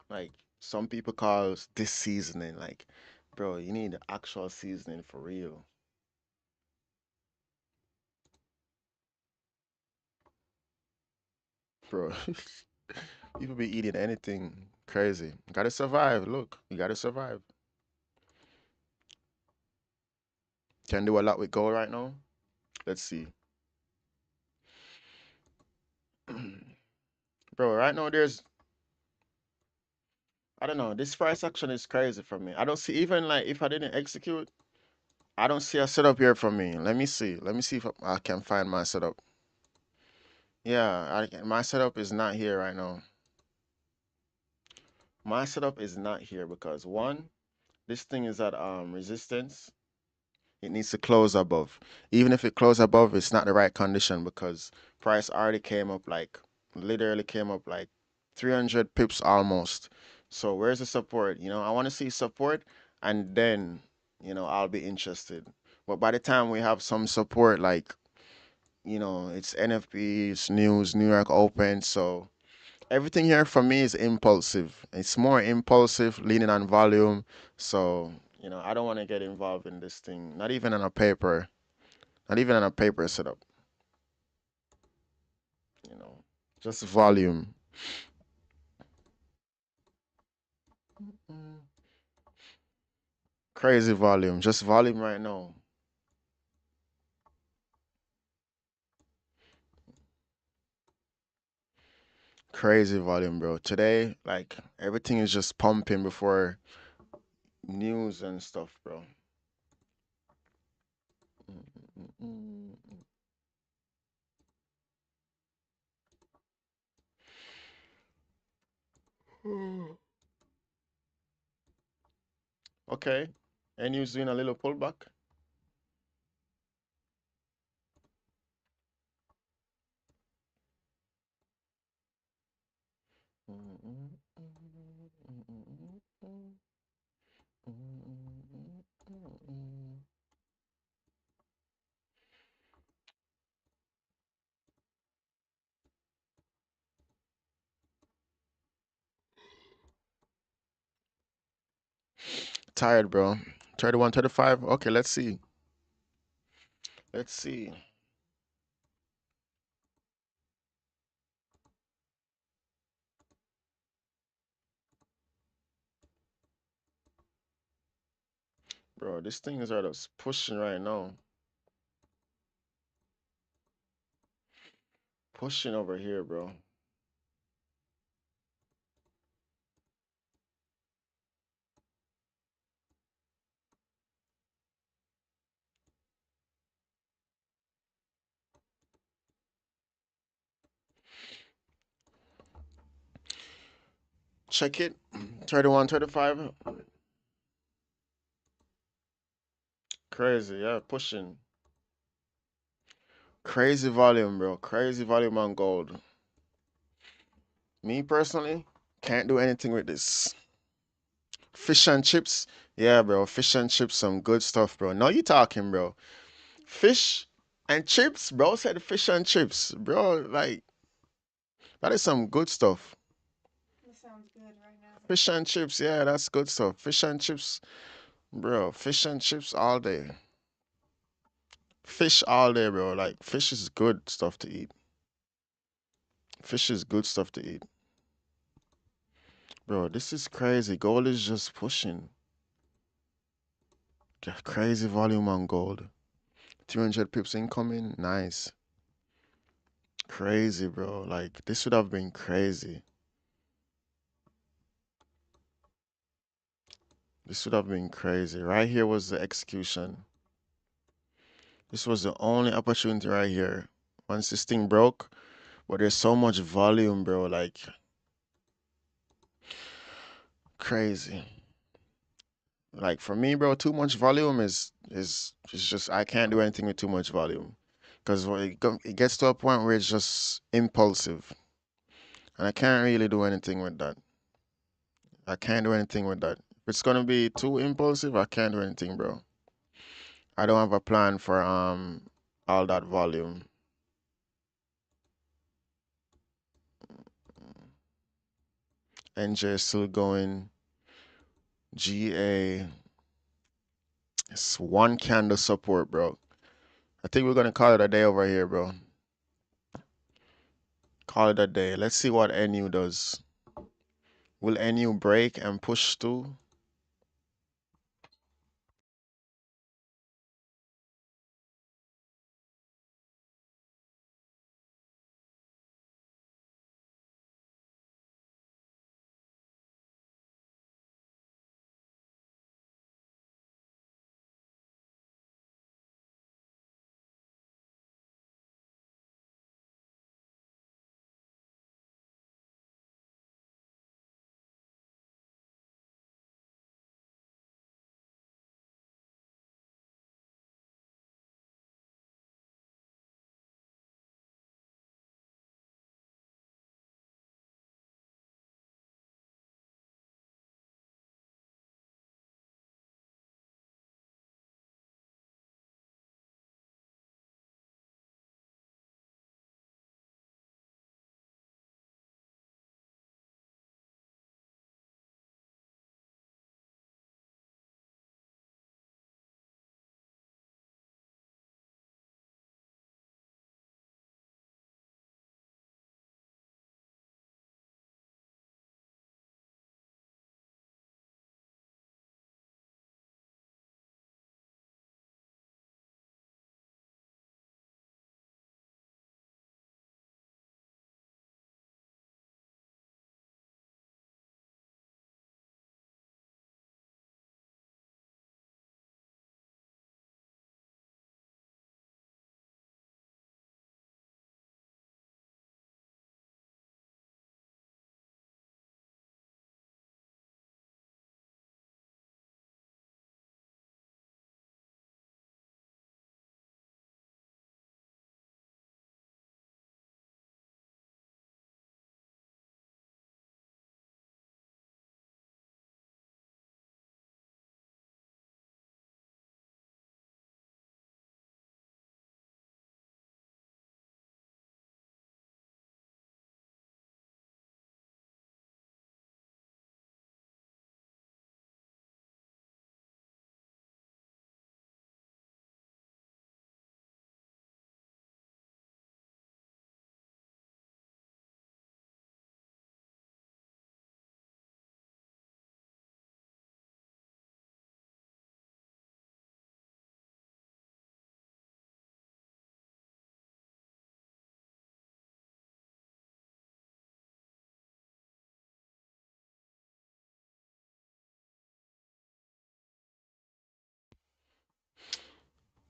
Speaker 1: Like some people call this seasoning, like, bro, you need the actual seasoning for real, bro. People be eating anything crazy. Gotta survive. Look, you gotta survive. Can do a lot with gold right now. Let's see. Bro, right now I don't know, this price action is crazy for me. I don't see, even like if I didn't execute, I don't see a setup here for me. Let me see. Let me see if I can find my setup. Yeah, my setup is not here right now. My setup is not here because one, this thing is at resistance. It needs to close above. Even if it close above, it's not the right condition because price already came up like literally came up like 300 pips almost. So where's the support? I want to see support and then, I'll be interested. But by the time we have some support, like, it's NFP, it's news, New York Open. So everything here for me is impulsive. It's more impulsive, leaning on volume. So, I don't want to get involved in this thing. Not even on a paper. Not even on a paper setup. You know, just volume. Mm. Crazy volume. Just volume right now. Crazy volume, bro. Today, like everything is just pumping before news and stuff, bro. Mm, mm. Okay. And news doing a little pullback. Tired, bro. 31, 35. Okay, let's see. Let's see. Bro, this thing is right pushing right now. Pushing over here, bro. Check it. 31, 35. Crazy, yeah, pushing. Crazy volume, bro. Crazy volume on gold. Me personally, can't do anything with this. Fish and chips. Yeah, bro. Fish and chips, some good stuff, bro. Now you talking, bro. Fish and chips, bro. Said fish and chips, bro. Like, that is some good stuff. Fish and chips, yeah, that's good stuff. Fish and chips, bro. Fish and chips all day. Fish all day, bro. Like, fish is good stuff to eat. Fish is good stuff to eat. Bro, this is crazy. Gold is just pushing. Crazy volume on gold. 300 pips incoming. Nice. Crazy, bro. Like, this would have been crazy. This would have been crazy. Right here was the execution. This was the only opportunity right here. Once this thing broke, but there's so much volume, bro. Like, crazy. Like for me, bro, too much volume is just I can't do anything with too much volume. because it gets to a point where it's just impulsive, and I can't really do anything with that. I can't do anything with that. If it's gonna be too impulsive, I can't do anything, bro. I don't have a plan for all that volume. NJ is still going. GA. It's one candle support, bro. I think we're gonna call it a day over here, bro. Call it a day. Let's see what NU does. Will NU break and push through?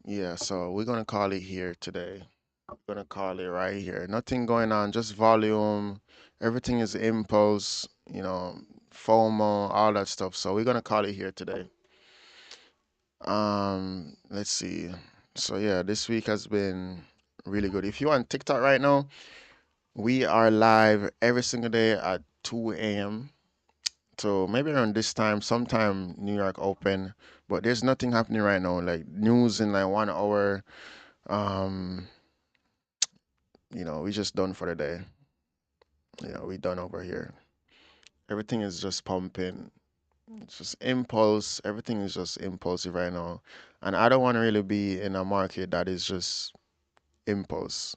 Speaker 1: Yeah, so we're gonna call it here today. We're gonna call it right here. Nothing going on, just volume. Everything is impulse, FOMO, all that stuff. So we're gonna call it here today. Let's see. So yeah, this week has been really good. If you're on TikTok right now, we are live every single day at 2 a.m. So maybe around this time, sometime New York open, but there's nothing happening right now. Like news in like 1 hour. Um, we just done for the day. We done over here. Everything is just pumping. It's just impulse. Everything is just impulsive right now. And I don't want to really be in a market that is just impulse.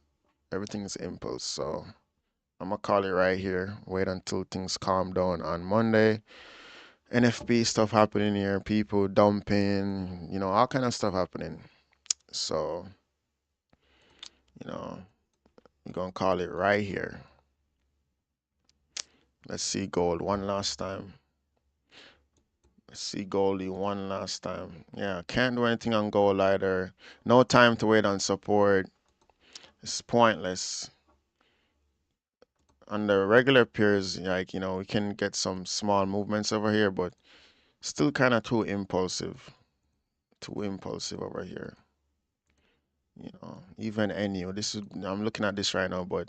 Speaker 1: Everything is impulse. So I'm gonna call it right here. Wait until things calm down on Monday. NFP stuff happening here, people dumping, all kind of stuff happening. So, you know, we're gonna call it right here. Let's see gold one last time. Let's see Goldie one last time. Yeah, can't do anything on gold either. No time to wait on support. It's pointless. On the regular pairs, like, we can get some small movements over here, but still kind of too impulsive. Too impulsive over here. Even NU. I'm looking at this right now, but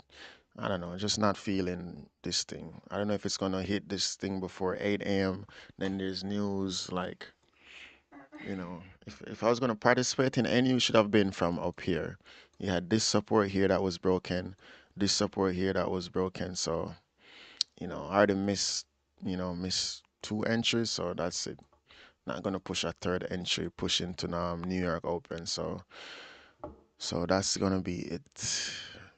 Speaker 1: I don't know, just not feeling this thing. I don't know if it's gonna hit this thing before 8 a.m. Then there's news like, if I was gonna participate in NU, should have been from up here. You had this support here that was broken, this support here that was broken. So, I already missed two entries, so that's it. Not gonna push a third entry, push into New York Open. So that's gonna be it.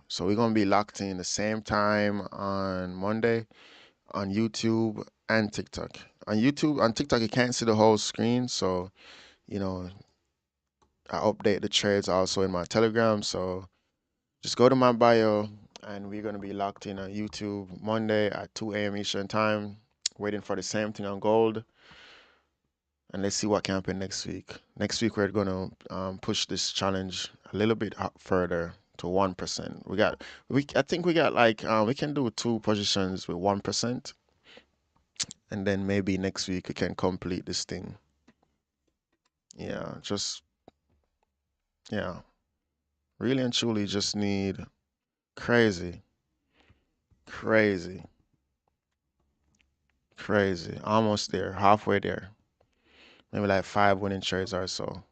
Speaker 1: So we're gonna be locked in the same time on Monday on YouTube and TikTok. On TikTok, you can't see the whole screen, so you know I update the trades also in my Telegram. So just go to my bio, and we're gonna be locked in on YouTube Monday at 2 a.m. Eastern time, waiting for the same thing on gold. And let's see what can happen next week. Next week we're gonna push this challenge a little bit further to 1%. I think we got like we can do two positions with 1%, and then maybe next week we can complete this thing. Yeah, yeah, really and truly just need crazy, crazy, crazy. Almost there, halfway there. Maybe like 5 winning trades or so.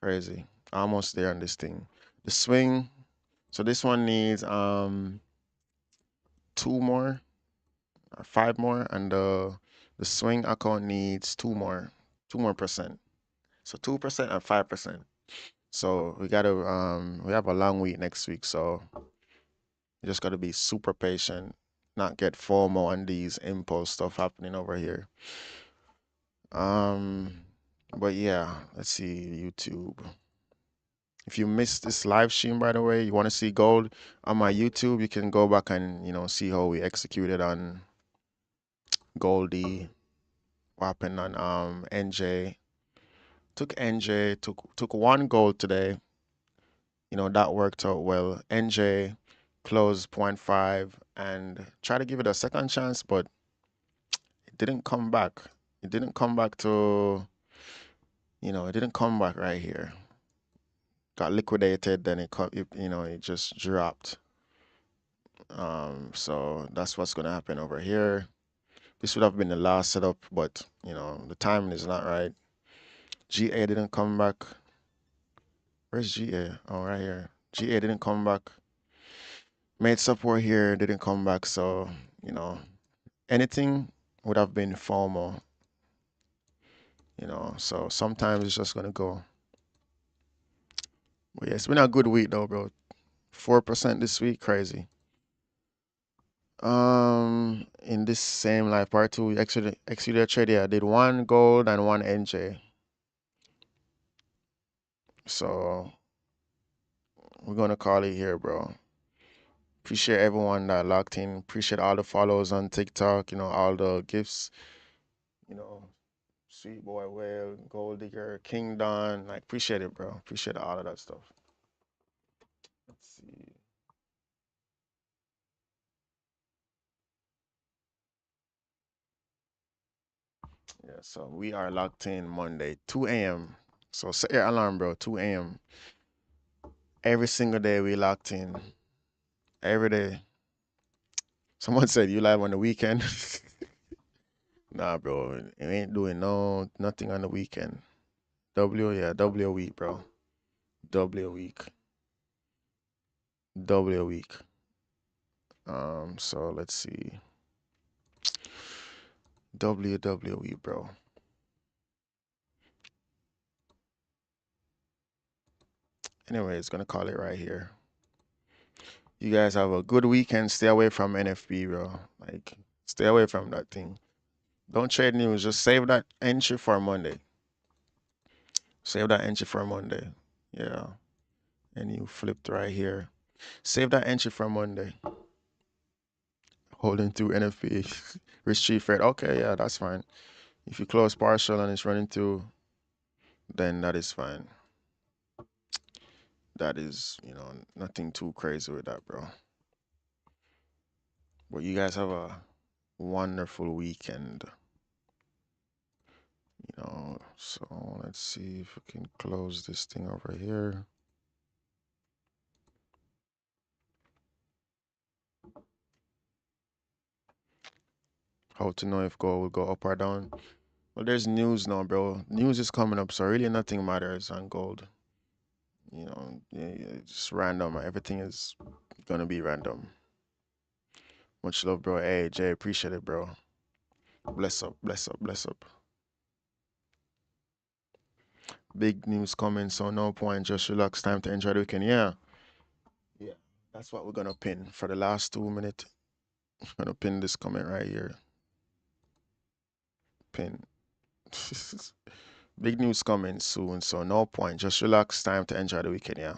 Speaker 1: Crazy. Almost there on this thing. The swing. So this one needs two more or five more, and the swing account needs two more percent. So 2% and 5%. So we have a long week next week, so you just gotta be super patient, not get FOMO on these impulse stuff happening over here. Um, but yeah, let's see YouTube. If you missed this live stream, by the way, you want to see gold on my YouTube, you can go back and see how we executed on Goldie. What happened on NJ? Took NJ, took one gold today. That worked out well. NJ closed zero point 0.5 and tried to give it a second chance, but it didn't come back. It didn't come back to, it didn't come back right here. Got liquidated, then it just dropped. So that's what's gonna happen over here. This would have been the last setup, but the timing is not right. GA didn't come back. Where's GA? Oh, right here. GA didn't come back. Made support here, didn't come back. So, anything would have been formal, So sometimes it's just gonna go. But yeah, it's been a good week though, bro. 4% this week, crazy. In this same live part two, executed a trade. Yeah, I did one gold and one NJ. So we're gonna call it here, bro. Appreciate everyone that locked in. Appreciate all the follows on TikTok. All the gifts. You know, Sweet Boy Whale, Gold Digger, King Don. Like, appreciate it, bro. Appreciate all of that stuff. Let's see. Yeah, so we are locked in Monday, 2 a.m. So set your alarm, bro. 2 a.m. Every single day we locked in. Every day. Someone said you live on the weekend. Nah, bro. It ain't doing nothing on the weekend. Yeah, W a week, bro. W a week. W a week. So let's see. WWE, bro. Anyways, gonna call it right here. You guys have a good weekend. Stay away from NFP, bro. Like, stay away from that thing. Don't trade news. Just save that entry for Monday. Save that entry for Monday. Yeah. And you flipped right here. Save that entry for Monday. Holding through NFP. Retrieve Fed. Okay, yeah, that's fine. If you close partial and it's running through, then that is fine. That is, nothing too crazy with that, bro. But you guys have a wonderful weekend. So let's see if we can close this thing over here. How to know if gold will go up or down? Well, there's news now, bro. News is coming up, so really nothing matters on gold. You know, it's just random. Everything is gonna be random. Much love, bro. Hey, Jay, appreciate it, bro. Bless up, bless up, bless up. Big news coming, so no point. Just relax. Time to enjoy the weekend. Yeah, yeah. That's what we're gonna pin for the last 2 minutes. Gonna pin this comment right here. Pin. Big news coming soon, so no point. Just relax. Time to enjoy the weekend. Yeah.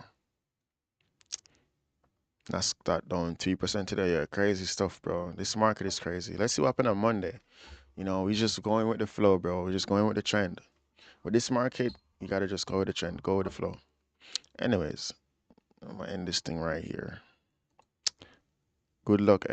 Speaker 1: That's that down 3% today. Yeah, crazy stuff, bro. This market is crazy. Let's see what happened on Monday. You know, we just going with the flow, bro. We're just going with the trend. With this market, you gotta just go with the trend, go with the flow. Anyways, I'm gonna end this thing right here. Good luck,